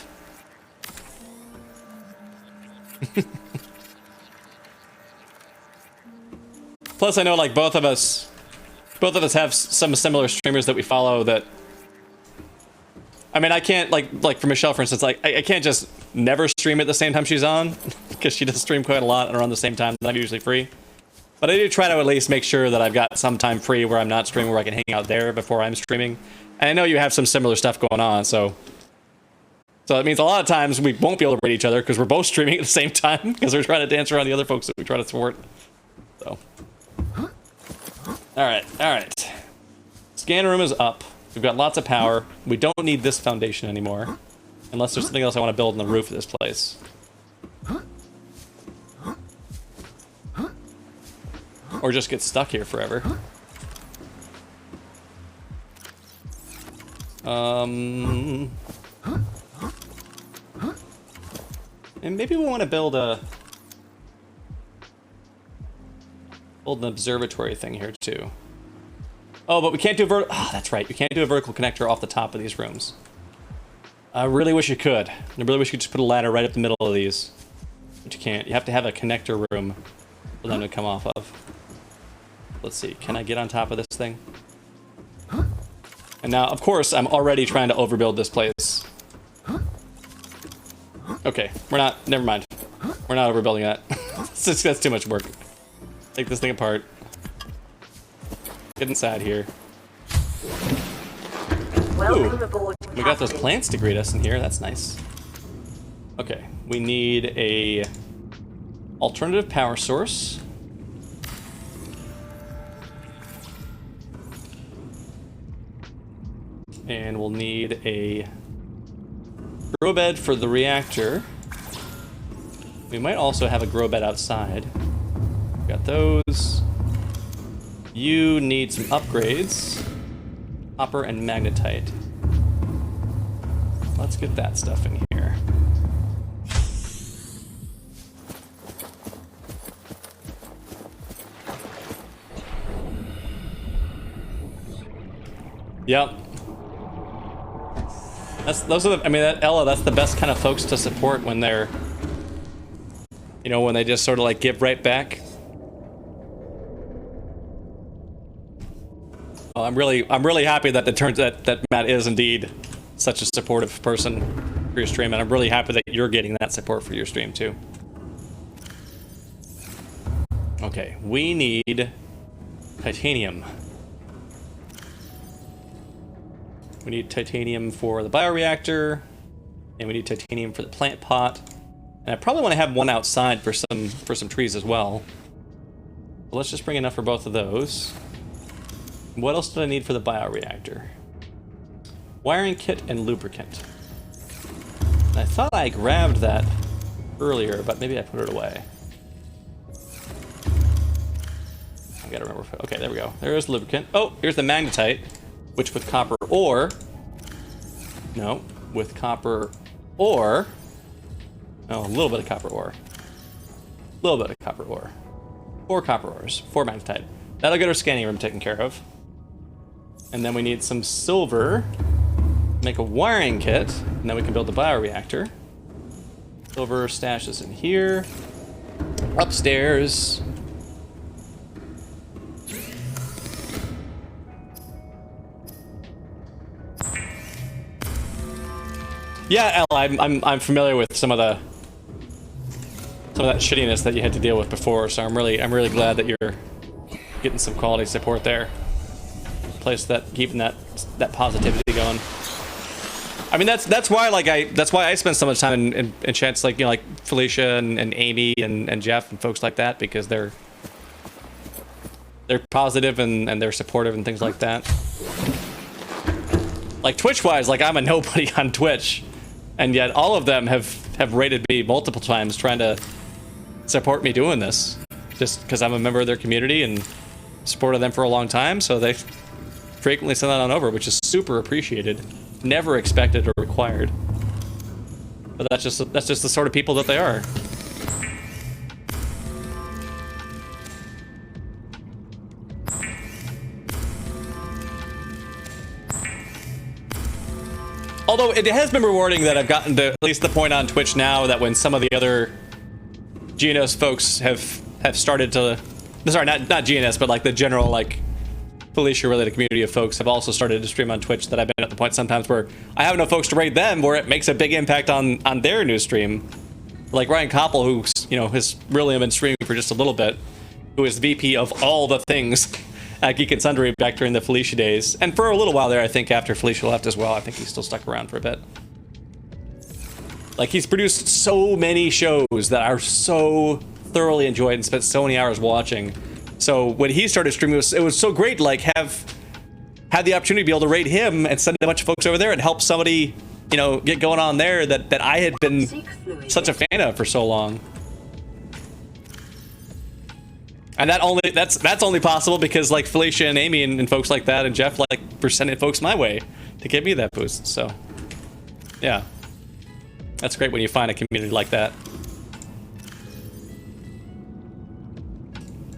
Speaker 1: Plus, I know like both of us have some similar streamers that we follow that. I mean, I can't like for Michelle, for instance, like I can't just never stream at the same time she's on because she does stream quite a lot around the same time that I'm usually free. But I do try to at least make sure that I've got some time free where I'm not streaming, where I can hang out there before I'm streaming. And I know you have some similar stuff going on, so it means a lot of times we won't be able to raid each other because we're both streaming at the same time because we're trying to dance around the other folks that we try to thwart. So, all right. Scan room is up. We've got lots of power. We don't need this foundation anymore, unless there's something else I want to build in the roof of this place. Or just get stuck here forever. And maybe we want to build an observatory thing here too. Oh, but we can't do that's right. You can't do a vertical connector off the top of these rooms. I really wish you could. I really wish you could just put a ladder right up the middle of these. But you can't. You have to have a connector room for them to come off of. Let's see. Can I get on top of this thing? And now, of course, I'm already trying to overbuild this place. Okay, we're not. Never mind. We're not overbuilding that. That's too much work. Take this thing apart. Get inside here.
Speaker 3: Welcome aboard,
Speaker 1: We got those
Speaker 3: Captain.
Speaker 1: plants to greet us in here. That's nice. Okay, we need a alternative power source. And we'll need a grow bed for the reactor. We might also have a grow bed outside. Got those. You need some upgrades. Copper and magnetite. Let's get that stuff in here. Yep. Those are the, I mean, Ella, that's the best kind of folks to support when they're, you know, when they just sort of like give right back. Oh, I'm really happy that it turns that Matt is indeed such a supportive person for your stream, and I'm really happy that you're getting that support for your stream too. Okay, we need titanium. We need titanium for the bioreactor, and we need titanium for the plant pot. And I probably want to have one outside for some trees as well. But let's just bring enough for both of those. What else do I need for the bioreactor? Wiring kit and lubricant. I thought I grabbed that earlier, but maybe I put it away. I gotta remember. Okay, there we go. There's the lubricant. Oh, here's the magnetite, which with copper ore. No, with copper ore. Oh, a little bit of copper ore. A little bit of copper ore. 4 copper ores, 4 magnetite. That'll get our scanning room taken care of. And then we need some silver. Make a wiring kit, and then we can build the bioreactor. Silver stashes in here. Upstairs. Yeah, Ella, I'm familiar with some of that shittiness that you had to deal with before, so I'm really glad that you're getting some quality support there. Place that, keeping that positivity going. I mean, that's why I spend so much time in chats like, you know, like Felicia and Amy and Jeff and folks like that, because they're positive and they're supportive and things like that. Like Twitch wise, like I'm a nobody on Twitch, and yet all of them have rated me multiple times trying to support me doing this, just because I'm a member of their community and supported them for a long time, so they frequently send that on over, which is super appreciated. Never expected or required. But that's just the sort of people that they are. Although it has been rewarding that I've gotten to at least the point on Twitch now that when some of the other GNS folks have started to, sorry, not GNS, but like the general like Felicia related community of folks have also started to stream on Twitch, that I've been at the point sometimes where I have no folks to raid them, where it makes a big impact on their new stream. Like Ryan Koppel, who's, you know, has really been streaming for just a little bit, who is VP of all the things at Geek and Sundry back during the Felicia days, and for a little while there, I think after Felicia left as well. I think he's still stuck around for a bit. Like, he's produced so many shows that are so thoroughly enjoyed and spent so many hours watching. So when he started streaming, it was so great to like have the opportunity to be able to rate him and send a bunch of folks over there and help somebody, you know, get going on there that I had been such a fan of for so long. And that's only possible because like Felicia and Amy and folks like that and Jeff like were sending folks my way to give me that boost. So yeah, that's great when you find a community like that.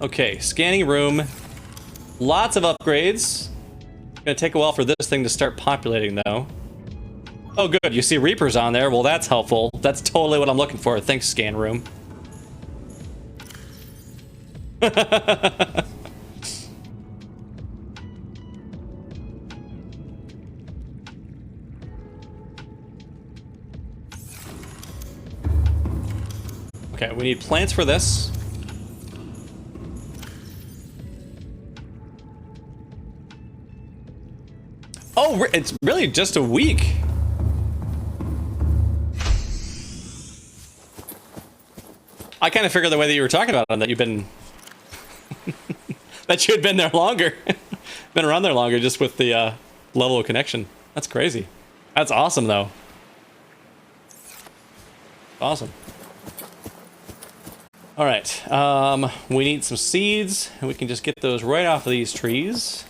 Speaker 1: Okay, scanning room. Lots of upgrades. Gonna take a while for this thing to start populating though. Oh good, you see Reapers on there. Well, that's helpful. That's totally what I'm looking for. Thanks, scan room. Okay, we need plants for this. Oh, it's really just a week. I kind of figured the way that you were talking about it, that you've been that you had been there longer, been around there longer, just with the level of connection. That's crazy. That's awesome, though. Awesome. All right, we need some seeds, and we can just get those right off of these trees.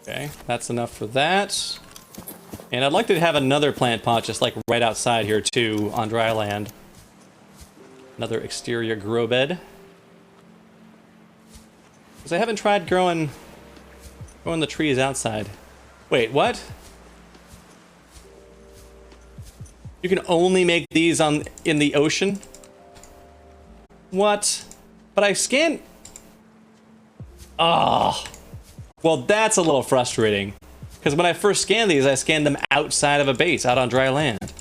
Speaker 1: Okay, that's enough for that. And I'd like to have another plant pot just like right outside here too, on dry land. Another exterior grow bed. Because I haven't tried growing the trees outside. Wait, what? You can only make these in the ocean? What? But I scanned... Oh. Well, that's a little frustrating. Because when I first scanned these, I scanned them outside of a base, out on dry land.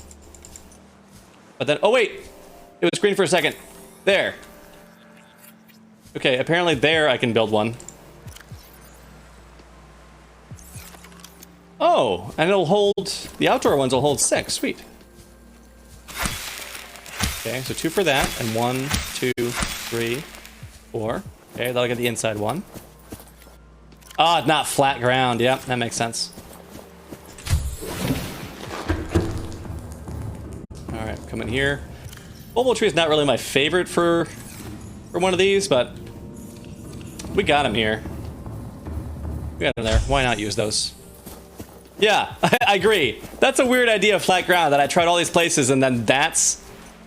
Speaker 1: But then... Oh, wait! It was green for a second. There. Okay, apparently there I can build one. Oh, and it'll hold... The outdoor ones will hold 6. Sweet. Okay, so 2 for that, and 1, 2, 3, 4. Okay, that'll get the inside one. Ah, not flat ground. Yep, that makes sense. Alright, come in here. Bulbul tree is not really my favorite for one of these, but we got him here. We got him there. Why not use those? Yeah, I agree. That's a weird idea of flat ground that I tried all these places and then that's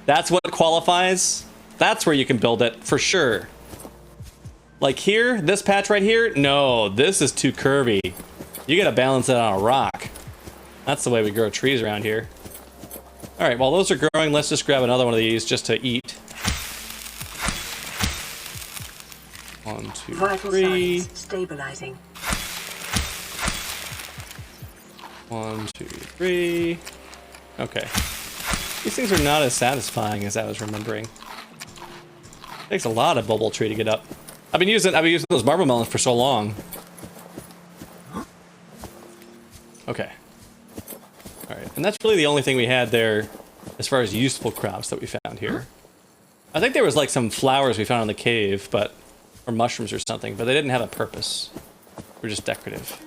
Speaker 1: what qualifies. That's where you can build it for sure. Like here, this patch right here, no, this is too curvy. You gotta balance it on a rock. That's the way we grow trees around here. All right, while those are growing, let's just grab another one of these just to eat. 1, 2,
Speaker 3: Vital
Speaker 1: 3.
Speaker 3: signs stabilizing.
Speaker 1: 1, 2, 3. Okay. These things are not as satisfying as I was remembering. Takes a lot of bulbul tree to get up. I've been using those marble melons for so long. Okay. All right, and that's really the only thing we had there as far as useful crops that we found here. I think there was like some flowers we found in the cave, or mushrooms or something, but they didn't have a purpose. They're just decorative.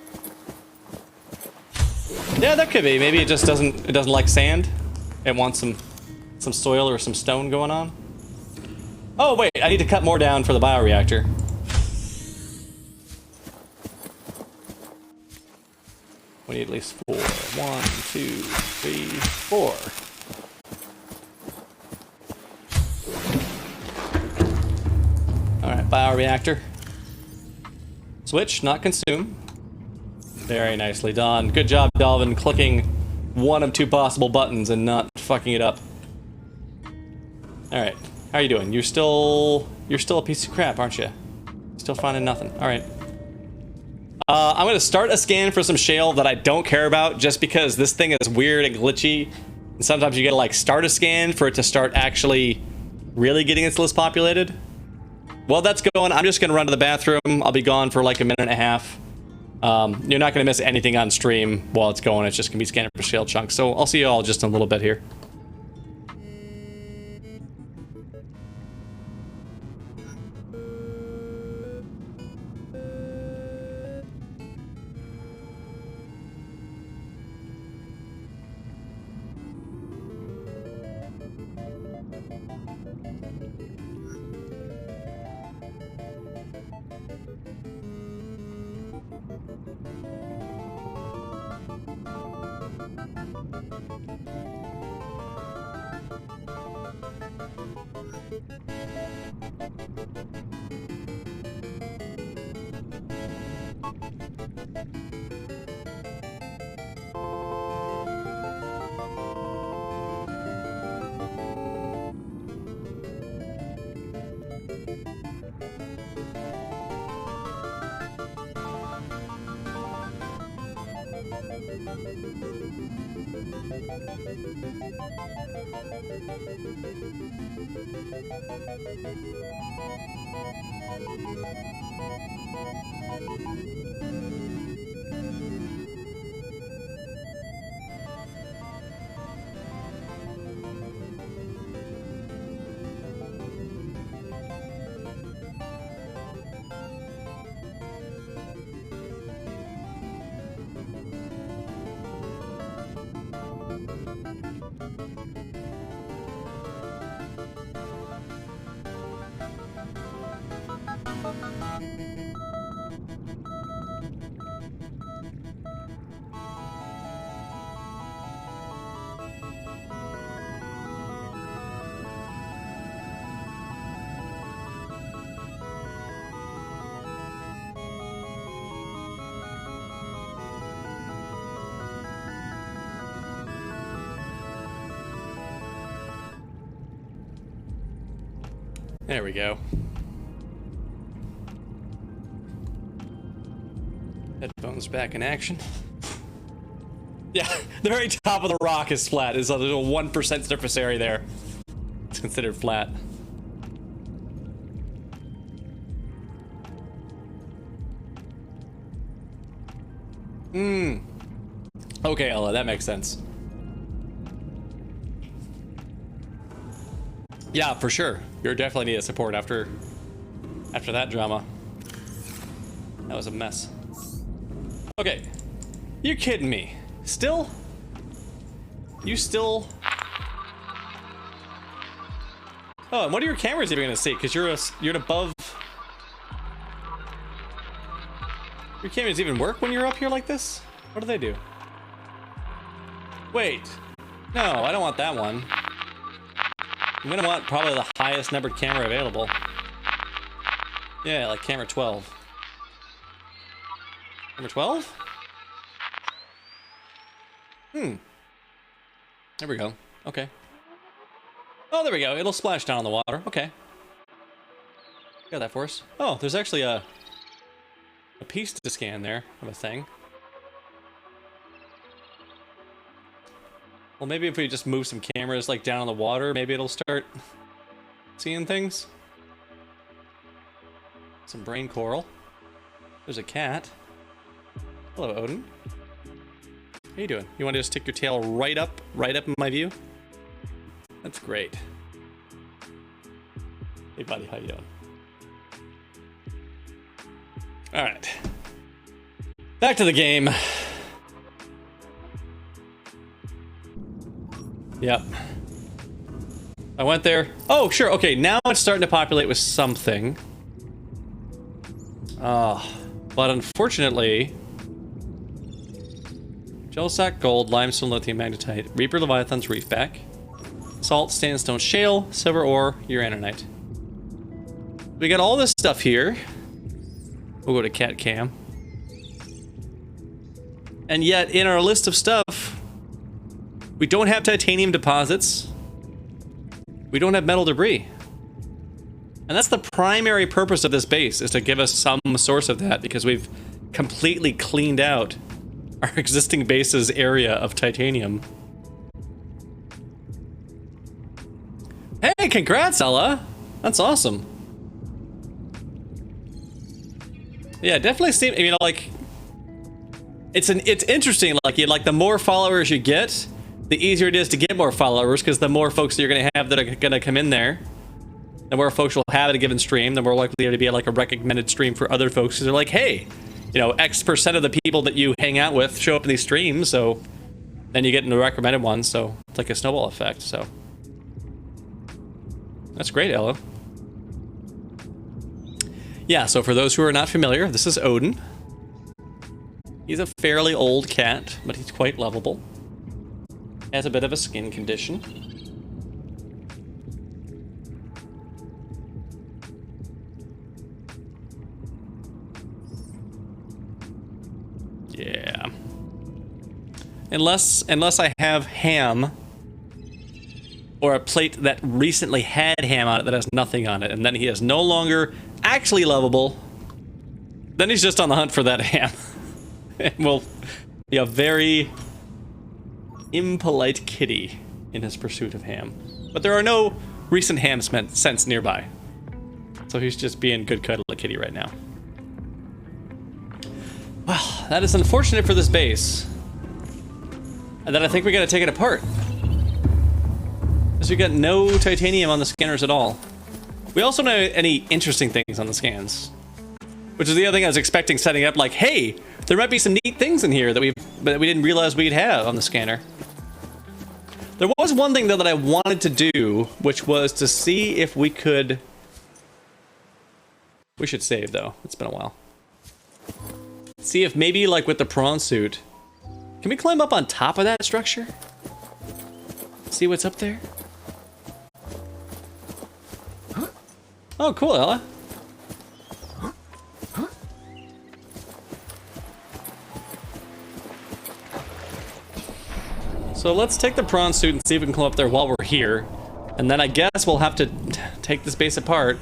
Speaker 1: Yeah, that could be. Maybe it just doesn't like sand. It wants some soil or some stone going on. Oh wait, I need to cut more down for the bioreactor. We need at least 4. 1, 2, 3, 4. All right, bioreactor. Switch, not consume. Very nicely done. Good job, Delvin, clicking one of 2 possible buttons and not fucking it up. All right, how are you doing? You're still a piece of crap, aren't you? Still finding nothing. All right. I'm gonna start a scan for some shale that I don't care about, just because this thing is weird and glitchy, and sometimes you gotta like start a scan for it to start actually really getting its list populated. While that's going, I'm just gonna run to the bathroom. I'll be gone for like a minute and a half. You're not gonna miss anything on stream while it's going. It's just gonna be scanning for shale chunks. So I'll see you all just in a little bit here. There we go. Headphones back in action. Yeah, the very top of the rock is flat. There's a little 1% surface area there. It's considered flat. Okay, Ella, that makes sense. Yeah, for sure. You're definitely need a support after that drama. That was a mess. Okay. You're kidding me. Still? You still? Oh, and what are your cameras even gonna see? Because you're above. Your cameras even work when you're up here like this? What do they do? Wait. No, I don't want that one. I'm gonna want probably the highest numbered camera available. Yeah, like camera 12. Camera 12? There we go. Okay. Oh, there we go. It'll splash down on the water. Okay. Got that for us. Oh, there's actually a piece to scan there of a thing. Well, maybe if we just move some cameras like down in the water, maybe it'll start seeing things. Some brain coral. There's a cat. Hello, Odin. How you doing? You want to just stick your tail right up in my view? That's great. Hey, buddy, how you doing? All right. Back to the game. Yep. I went there. Oh, sure. Okay, now it's starting to populate with something. But unfortunately, gel sack gold, limestone, lithium magnetite, Reaper Leviathan's reefback, salt, sandstone, shale, silver ore, uraninite. We got all this stuff here. We'll go to cat cam. And yet, in our list of stuff, we don't have titanium deposits. We don't have metal debris. And that's the primary purpose of this base, is to give us some source of that, because we've completely cleaned out our existing base's area of titanium. Hey, congrats, Ella! That's awesome. Yeah, definitely seem, you know, like, it's interesting, like the more followers you get, the easier it is to get more followers, because the more folks that you're going to have that are going to come in there, the more folks will have at a given stream, the more likely to be like a recommended stream for other folks, because they're like, hey, you know, X% of the people that you hang out with show up in these streams, so then you get into the recommended ones, so it's like a snowball effect, so. That's great, Ella. Yeah, so for those who are not familiar, this is Odin. He's a fairly old cat, but he's quite lovable. Has a bit of a skin condition. Yeah. Unless I have ham, or a plate that recently had ham on it that has nothing on it, and then he is no longer actually lovable, then he's just on the hunt for that ham. And we'll a very impolite kitty in his pursuit of ham. But there are no recent ham scents nearby. So he's just being good cuddly kitty right now. Well, that is unfortunate for this base. And then I think we gotta take it apart. Because we got no titanium on the scanners at all. We also know any interesting things on the scans. Which is the other thing I was expecting setting up, like, hey, there might be some neat things in here that we didn't realize we'd have on the scanner. There was one thing though that I wanted to do, which was to see if we could... We should save though, it's been a while. See if maybe like with the prawn suit, can we climb up on top of that structure? See what's up there? Oh, cool, Ella. So let's take the prawn suit and see if we can climb up there while we're here. And then I guess we'll have to take this base apart.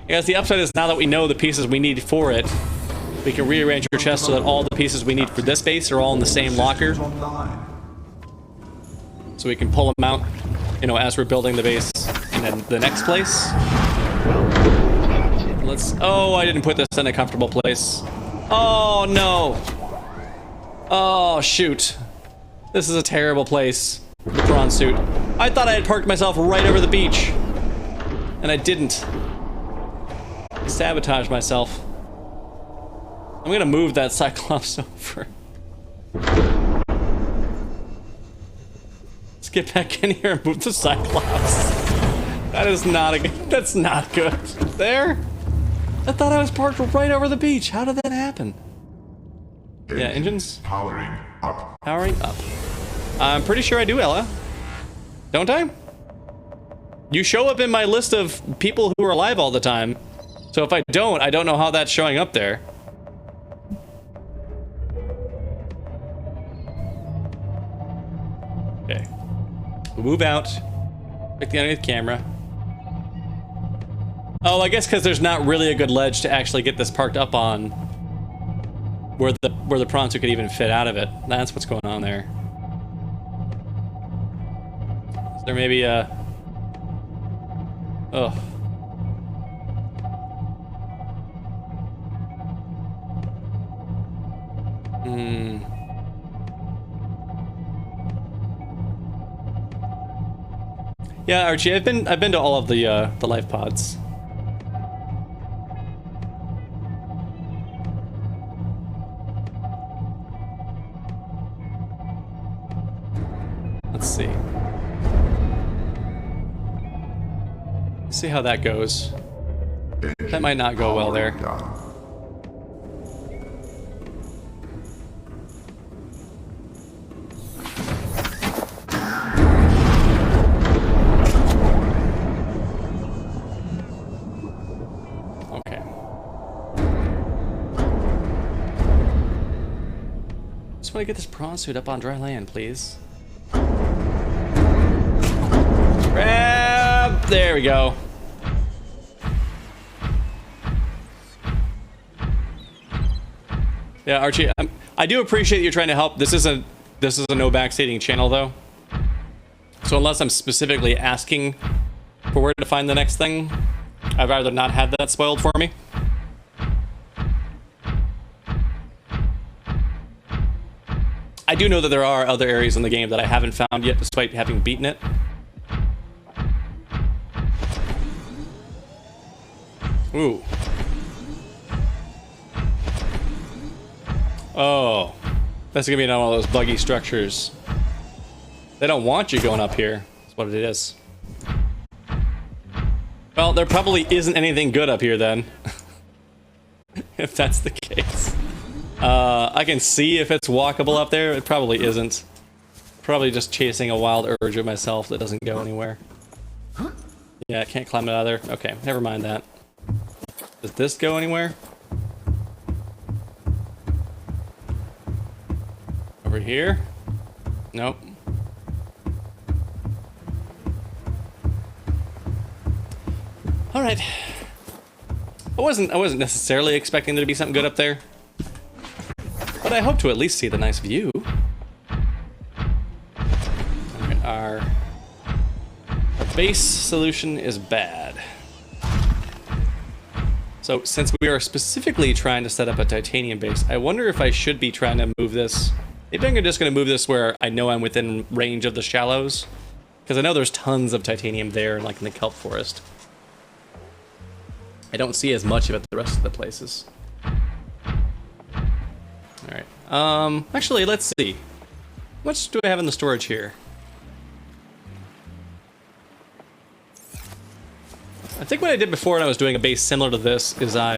Speaker 1: I guess the upside is now that we know the pieces we need for it, we can rearrange your chest so that all the pieces we need for this base are all in the same locker. So we can pull them out, you know, as we're building the base and then the next place. Let's... Oh, I didn't put this in a comfortable place. Oh, no. Oh, shoot. This is a terrible place. The prawn suit. I thought I had parked myself right over the beach. And I didn't. I sabotaged myself. I'm gonna move that Cyclops over. Let's get back in here and move the Cyclops. That is not a good... That's not good. There? I thought I was parked right over the beach. How did that happen? Yeah, engines?
Speaker 6: Powering up.
Speaker 1: Powering up. I'm pretty sure I do, Ella. Don't I? You show up in my list of people who are alive all the time. So if I don't know how that's showing up there. Okay. We'll move out. Pick the underneath camera. Oh, I guess because there's not really a good ledge to actually get this parked up on. Where the prawn suit could even fit out of it. That's what's going on there. Is there maybe a... Oh. Hmm. Yeah, Archie, I've been to all of the life pods. Let's see. See how that goes. That might not go well there. Okay. Just want to get this prawn suit up on dry land, please. Grab! There we go. Yeah, Archie, I do appreciate you trying to help. This is a no backseating channel, though. So unless I'm specifically asking for where to find the next thing, I'd rather not have that spoiled for me. I do know that there are other areas in the game that I haven't found yet, despite having beaten it. Ooh. Oh. That's gonna be another one of those buggy structures. They don't want you going up here. That's what it is. Well, there probably isn't anything good up here then. If that's the case. I can see if it's walkable up there. It probably isn't. Probably just chasing a wild urge of myself that doesn't go anywhere. Yeah, I can't climb it out of there. Okay, never mind that. Does this go anywhere? Over here? Nope. All right. I wasn't necessarily expecting there to be something good up there. But But I hope to at least see the nice view. Alright, our base solution is bad. So since we are specifically trying to set up a titanium base, I wonder if I should be trying to move this. Maybe I'm just going to move this where I know I'm within range of the shallows. Because I know there's tons of titanium there, like in the kelp forest. I don't see as much of it the rest of the places. Alright. Actually, let's see. How much do I have in the storage here? I think what I did before when I was doing a base similar to this is I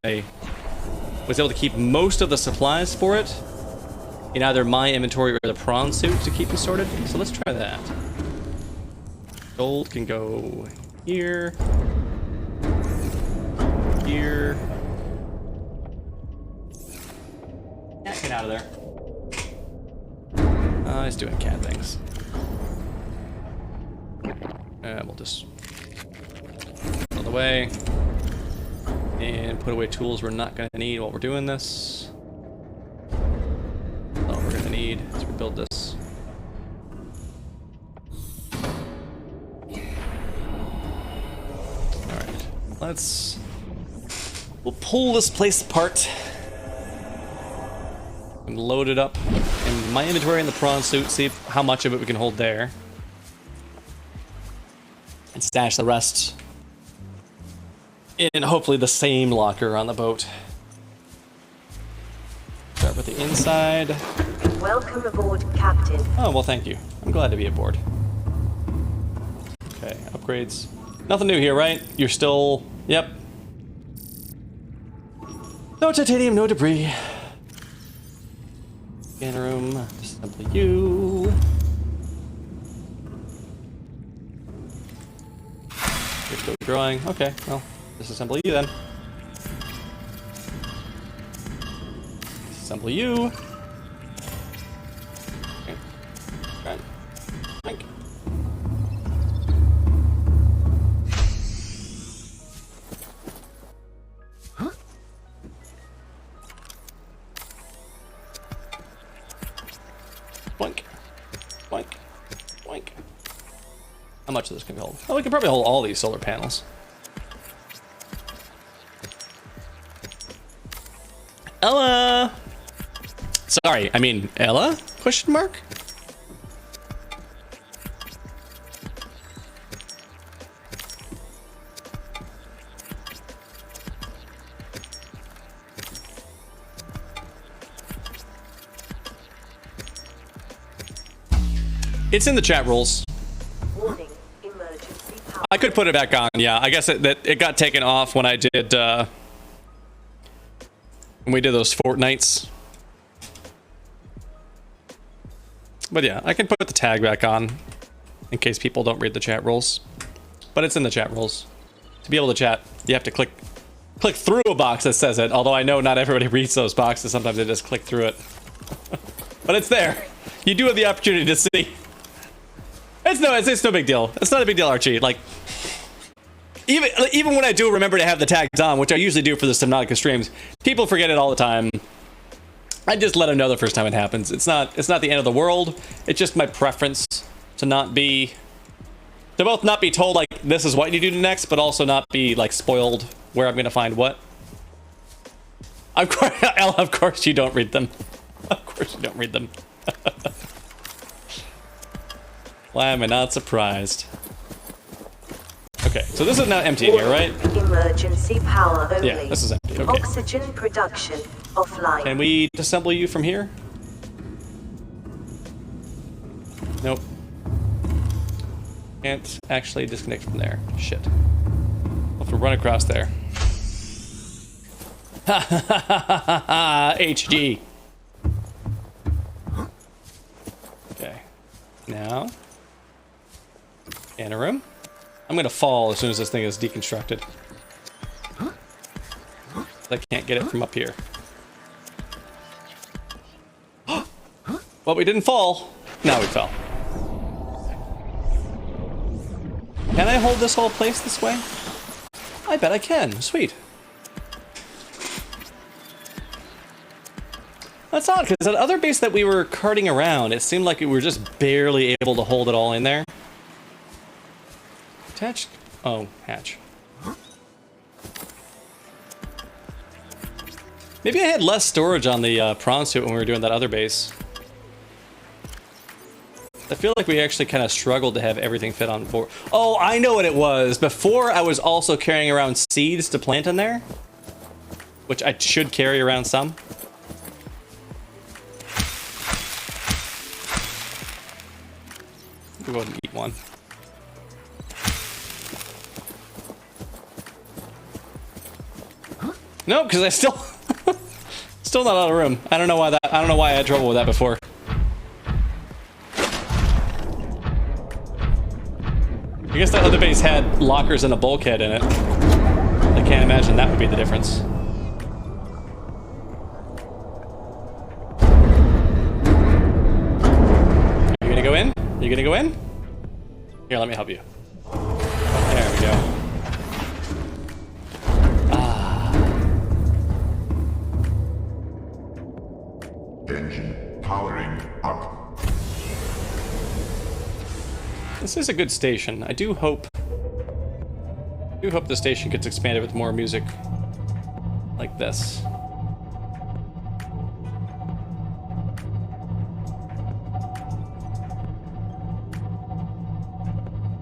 Speaker 1: was able to keep most of the supplies for it in either my inventory or the prawn suit to keep them sorted. So let's try that. Gold can go here. Here. Cat, get out of there. He's doing cat things. We'll just out of the way and put away tools we're not going to need while we're doing this. All we're going to need is rebuild this. All right, we'll pull this place apart and load it up in my inventory in the prawn suit, see how much of it we can hold there, and stash the rest in hopefully the same locker on the boat. Start with the inside.
Speaker 3: Welcome aboard, Captain.
Speaker 1: Oh, well, thank you. I'm glad to be aboard. Okay, upgrades. Nothing new here, right? You're still... Yep. No titanium, no debris. Scanner room. Disassemble you. You're still growing. Okay, well, disassemble you then. Disassemble you. Okay. Right. Thank you. Boink. Boink. Boink. How much of this can we hold? Oh, we can probably hold all these solar panels. Ella! Sorry, I mean, Ella? Question mark? It's in the chat rules.
Speaker 3: Warning, emergency power.
Speaker 1: I could put it back on, yeah. I guess it got taken off when I did, when we did those fortnights. But yeah, I can put the tag back on in case people don't read the chat rules. But it's in the chat rules. To be able to chat, you have to click through a box that says it, although I know not everybody reads those boxes. Sometimes they just click through it. But it's there. You do have the opportunity to see. It's no big deal. It's not a big deal, Archie. Like, even when I do remember to have the tags on, which I usually do for the Subnautica streams, people forget it all the time. I just let them know the first time it happens. It's not the end of the world. It's just my preference to both not be told like this is what you do next, but also not be like spoiled where I'm gonna find what. Of course, Ella, of course you don't read them. Of course you don't read them. Why am I not surprised? Okay, so this is now empty in here, right?
Speaker 3: Emergency power only.
Speaker 1: Yeah, this is empty. Okay.
Speaker 3: Oxygen production offline.
Speaker 1: Can we disassemble you from here? Nope. Can't actually disconnect from there. Shit. I'll have to run across there. Ha ha ha ha ha ha! HG. Okay. Now. Scanner room. I'm gonna fall as soon as this thing is deconstructed. I can't get it from up here. Well, we didn't fall. Now we fell. Can I hold this whole place this way? I bet I can. Sweet. That's odd, because that other base that we were carting around, it seemed like we were just barely able to hold it all in there. Attached. Oh, hatch. Maybe I had less storage on the prawn suit when we were doing that other base. I feel like we actually kind of struggled to have everything fit on board. Oh, I know what it was. Before, I was also carrying around seeds to plant in there, which I should carry around some. We'll go ahead and eat one. No, because I still not out of room. I don't know why I had trouble with that before. I guess that other base had lockers and a bulkhead in it. I can't imagine that would be the difference. You gonna go in? You gonna go in? Here, let me help you. There we go.
Speaker 6: Engine powering up.
Speaker 1: This is a good station. I do hope the station gets expanded with more music like this.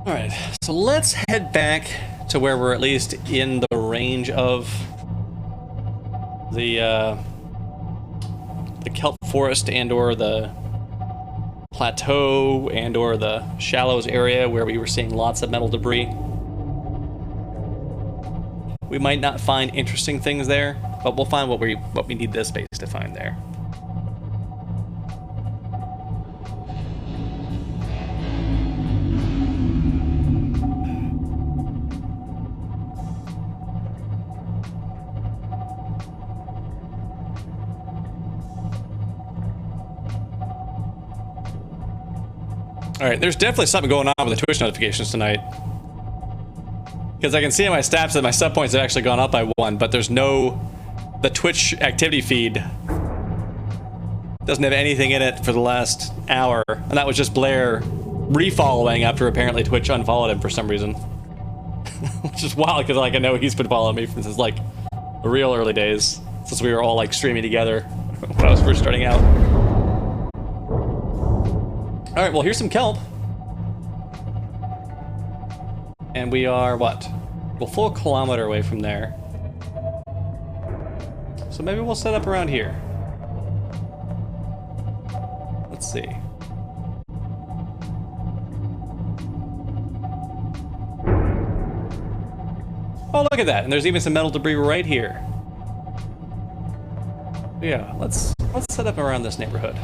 Speaker 1: All right, so let's head back to where we're at least in the range of the kelp forest and/or the plateau and/or the shallows area where we were seeing lots of metal debris. We might not find interesting things there, but we'll find what we need this base to find there. All right, there's definitely something going on with the Twitch notifications tonight. Because I can see in my stats that my sub points have actually gone up by 1, but there's no... The Twitch activity feed doesn't have anything in it for the last hour. And that was just Blair refollowing after apparently Twitch unfollowed him for some reason. Which is wild, because like I know he's been following me since like the real early days. Since we were all like streaming together when I was first starting out. All right, well, here's some kelp. And we are, what? Well, full kilometer away from there. So maybe we'll set up around here. Let's see. Oh, look at that. And there's even some metal debris right here. Yeah, let's set up around this neighborhood.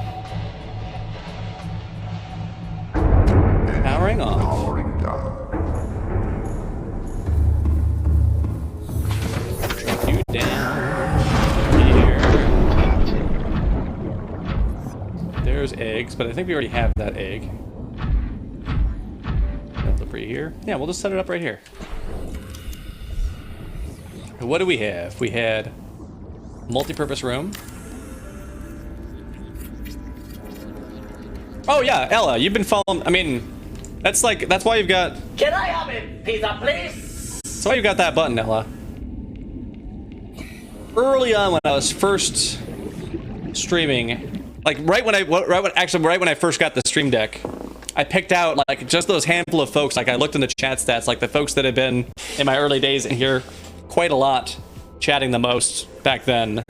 Speaker 1: Powering on.
Speaker 6: Powering down.
Speaker 1: You down here. There's eggs, but I think we already have that egg. Got debris here. Yeah, we'll just set it up right here. What do we have? We had multi-purpose room. Oh yeah, Ella, you've been following. I mean, that's why you've got.
Speaker 2: Can I have a pizza, please?
Speaker 1: That's why you got that button, Ella. Early on, when I was first streaming, like right when I first got the stream deck, I picked out like just those handful of folks. Like I looked in the chat stats, like the folks that had been in my early days in here quite a lot, chatting the most back then,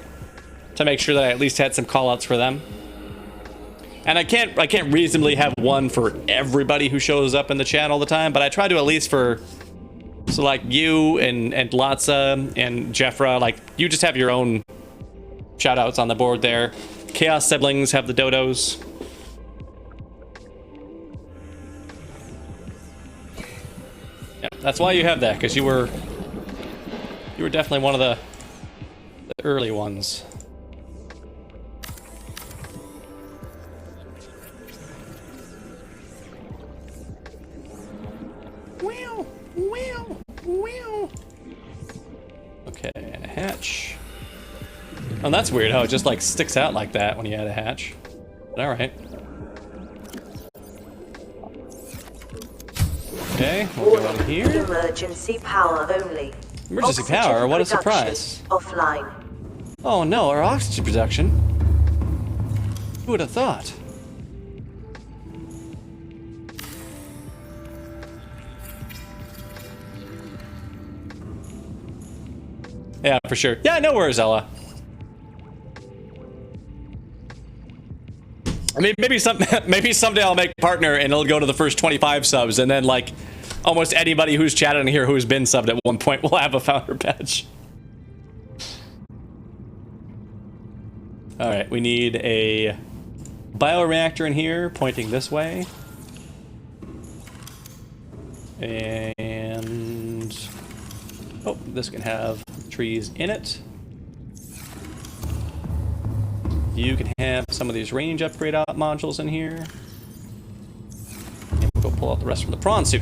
Speaker 1: to make sure that I at least had some call-outs for them. And I can't reasonably have one for everybody who shows up in the chat all the time, but I try to at least for, so like you and Latza and Jeffra, like you just have your own shout outs on the board there. Chaos Siblings have the dodos. Yeah, that's why you have that, because you were definitely one of the early ones. Wow, wow, wow. Okay, and a hatch. Oh, that's weird how it just like sticks out like that when you add a hatch. But all right. Okay, we'll go out here.
Speaker 3: Emergency power only.
Speaker 1: Emergency
Speaker 3: Oxygen
Speaker 1: power, what a
Speaker 3: production
Speaker 1: surprise.
Speaker 3: Offline.
Speaker 1: Oh no, our oxygen production. Who would have thought? Yeah, for sure. Yeah, I know where Zella. I mean, maybe someday I'll make partner and it'll go to the first 25 subs, and then like almost anybody who's chatted in here who's been subbed at one point will have a founder badge. All right, we need a bioreactor in here pointing this way. And oh, this can have trees in it. You can have some of these range upgrade modules in here. And we'll go pull out the rest from the prawn suit.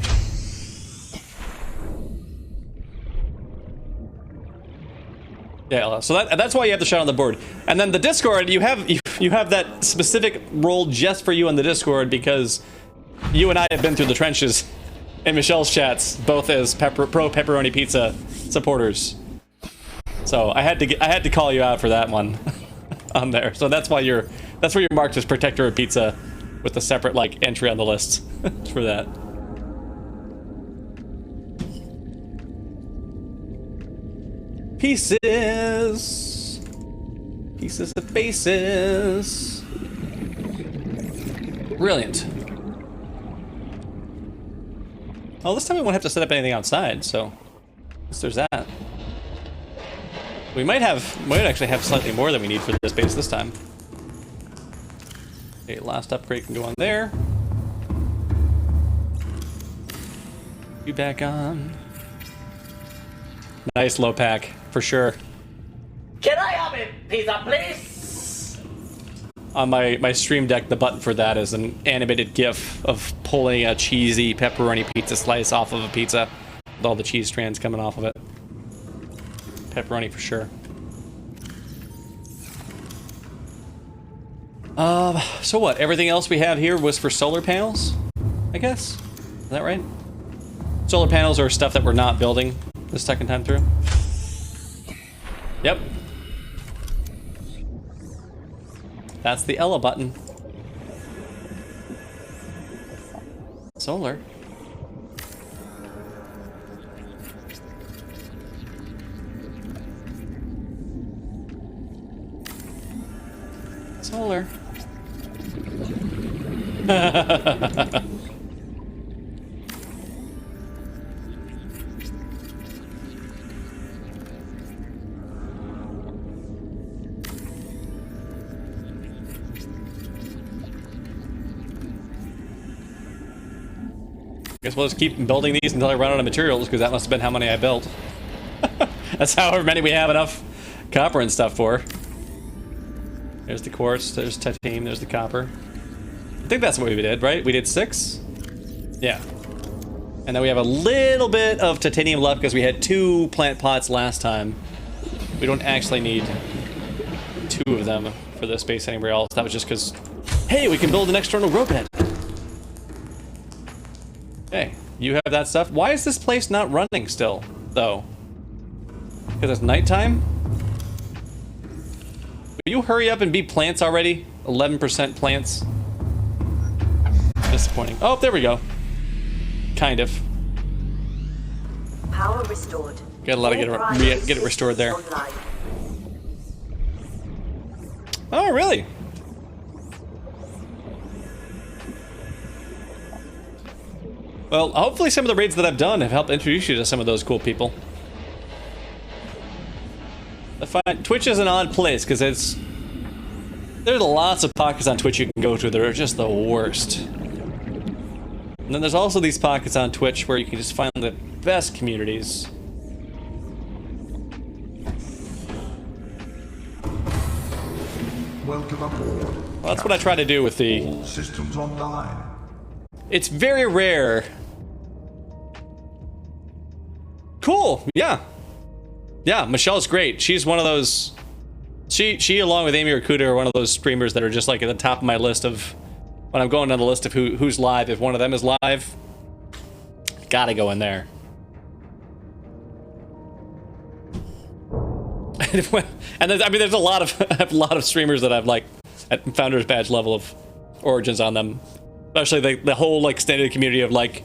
Speaker 1: Yeah, so that's why you have the shot on the board. And then the Discord, you have that specific role just for you on the Discord because you and I have been through the trenches in Michelle's chats, both as pro pepperoni pizza supporters. So I had to call you out for that one on there. So that's why you're marked as protector of pizza with a separate like entry on the list for that. Pieces of faces. Brilliant. Oh, this time we won't have to set up anything outside, so at least there's that. We might actually have slightly more than we need for this base this time. Okay, last upgrade can go on there. You back on. Nice low pack, for sure.
Speaker 2: Can I have a pizza, please?
Speaker 1: On my stream deck, the button for that is an animated GIF of pulling a cheesy pepperoni pizza slice off of a pizza with all the cheese strands coming off of it. Pepperoni for sure. So what? Everything else we have here was for solar panels, I guess? Is that right? Solar panels are stuff that we're not building the second time through. Yep. That's the Ella button. Solar. Solar. Guess we'll just keep building these until I run out of materials, because that must have been how many I built. That's however many we have enough copper and stuff for. There's the quartz, there's titanium, there's the copper. I think that's what we did, right? We did 6? Yeah. And then we have a little bit of titanium left because we had 2 plant pots last time. We don't actually need 2 of them for this base anywhere else. That was just because, hey, we can build an external rope bed. Okay, you have that stuff. Why is this place not running still, though? Because it's nighttime? Will you hurry up and be plants already? 11% plants. Disappointing. Oh, there we go. Kind of.
Speaker 3: Power restored.
Speaker 1: Gotta let it get it restored there.
Speaker 3: Online.
Speaker 1: Oh, really? Well, hopefully some of the raids that I've done have helped introduce you to some of those cool people. Twitch is an odd place because there's lots of pockets on Twitch you can go to that are just the worst. And then there's also these pockets on Twitch where you can just find the best communities.
Speaker 6: Welcome aboard.
Speaker 1: Well, that's what I try to do with the...
Speaker 6: All systems online.
Speaker 1: It's very rare. Cool, yeah. Yeah, Michelle's great. She's one of those She along with Amy Rakuda are one of those streamers that are just like at the top of my list of when I'm going down the list of who's live. If one of them is live, gotta go in there. And I mean, there's a lot of streamers that I've like at Founders Badge level of origins on them, especially the whole like extended community of like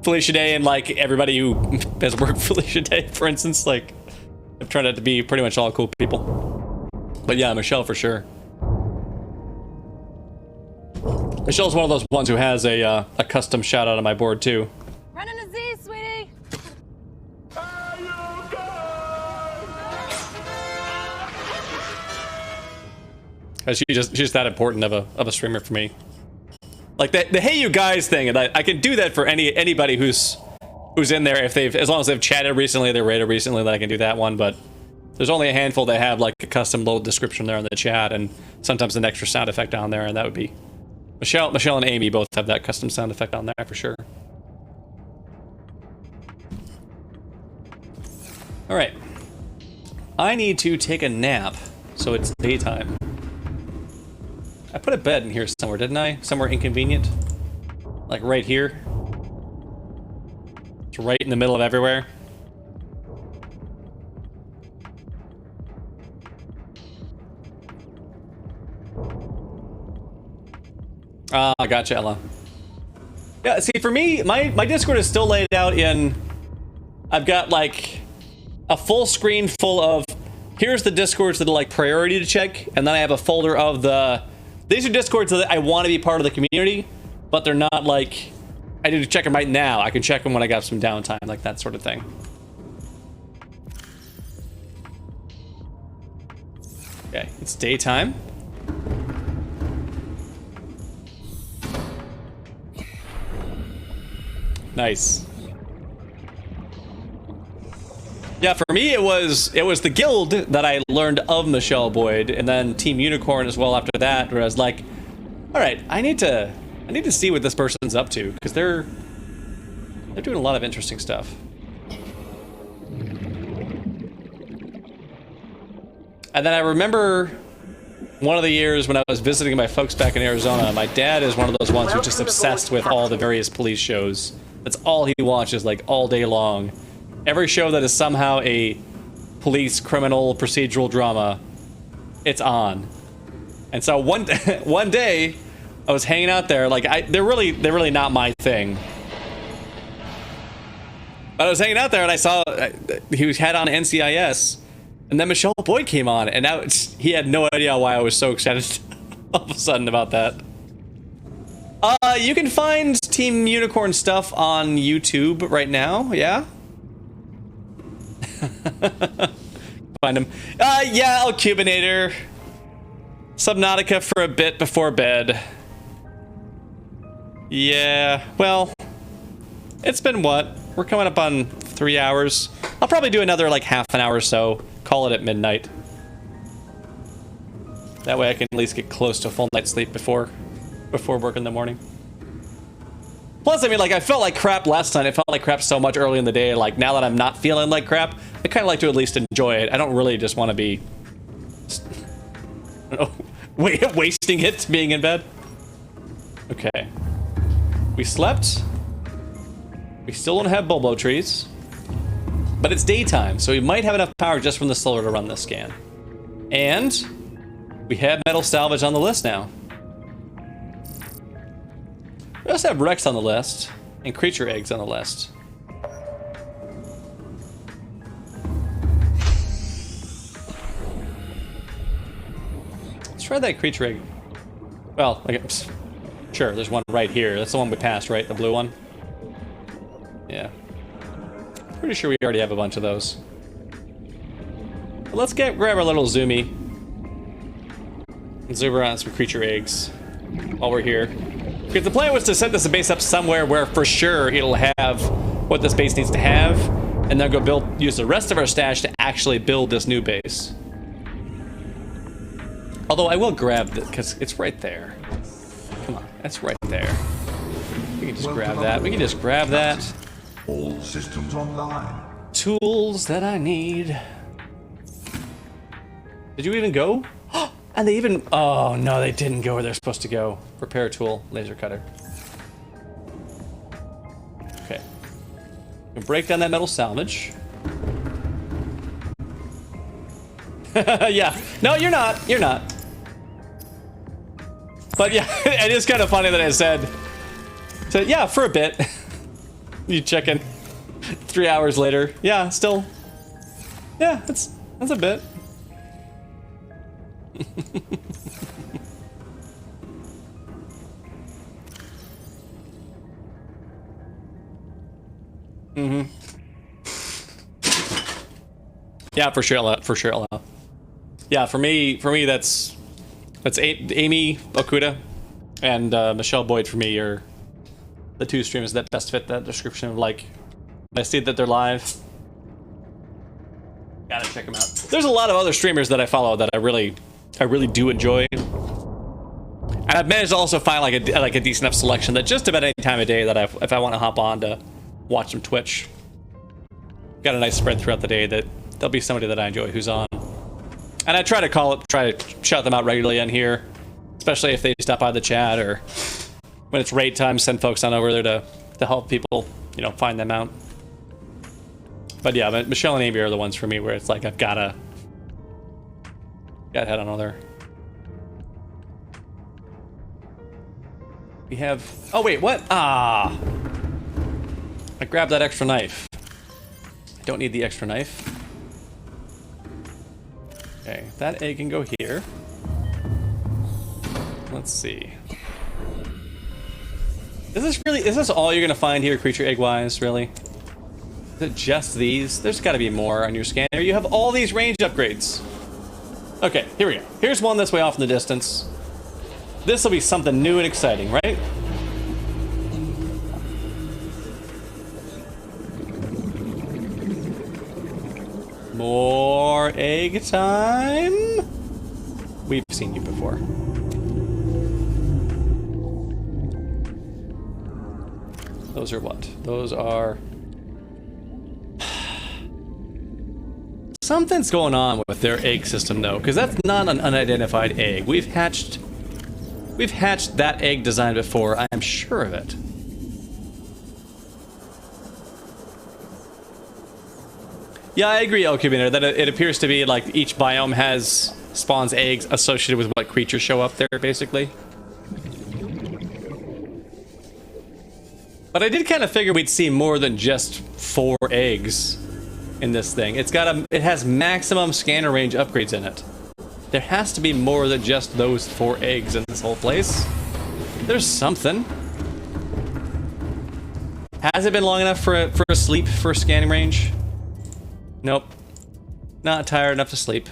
Speaker 1: Felicia Day and like everybody who has worked for Felicia Day, for instance. Like, I've turned out to be pretty much all cool people. But yeah, Michelle for sure. Michelle's one of those ones who has a custom shout out on my board too.
Speaker 8: Running a Z, sweetie.
Speaker 1: She's just that important of a streamer for me. Like the hey you guys thing, and I can do that for anybody who's in there if as long as they've chatted recently, they're rated recently, then I can do that one. But there's only a handful that have like a custom little description there in the chat, and sometimes an extra sound effect on there, and that would be Michelle and Amy both have that custom sound effect on there for sure. All right, I need to take a nap, so it's daytime. I put a bed in here somewhere, didn't I? Somewhere inconvenient? Like right here? It's right in the middle of everywhere. Ah, gotcha, Ella. Yeah, see, for me, my Discord is still laid out in... I've got, like, a full screen full of... Here's the Discords that are, like, priority to check, and then I have a folder of the... These are Discords that I want to be part of the community, but they're not like, I need to check them right now. I can check them when I got some downtime, like that sort of thing. Okay, it's daytime. Nice. Yeah, for me it was the guild that I learned of Michelle Boyd, and then Team Unicorn as well after that, where I was like, all right, I need to see what this person's up to, because they're doing a lot of interesting stuff. And then I remember one of the years when I was visiting my folks back in Arizona, my dad is one of those ones who's just obsessed with all the various police shows. That's all he watches, like, all day long. Every show that is somehow a police, criminal, procedural drama, it's on. And so one day, I was hanging out there, like, they're really not my thing. But I was hanging out there and I saw he had on NCIS, and then Michelle Boyd came on, and now he had no idea why I was so excited all of a sudden about that. You can find Team Unicorn stuff on YouTube right now, yeah? Find him. Yeah, Alcubinator. Subnautica for a bit before bed. Yeah, well, it's been what? We're coming up on 3 hours. I'll probably do another like half an hour or so. Call it at midnight. That way I can at least get close to a full night's sleep before work in the morning. Plus, I mean, like, I felt like crap last night. I felt like crap so much early in the day. Like, now that I'm not feeling like crap, I kind of like to at least enjoy it. I don't really just want to be... I don't know, wasting it being in bed. Okay. We slept. We still don't have Bulbo trees. But it's daytime, so we might have enough power just from the solar to run this scan. And we have metal salvage on the list now. We also have Rex on the list, and creature eggs on the list. Let's try that creature egg. Well, okay, sure, there's one right here. That's the one we passed, right? The blue one? Yeah. Pretty sure we already have a bunch of those. But let's grab our little zoomy. And zoom around some creature eggs while we're here. Because the plan was to set this base up somewhere where for sure it'll have what this base needs to have, and then go use the rest of our stash to actually build this new base. Although I will grab this, because it's right there. Come on, that's right there. We can just grab that. We can just grab that.
Speaker 6: All systems online.
Speaker 1: Tools that I need. Did you even go? And they even... Oh, no, they didn't go where they're supposed to go. Repair tool, laser cutter. Okay. We'll break down that metal salvage. Yeah. No, you're not. You're not. But yeah, it is kind of funny that I said, yeah, for a bit. You check in 3 hours later. Yeah, still. Yeah, that's a bit. Mm-hmm. Yeah, for sure. For sure. Yeah, for me, that's Amy Okuda and Michelle Boyd for me are the two streamers that best fit that description of like. I see that they're live. Gotta check them out. There's a lot of other streamers that I follow that I really do enjoy, and I've managed to also find like a decent enough selection that just about any time of day that if I want to hop on to watch some Twitch, got a nice spread throughout the day that there'll be somebody that I enjoy who's on, and I try to shout them out regularly on here, especially if they stop by the chat or when it's raid time. Send folks on over there to help people, find them out. But yeah, Michelle and Amy are the ones for me where it's like I've gotta head on over. We have... Oh wait, what? Ah! I grabbed that extra knife. I don't need the extra knife. Okay, that egg can go here. Let's see. Is this all you're gonna find here, creature egg-wise, really? Is it just these? There's gotta be more on your scanner. You have all these range upgrades. Okay, here we go. Here's one that's way off in the distance. This will be something new and exciting, right? More egg time? We've seen you before. Those are what? Those are... Something's going on with their egg system, though, because that's not an unidentified egg. We've hatched that egg design before. I am sure of it. Yeah, I agree, Elkubiner, that it appears to be like each biome spawns eggs associated with what creatures show up there, basically. But I did kind of figure we'd see more than just 4 eggs in this thing. It has maximum scanner range upgrades in it. There has to be more than just those 4 eggs in this whole place. There's something. Has it been long enough for a sleep for scanning range? Nope. Not tired enough to sleep.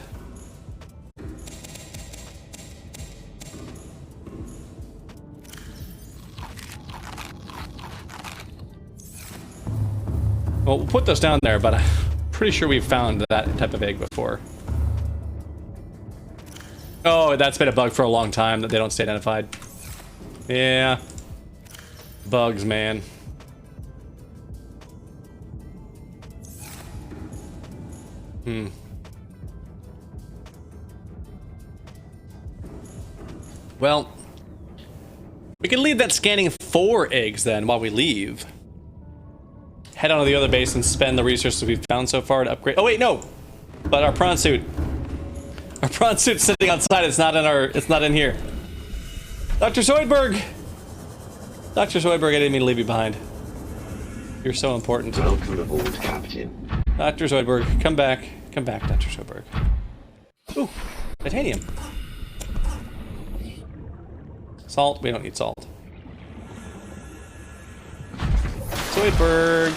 Speaker 1: Well, we'll put those down there, but I'm pretty sure we've found that type of egg before. Oh, that's been a bug for a long time that they don't stay identified. Yeah. Bugs, man. Well, we can leave that scanning 4 eggs then while we leave. Head on to the other base and spend the resources we've found so far to upgrade. Oh wait, no! But our prawn suit. Our prawn suit's sitting outside, it's not in here. Dr. Zoidberg! Dr. Zoidberg, I didn't mean to leave you behind. You're so important.
Speaker 7: Welcome aboard, Captain.
Speaker 1: Dr. Zoidberg, come back. Come back, Dr. Zoidberg. Ooh, titanium. Salt, we don't need salt. Zoidberg.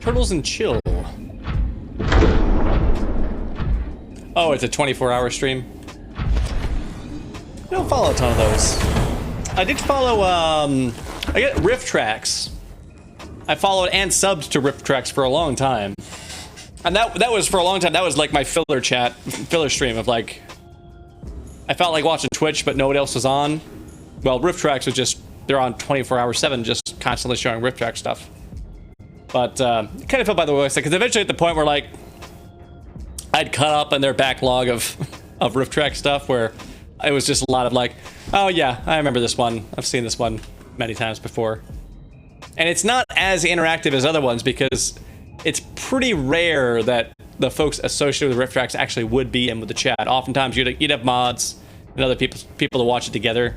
Speaker 1: Turtles and chill. Oh, it's a 24-hour stream. I don't follow a ton of those. I did follow, I get Rift Tracks. I followed and subbed to Rift Tracks for a long time. And that was for a long time, that was like my filler stream of like, I felt like watching Twitch, but nobody else was on. Well, Rift Tracks was just, they're on 24/7, just constantly showing Rift Track stuff. But, kind of felt by the wayside, because eventually at the point where like, I I'd cut up in their backlog of Rift Track stuff where it was just a lot of like, oh yeah, I remember this one. I've seen this one many times before. And it's not as interactive as other ones because it's pretty rare that the folks associated with Rift Tracks actually would be in with the chat. Oftentimes you'd have mods and other people to watch it together.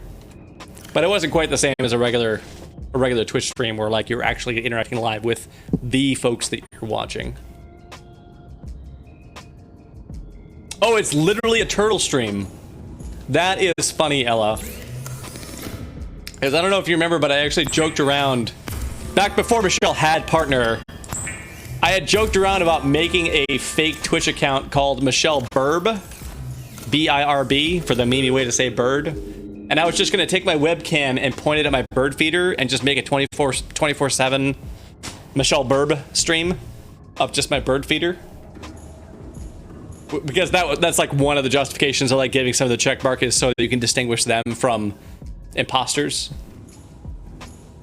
Speaker 1: But it wasn't quite the same as a regular Twitch stream where like you're actually interacting live with the folks that you're watching. Oh, it's literally a turtle stream. That is funny, Ella. Because I don't know if you remember, but I actually joked around back before Michelle had partner. I had joked around about making a fake Twitch account called Michelle Burb, B-I-R-B, for the meaning way to say bird. And I was just going to take my webcam and point it at my bird feeder and just make a 24/7 Michelle Burb stream of just my bird feeder. Because that's like one of the justifications of like giving some of the check mark is so that you can distinguish them from imposters.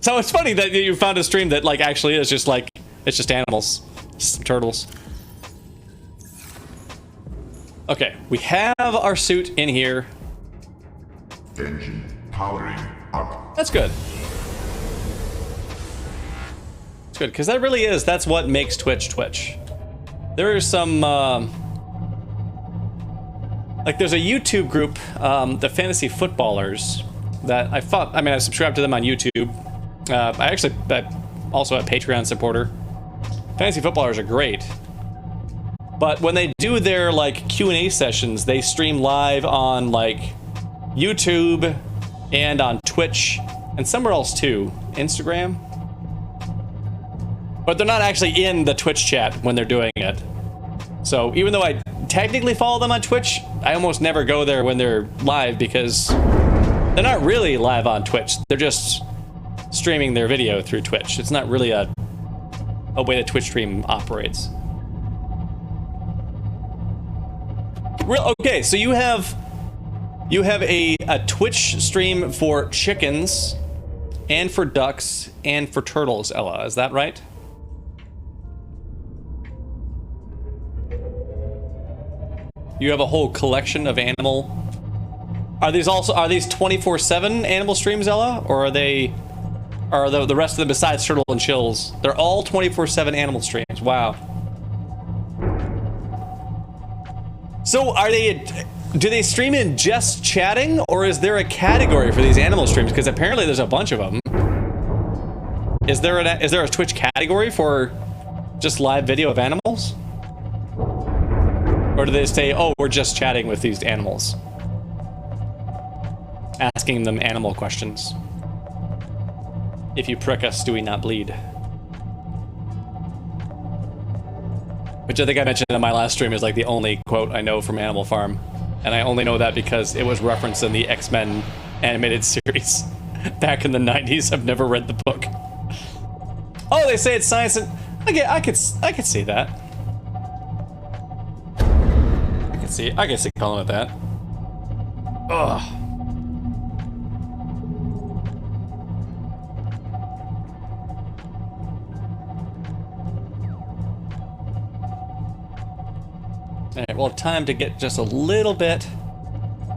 Speaker 1: So it's funny that you found a stream that like actually is just like, it's just animals, just turtles. Okay, we have our suit in here.
Speaker 6: Engine powering up.
Speaker 1: That's good. It's good, because that really is, that's what makes Twitch Twitch. There are some, like there's a YouTube group, the Fantasy Footballers, that I subscribed to them on YouTube. I'm also a Patreon supporter. Fantasy Footballers are great. But when they do their like Q&A sessions, they stream live on like YouTube and on Twitch and somewhere else too, Instagram. But they're not actually in the Twitch chat when they're doing it. So even though I technically follow them on Twitch, I almost never go there when they're live because they're not really live on Twitch. They're just streaming their video through Twitch. It's not really a way that Twitch stream operates. Okay, so you have a Twitch stream for chickens and for ducks and for turtles, Ella, is that right? You have a whole collection of animal. Are these 24/7 animal streams, Ella, or are the rest of them besides turtle and chills? They're all 24/7 animal streams. Wow. So do they stream in just chatting, or is there a category for these animal streams? Because apparently there's a bunch of them. Is there a Twitch category for just live video of animals? Or do they say, oh, we're just chatting with these animals? Asking them animal questions. If you prick us, do we not bleed? Which I think I mentioned in my last stream is like the only quote I know from Animal Farm. And I only know that because it was referenced in the X-Men animated series back in the 90s. I've never read the book. Oh, they say it's science and... I could see that. I could see calling it that. Ugh. Alright, we'll have time to get just a little bit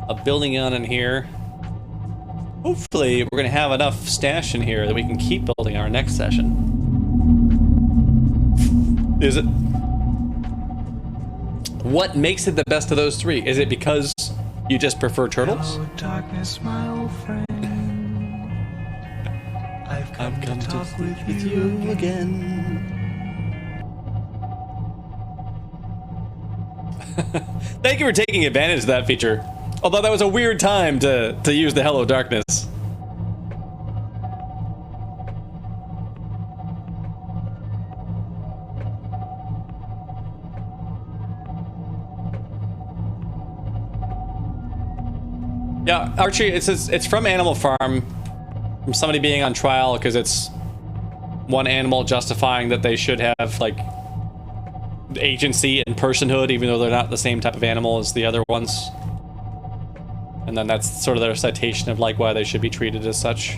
Speaker 1: of building on in here. Hopefully, we're going to have enough stash in here that we can keep building our next session. Is it? What makes it the best of those three? Is it because you just prefer turtles?
Speaker 9: Hello, darkness, my old friend. I've come to talk with you again.
Speaker 1: Thank you for taking advantage of that feature. Although that was a weird time to use the Hello Darkness. Yeah, Archie, it's from Animal Farm, from somebody being on trial because it's one animal justifying that they should have like agency and personhood, even though they're not the same type of animal as the other ones. And then that's sort of their citation of like why they should be treated as such.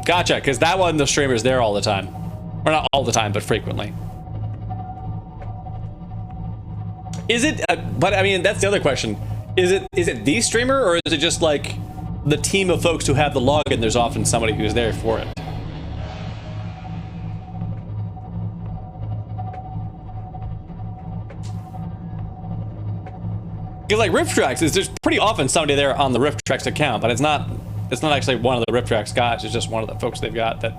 Speaker 1: Gotcha, because that one, the streamer's there all the time. Or not all the time, but frequently. Is it, but I mean, that's the other question. Is it the streamer, or is it just like the team of folks who have the login? There's often somebody who's there for it. Because like Rift Tracks, there's pretty often somebody there on the Rift Tracks account, but it's not actually one of the Rift Tracks guys. It's just one of the folks they've got that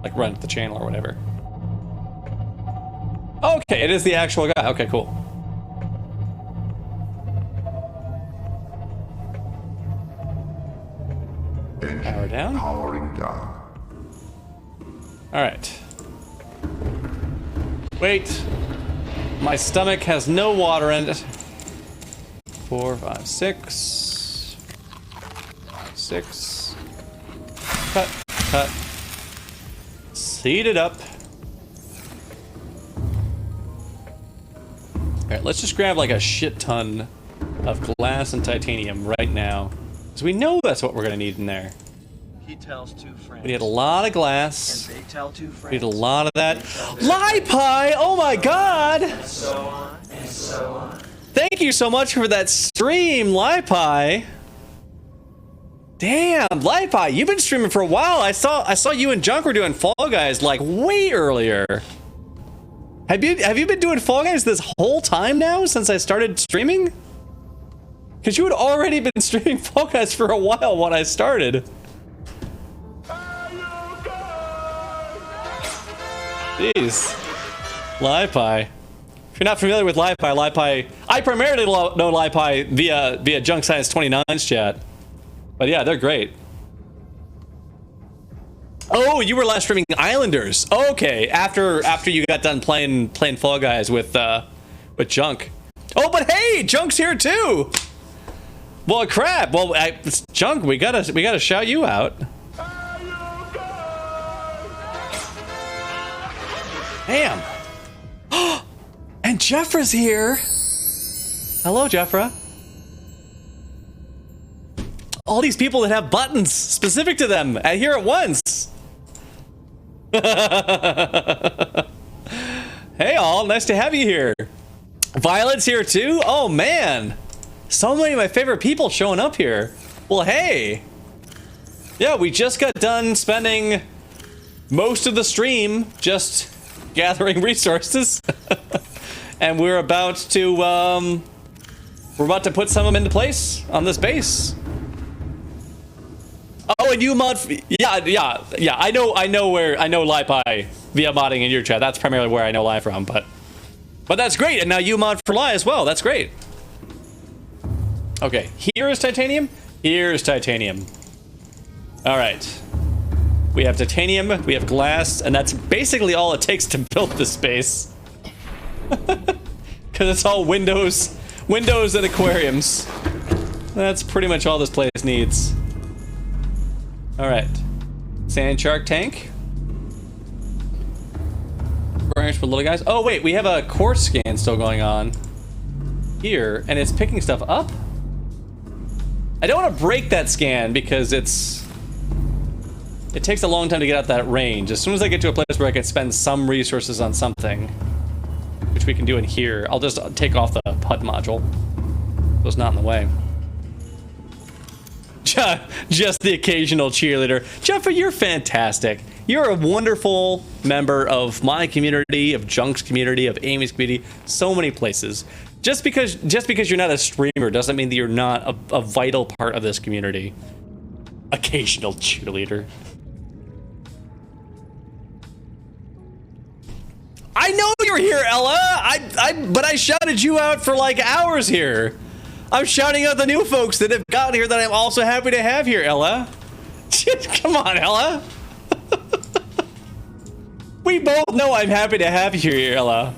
Speaker 1: like run the channel or whatever. Okay, it is the actual guy. Okay, cool. Power down.
Speaker 6: Powering down.
Speaker 1: All right. Wait. My stomach has no water in it. 4, 5, 6. 6. Cut. Seed it up. All right, let's just grab like a shit ton of glass and titanium right now. Because we know that's what we're going to need in there.
Speaker 2: He tells two friends.
Speaker 1: We need a lot of glass.
Speaker 2: And they tell two friends.
Speaker 1: We need a lot of that. LiPie! Oh my god!
Speaker 2: And so on, and so on.
Speaker 1: Thank you so much for that stream, LiPie. Damn, LiPie, you've been streaming for a while. I saw you and Junk were doing Fall Guys like way earlier. Have you been doing Fall Guys this whole time now since I started streaming? Because you had already been streaming Fall Guys for a while when I started. Jeez. LiPie. If you're not familiar with LiPie, I primarily know LiPie via Junk Science 29's chat. But yeah, they're great. Oh, you were last streaming Islanders. Okay, after you got done playing Fall Guys with Junk. Oh, but hey, Junk's here too. Well, crap. Well, Junk, we gotta shout you out. Damn. And Jeffra's here. Hello, Jeffra. All these people that have buttons specific to them here at once. Hey, all. Nice to have you here. Violet's here, too? Oh, man. So many of my favorite people showing up here. Well, hey. Yeah, we just got done spending most of the stream just gathering resources. And we're about to put some of them into place on this base. Oh, and you mod, yeah. I know LiPie via modding in your chat. That's primarily where I know Li from, but that's great. And now you mod for Li as well. That's great. Okay, here is titanium. Here's titanium. All right. We have titanium, we have glass, and that's basically all it takes to build this base. Because it's all windows and aquariums. That's pretty much all this place needs. All right. Sand shark tank. Branch for little guys. Oh, wait, we have a quartz scan still going on here, and it's picking stuff up. I don't want to break that scan because it takes a long time to get out that range. As soon as I get to a place where I can spend some resources on something, which we can do in here, I'll just take off the HUD module. So it's not in the way. Just the occasional cheerleader. Jeffrey, you're fantastic. You're a wonderful member of my community, of Junk's community, of Amy's community, so many places. Just because you're not a streamer doesn't mean that you're not a vital part of this community. Occasional cheerleader. I know you're here, Ella. But I shouted you out for like hours here. I'm shouting out the new folks that have gotten here that I'm also happy to have here, Ella. Come on, Ella. We both know I'm happy to have you here, Ella.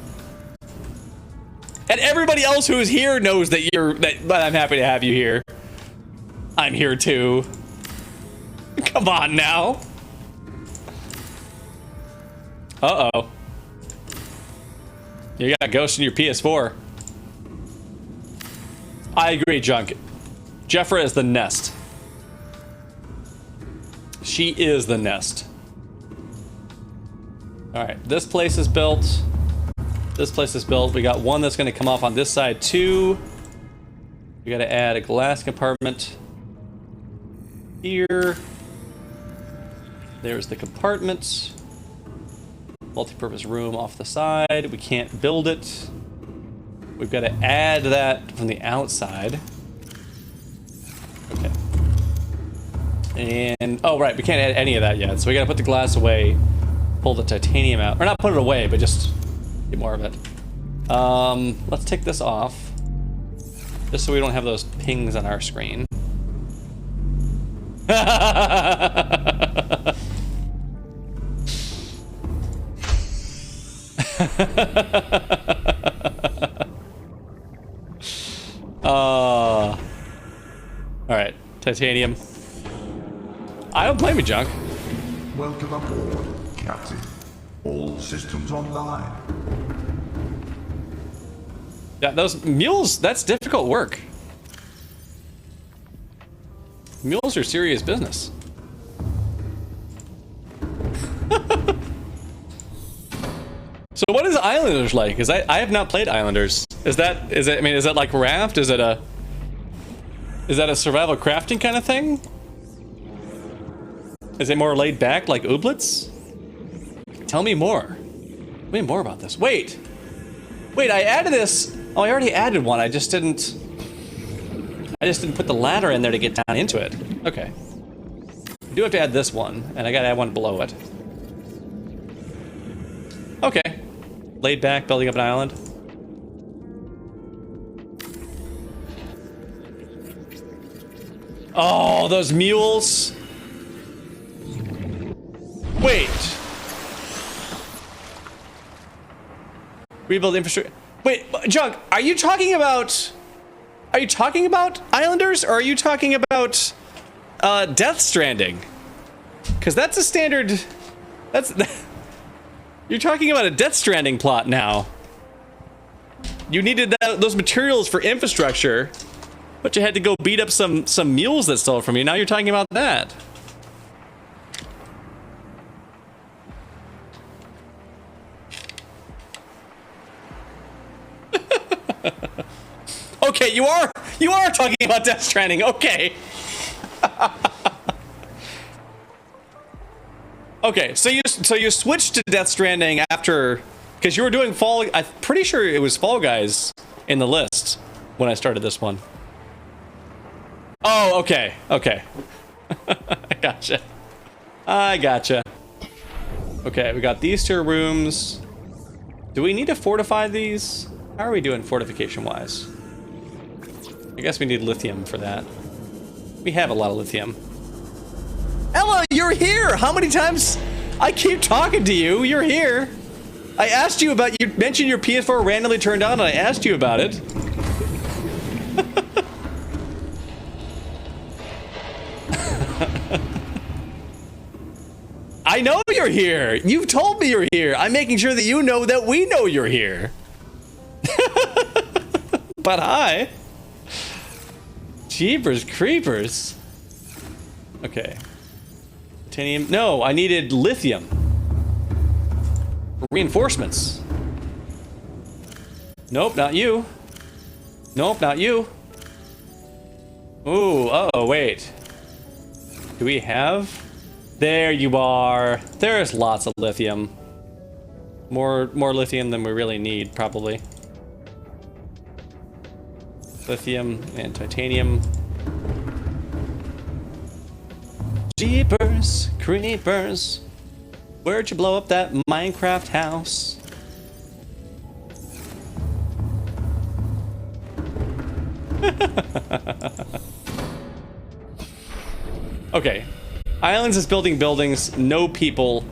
Speaker 1: And everybody else who's here knows that I'm happy to have you here. I'm here too. Come on now. Uh-oh. You got Ghost in your PS4. I agree, Junk. Jeffra is the nest. She is the nest. All right, this place is built. This place is built. We got one that's going to come off on this side too. We got to add a glass compartment here. There's the compartment. Multi-purpose room off the side. We can't build it. We've got to add that from the outside. Okay. And, oh right, we can't add any of that yet. So we got to put the glass away, pull the titanium out. Or not put it away, but just get more of it. Let's take this off. Just so we don't have those pings on our screen. Alright, titanium. I don't blame you, Junk.
Speaker 6: Welcome aboard, Captain. All systems online.
Speaker 1: Yeah, those mules, that's difficult work. Mules are serious business. So what is Islanders like? Because I have not played Islanders. Is that like Raft? Is that a survival crafting kind of thing? Is it more laid back like Ooblets? Tell me more. Tell me more about this. Wait, I added this. Oh, I already added one. I just didn't put the ladder in there to get down into it. Okay. I do have to add this one, and I gotta add one below it. Okay. Laid back, building up an island. Oh, those mules. Wait. Rebuild infrastructure. Wait, Junk, are you talking about Islanders, or are you talking about Death Stranding? Because that's a standard. You're talking about a Death Stranding plot now. You needed those materials for infrastructure, but you had to go beat up some mules that stole from you. Now you're talking about that. Okay, you are talking about Death Stranding. Okay. Okay, so you switched to Death Stranding after, because you were doing Fall. I'm pretty sure it was Fall Guys in the list when I started this one. Oh, okay. I gotcha. Okay, we got these two rooms. Do we need to fortify these? How are we doing fortification-wise? I guess we need lithium for that. We have a lot of lithium. Ella, you're here! How many times I keep talking to you? You're here. I asked you about, you mentioned your PS4 randomly turned on, and I asked you about it. I know you're here. You've told me you're here. I'm making sure that you know that we know you're here. But hi. Jeepers creepers. Okay. Titanium. No, I needed lithium. Reinforcements. Nope, not you. Nope, not you. Ooh, uh-oh, wait. Do we have? There you are. There's lots of lithium. More lithium than we really need, probably. Lithium and titanium. Jeepers creepers. Where'd you blow up that Minecraft house? Okay. Islands is building buildings, no people.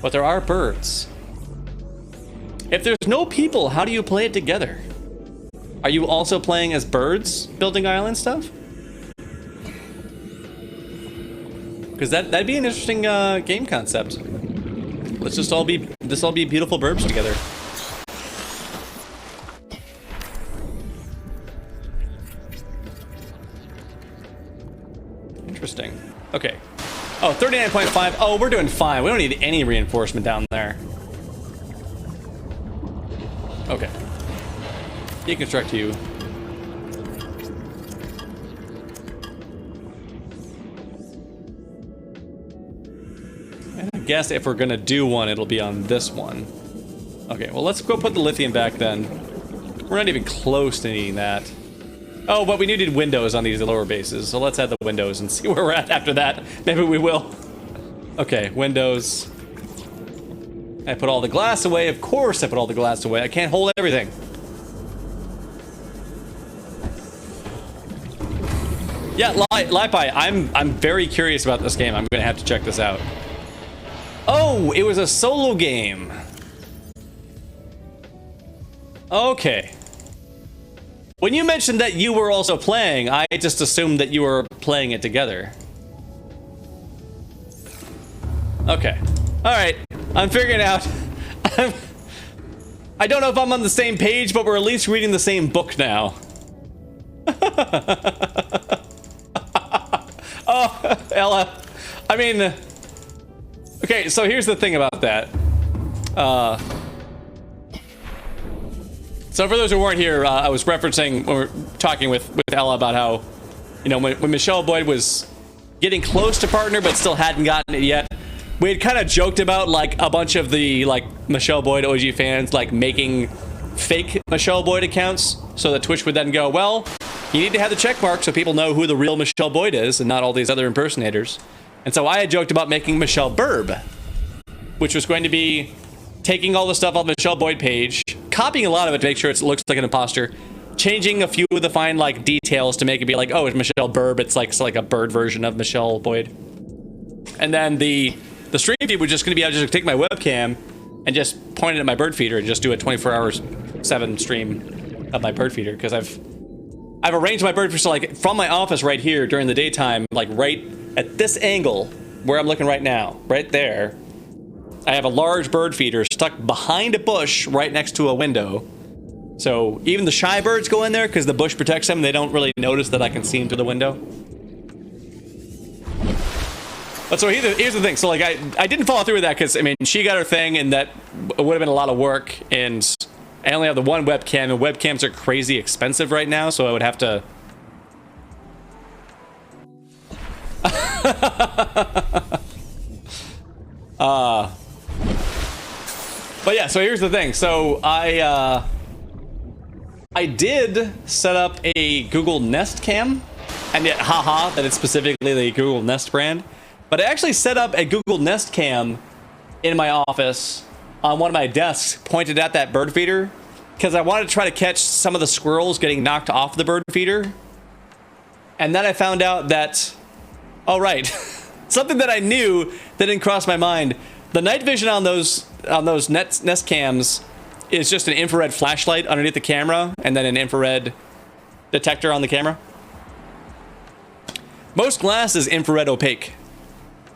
Speaker 1: But there are birds. If there's no people, how do you play it together? Are you also playing as birds, building island stuff? Because that'd be an interesting game concept. Let's just all be beautiful birds together. Interesting. Okay. Oh, 39.5. Oh, we're doing fine. We don't need any reinforcement down there. Okay. Deconstruct you. And I guess if we're gonna do one, it'll be on this one. Okay, well, let's go put the lithium back then. We're not even close to needing that. Oh, but we needed windows on these lower bases, so let's add the windows and see where we're at after that. Maybe we will. Okay, windows. I put all the glass away. Of course I put all the glass away. I can't hold everything. Yeah, Lipai, I'm very curious about this game. I'm gonna have to check this out. Oh, it was a solo game. Okay. When you mentioned that you were also playing, I just assumed that you were playing it together. Okay. Alright. I'm figuring it out. I don't know if I'm on the same page, but we're at least reading the same book now. Oh, Ella. I mean... Okay, so here's the thing about that. So for those who weren't here, I was referencing, when we were talking with Ella about how, you know, when Michelle Boyd was getting close to partner but still hadn't gotten it yet, we had kind of joked about, like, a bunch of the, like, Michelle Boyd OG fans, like, making fake Michelle Boyd accounts so that Twitch would then go, well, you need to have the check mark so people know who the real Michelle Boyd is and not all these other impersonators. And so I had joked about making Michelle Burb, which was going to be taking all the stuff off the Michelle Boyd page, copying a lot of it to make sure it looks like an imposter, changing a few of the fine, like, details to make it be like, oh, it's Michelle Burb, it's like a bird version of Michelle Boyd. And then the stream feed was just going to be, I was just take my webcam and just point it at my bird feeder and just do a 24/7 stream of my bird feeder, because I've arranged my bird feeder so, like, from my office right here during the daytime, like right at this angle where I'm looking right now, right there, I have a large bird feeder stuck behind a bush right next to a window. So even the shy birds go in there because the bush protects them. They don't really notice that I can see them through the window. But so here's the thing. So, like, I didn't follow through with that because, I mean, she got her thing and that would have been a lot of work. And I only have the one webcam, and webcams are crazy expensive right now. So I would have to... But yeah, so here's the thing. So I did set up a Google Nest Cam, and yet, haha, that it's specifically the Google Nest brand. But I actually set up a Google Nest Cam in my office on one of my desks, pointed at that bird feeder, because I wanted to try to catch some of the squirrels getting knocked off the bird feeder. And then I found out that, oh right, something that I knew that didn't cross my mind. The night vision on those Nest Cams is just an infrared flashlight underneath the camera and then an infrared detector on the camera. Most glass is infrared opaque.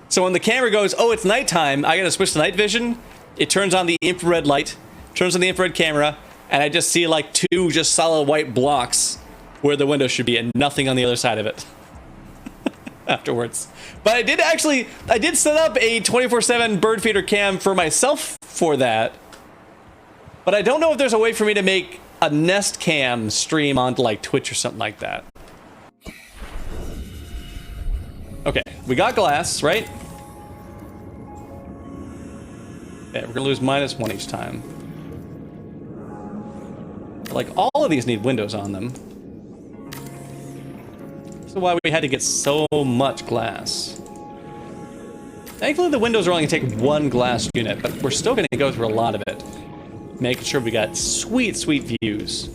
Speaker 1: So when the camera goes, oh, it's nighttime, I gotta switch to night vision, it turns on the infrared light, turns on the infrared camera, and I just see like two just solid white blocks where the window should be and nothing on the other side of it. Afterwards. But I did set up a 24/7 bird feeder cam for myself for that. But I don't know if there's a way for me to make a Nest Cam stream onto like Twitch or something like that. Okay, we got glass, right? Yeah, we're gonna lose -1 each time. Like, all of these need windows on them. So why we had to get so much glass. Thankfully, the windows are only gonna take one glass unit, but we're still gonna go through a lot of it. Making sure we got sweet, sweet views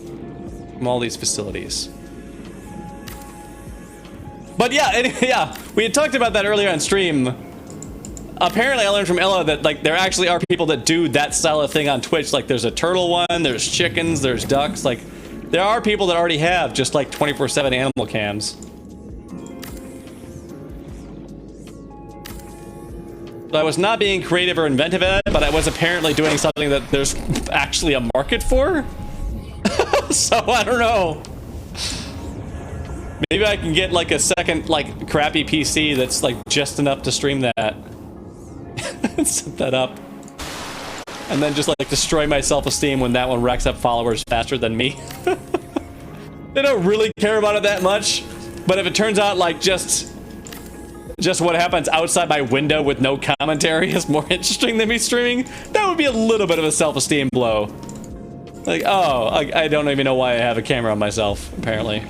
Speaker 1: from all these facilities. But yeah, we had talked about that earlier on stream. Apparently, I learned from Ella that, like, there actually are people that do that style of thing on Twitch. Like, there's a turtle one, there's chickens, there's ducks. Like, there are people that already have just, like, 24/7 animal cams. So I was not being creative or inventive at it, but I was apparently doing something that there's actually a market for. So, I don't know. Maybe I can get like a second like crappy PC that's like just enough to stream that. Set that up. And then just like destroy my self-esteem when that one racks up followers faster than me. They don't really care about it that much, but if it turns out like just what happens outside my window with no commentary is more interesting than me streaming, that would be a little bit of a self-esteem blow. Like, oh, I don't even know why I have a camera on myself, apparently.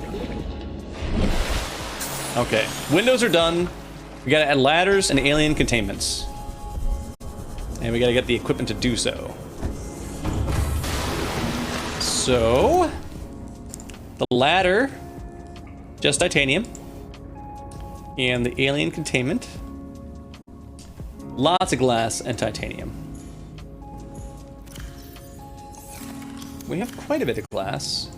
Speaker 1: Okay, windows are done. We gotta add ladders and alien containments. And we gotta get the equipment to do so. So, the ladder, just titanium. And the alien containment, lots of glass and titanium. We have quite a bit of glass.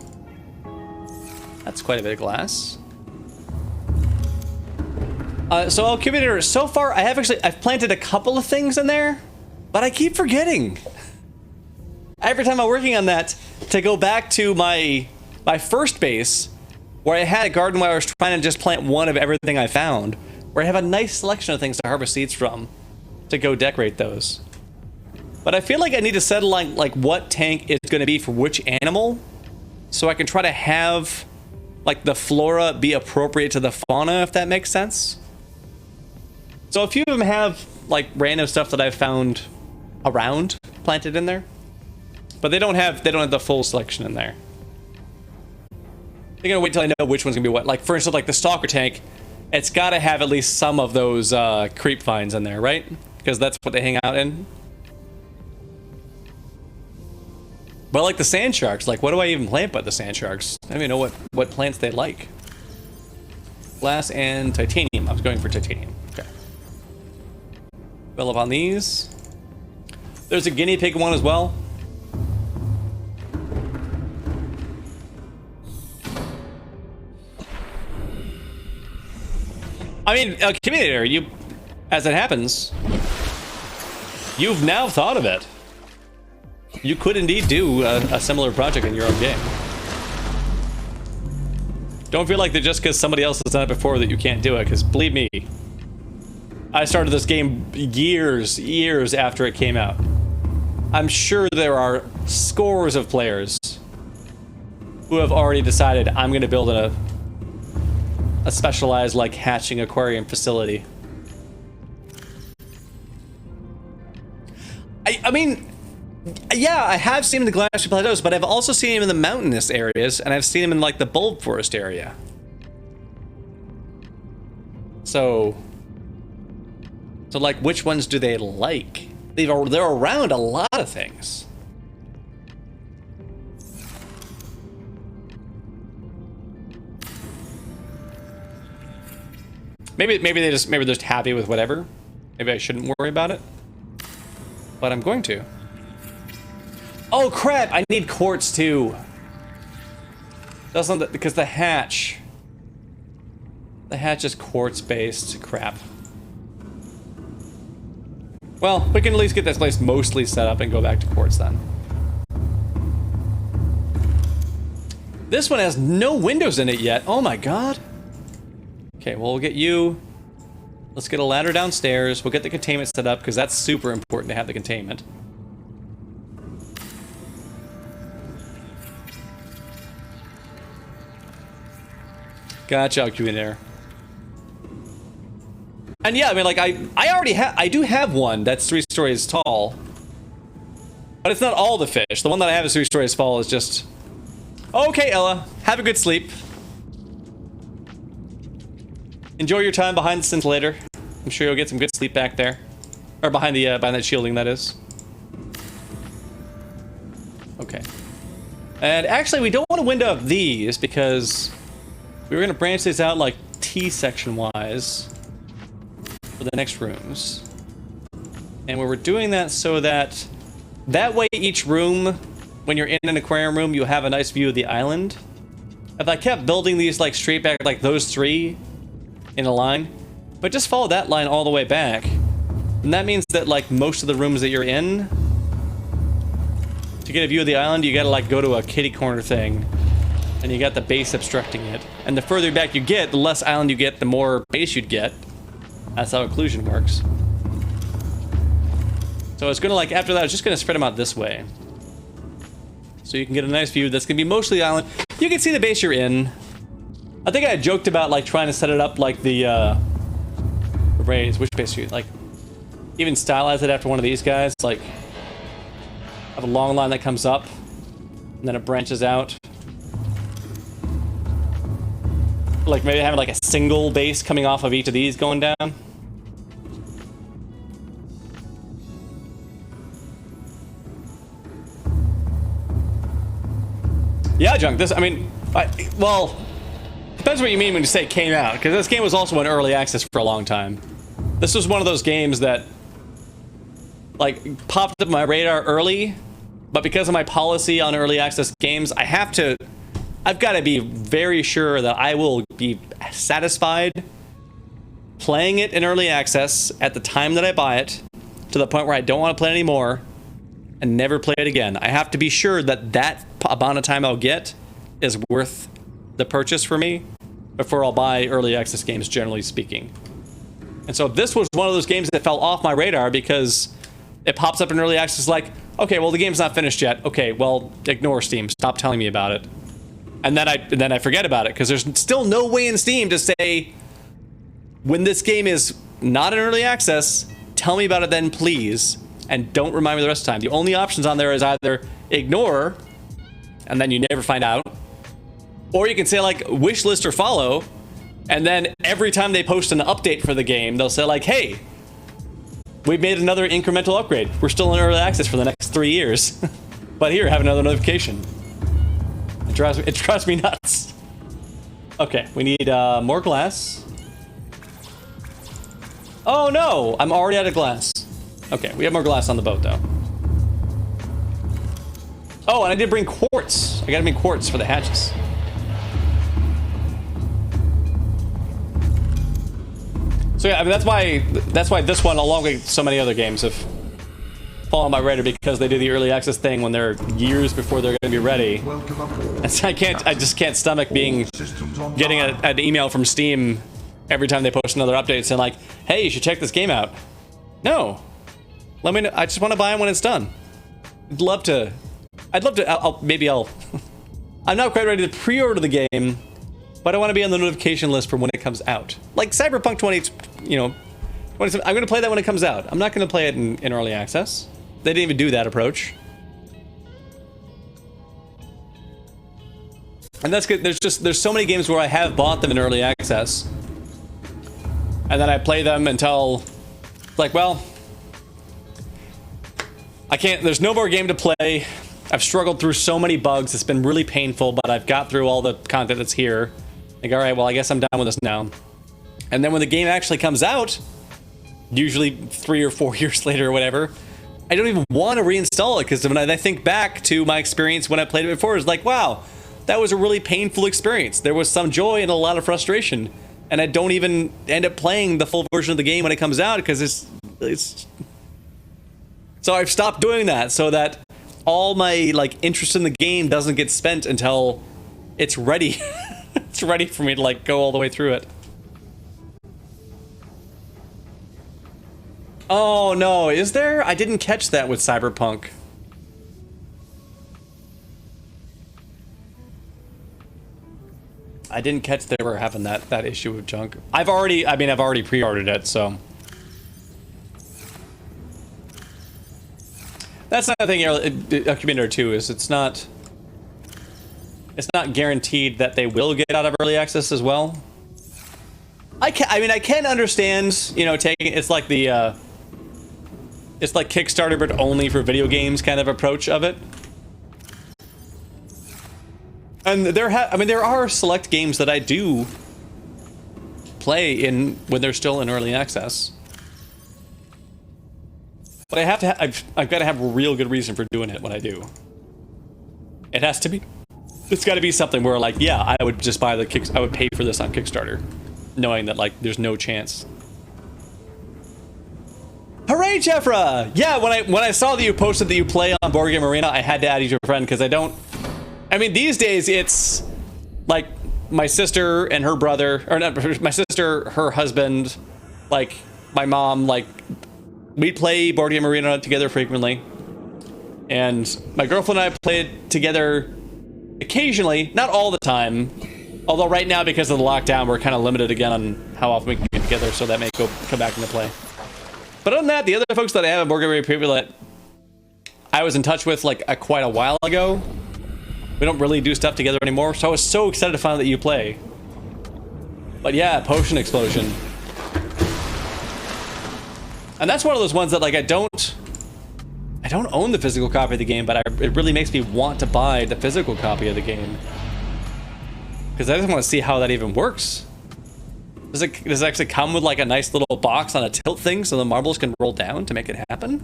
Speaker 1: That's quite a bit of glass. So Alchemator, so far I've planted a couple of things in there, but I keep forgetting. Every time I'm working on that, to go back to my first base, where I had a garden where I was trying to just plant one of everything I found, where I have a nice selection of things to harvest seeds from, to go decorate those. But I feel like I need to settle on like what tank is going to be for which animal, so I can try to have like the flora be appropriate to the fauna, if that makes sense. So a few of them have like random stuff that I've found around planted in there, but they don't have the full selection in there. I'm gonna wait till I know which one's gonna be what. Like for instance, like the stalker tank, it's gotta have at least some of those creep vines in there, right? Because that's what they hang out in. But like the sand sharks, like what do I even plant by the sand sharks? I don't even know what plants they like. Glass and titanium. I was going for titanium. Okay. Fill up on these. There's a guinea pig one as well. I mean, Accumulator, you, as it happens, you've now thought of it. You could indeed do a similar project in your own game. Don't feel like that just because somebody else has done it before that you can't do it, because believe me, I started this game years after it came out. I'm sure there are scores of players who have already decided I'm going to build a specialized like hatching aquarium facility. I mean, yeah, I have seen him in the glacier plateaus, but I've also seen him in the mountainous areas, and I've seen him in like the bulb forest area. So like, which ones do they like? They're around a lot of things. Maybe they're just happy with whatever. Maybe I shouldn't worry about it. But I'm going to. Oh crap! I need quartz too. Doesn't that, because the hatch is quartz based. Crap. Well, we can at least get this place mostly set up and go back to quartz then. This one has no windows in it yet. Oh my god. Okay, well, we'll get you. Let's get a ladder downstairs. We'll get the containment set up because that's super important to have the containment. Gotcha, Alcuinator. And yeah, I mean, like, I do have one that's 3 stories tall. But it's not all the fish. The one that I have is 3 stories tall is just... Okay, Ella. Have a good sleep. Enjoy your time behind the scintillator. I'm sure you'll get some good sleep back there. Or behind that shielding, that is. Okay. And actually, we don't want to window up these because we were going to branch these out like T-section wise for the next rooms. And we were doing that so that way each room, when you're in an aquarium room, you have a nice view of the island. If I kept building these like straight back, like those 3 in a line, but just follow that line all the way back, and that means that like most of the rooms that you're in, to get a view of the island, you gotta like go to a kitty corner thing and you got the base obstructing it. And the further back you get, the less island you get, the more base you'd get. That's how occlusion works. So it's gonna, like, after that, it's just gonna spread them out this way. So you can get a nice view that's gonna be mostly island. You can see the base you're in. I think I joked about, like, trying to set it up like the rays. Which base you like? Even stylize it after one of these guys. Like, have a long line that comes up, and then it branches out. Like maybe having like a single base coming off of each of these going down. Yeah, Junk, this, I mean, well, depends what you mean when you say it came out, because this game was also in early access for a long time. This was one of those games that, like, popped up my radar early, but because of my policy on early access games, I've got to be very sure that I will be satisfied playing it in early access at the time that I buy it, to the point where I don't want to play it anymore and never play it again. I have to be sure that that amount of time I'll get is worth the purchase for me before I'll buy early access games, generally speaking. And so this was one of those games that fell off my radar because it pops up in early access like, okay, well, the game's not finished yet. Okay, well, ignore Steam. Stop telling me about it. And then I forget about it because there's still no way in Steam to say, when this game is not in early access, tell me about it then, please, and don't remind me the rest of the time. The only options on there is either ignore, and then you never find out, or you can say like wish list or follow, and then every time they post an update for the game, they'll say like, hey, we've made another incremental upgrade. We're still in early access for the next 3 years, but here, have another notification. It drives me nuts. Okay, we need more glass. Oh no, I'm already out of glass. Okay, we have more glass on the boat though. Oh, and I did bring quartz. I gotta bring quartz for the hatches. So yeah, I mean that's why this one, along with so many other games, have fallen on my radar, because they do the early access thing when they're years before they're going to be ready. And so I just can't stomach getting an email from Steam every time they post another update saying like, hey, you should check this game out. No, let me know. I just want to buy it when it's done. I'd love to. Maybe I'll. I'm not quite ready to pre-order the game, but I want to be on the notification list for when it comes out. Like Cyberpunk 20, you know, I'm going to play that when it comes out. I'm not going to play it in early access. They didn't even do that approach. And that's good. There's so many games where I have bought them in early access, and then I play them until, like, well, I can't, there's no more game to play. I've struggled through so many bugs. It's been really painful, but I've got through all the content that's here. Like, all right, well, I guess I'm done with this now. And then when the game actually comes out, usually 3 or 4 years later or whatever, I don't even want to reinstall it, because when I think back to my experience when I played it before, it's like, wow, that was a really painful experience. There was some joy and a lot of frustration, and I don't even end up playing the full version of the game when it comes out, because it's... So I've stopped doing that, so that all my, like, interest in the game doesn't get spent until it's ready. It's ready for me to, like, go all the way through it. Oh no, is there? I didn't catch that with Cyberpunk. I didn't catch they were having that issue with junk. I've already pre-ordered it, so. That's another thing a community too, is it's not guaranteed that they will get out of early access as well. I can understand, you know, taking, it's like the it's like Kickstarter but only for video games kind of approach of it. And there are select games that I do play in when they're still in early access. But I have to I've got to have a real good reason for doing it when I do. It has to be, it's got to be something where, like, yeah, I would just buy I would pay for this on Kickstarter, knowing that, like, there's no chance. Hooray, Jeffra! Yeah, when I saw that you posted that you play on Board Game Arena, I had to add you to a friend, because I mean, these days like my sister and her brother, or not my sister, her husband, like my mom, like we'd play Board Game Arena together frequently. And my girlfriend and I played together occasionally, not all the time. Although right now, because of the lockdown, we're kind of limited again on how often we can get together, so that may come back into play. But other than that, the other folks that I have in Board Game Arena people that I was in touch with like quite a while ago, we don't really do stuff together anymore, so I was so excited to find out that you play. But yeah, Potion Explosion. And that's one of those ones that like I don't own the physical copy of the game, but it really makes me want to buy the physical copy of the game. Because I just want to see how that even works. Does it actually come with like a nice little box on a tilt thing so the marbles can roll down to make it happen?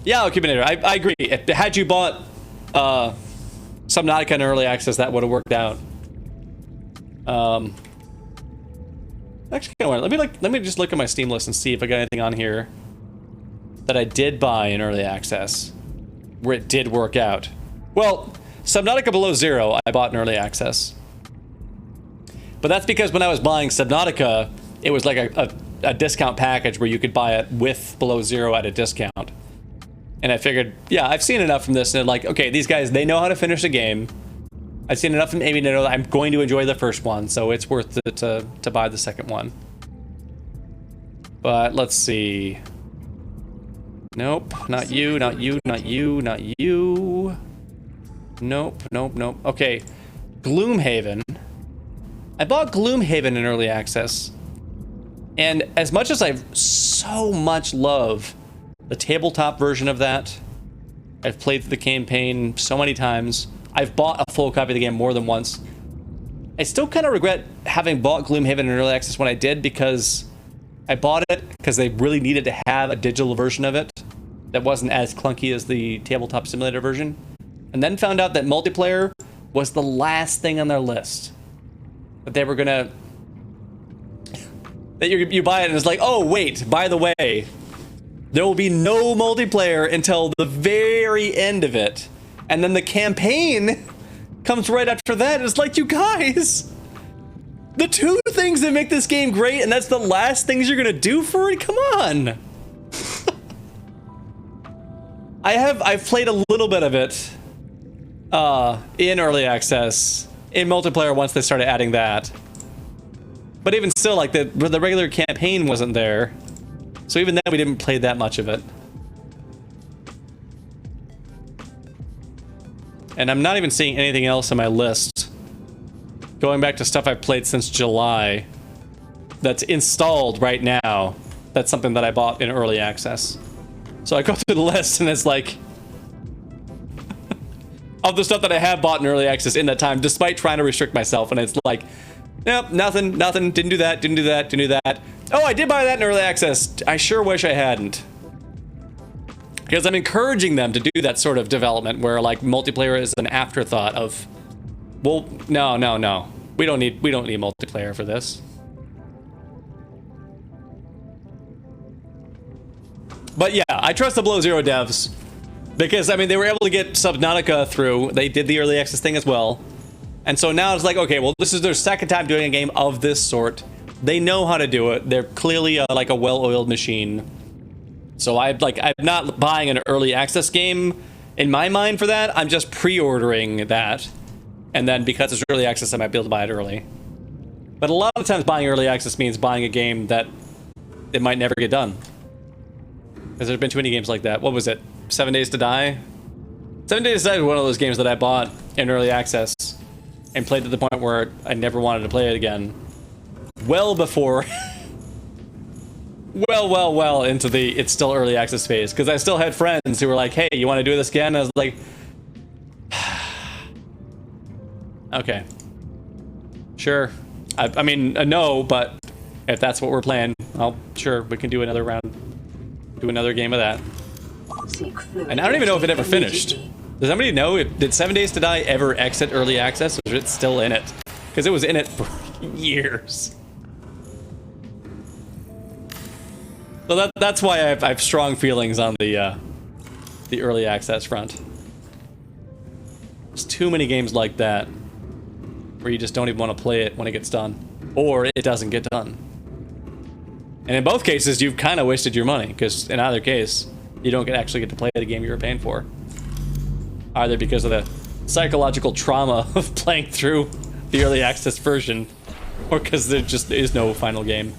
Speaker 1: Yeah, Cubinator, I agree. Had you bought Subnautica in early access, that would have worked out. Actually, let me just look at my Steam list and see if I got anything on here that I did buy in early access where it did work out. Well, Subnautica Below Zero I bought in early access, but that's because when I was buying Subnautica, it was like a discount package where you could buy it with Below Zero at a discount. And I figured, yeah, I've seen enough from this, and like, okay, these guys, they know how to finish a game. I've seen enough from Amy to know that I'm going to enjoy the first one, so it's worth it to buy the second one. But let's see. Nope, not you, not you, not you, not you. Nope, nope, nope. Okay, Gloomhaven. I bought Gloomhaven in early access, and as much as I so much love the tabletop version of that, I've played through the campaign so many times. I've bought a full copy of the game more than once. I still kind of regret having bought Gloomhaven in early access when I did, because I bought it because they really needed to have a digital version of it that wasn't as clunky as the tabletop simulator version, and then found out that multiplayer was the last thing on their list. That they were gonna... that you buy it and it's like, oh wait, by the way, there will be no multiplayer until the very end of it. And then the campaign comes right after that. It's like, you guys, the two things that make this game great, and that's the last things you're gonna do for it? Come on. I've played a little bit of it in early access, in multiplayer once they started adding that. But even still, like the regular campaign wasn't there. So even then we didn't play that much of it. And I'm not even seeing anything else on my list, going back to stuff I've played since July, that's installed right now. That's something that I bought in early access. So I go through the list and it's like, of the stuff that I have bought in early access in that time, despite trying to restrict myself, and it's like, nope, nothing, didn't do that, didn't do that, didn't do that. Oh, I did buy that in early access. I sure wish I hadn't. Because I'm encouraging them to do that sort of development where like multiplayer is an afterthought of, well, no. We don't need multiplayer for this. But yeah, I trust the Below Zero devs because I mean they were able to get Subnautica through. They did the early access thing as well. And so now it's like, okay, well, this is their second time doing a game of this sort. They know how to do it. They're clearly like a well-oiled machine. So I'm not buying an early access game in my mind for that. I'm just pre-ordering that. And then because it's early access, I might be able to buy it early. But a lot of times buying early access means buying a game that it might never get done. Because there's been too many games like that. What was it? 7 Days to Die? 7 Days to Die was one of those games that I bought in early access and played to the point where I never wanted to play it again. Well before... well into the it's still early access phase, because I still had friends who were like, hey, you want to do this again? I was like, okay, sure. I mean, no, but if that's what we're playing, well, sure, we can do another round, do another game of that. And I don't even know if it ever finished. Does anybody know, did 7 Days to Die ever exit early access, or is it still in it? Because it was in it for years. So that's why I have strong feelings on the early access front. There's too many games like that where you just don't even want to play it when it gets done, or it doesn't get done. And in both cases, you've kind of wasted your money, because in either case, you don't actually get to play the game you were paying for. Either because of the psychological trauma of playing through the early access version, or because there just is no final game.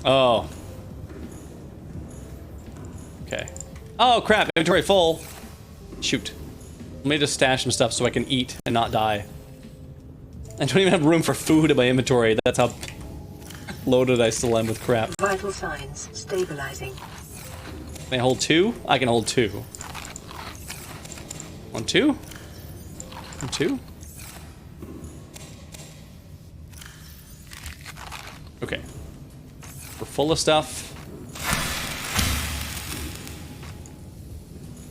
Speaker 1: Oh. Okay. Oh crap, inventory full. Shoot. Let me just stash some stuff so I can eat and not die. I don't even have room for food in my inventory. That's how loaded I still am with crap.
Speaker 3: Vital signs stabilizing.
Speaker 1: Can I hold 2? I can hold 2. 1, 2? 1, 2? Okay. We're full of stuff.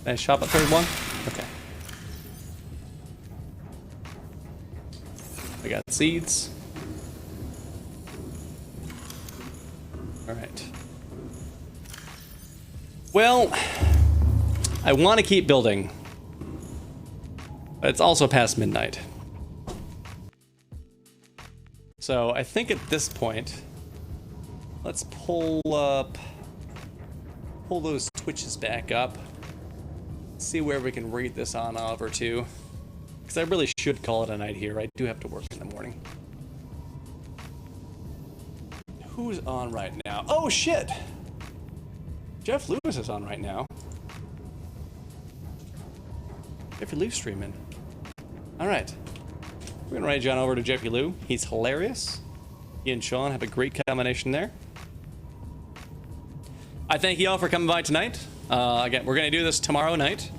Speaker 1: Can I shop a third one? Okay. I got seeds. Alright. Well, I want to keep building, but it's also past midnight. So I think at this point, let's pull those twitches back up. See where we can rate this on over to. Because I really should call it a night here. I do have to work in the morning. Who's on right now? Oh shit! Jeff Lewis is on right now. Jeffy Lou streaming. Alright. We're gonna ride John over to Jeffy Lou. He's hilarious. He and Sean have a great combination there. I thank you all for coming by tonight. Again, we're gonna do this tomorrow night.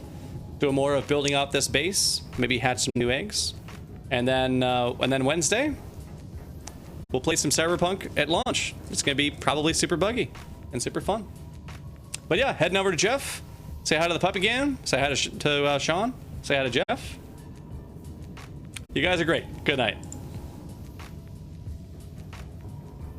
Speaker 1: Do more of building out this base, maybe hatch some new eggs, and then Wednesday we'll play some Cyberpunk at launch. It's gonna be probably super buggy and super fun. But yeah, heading over to Jeff. Say hi to the pup again. Say hi to Sean. Say hi to Jeff. You guys are great. Good night.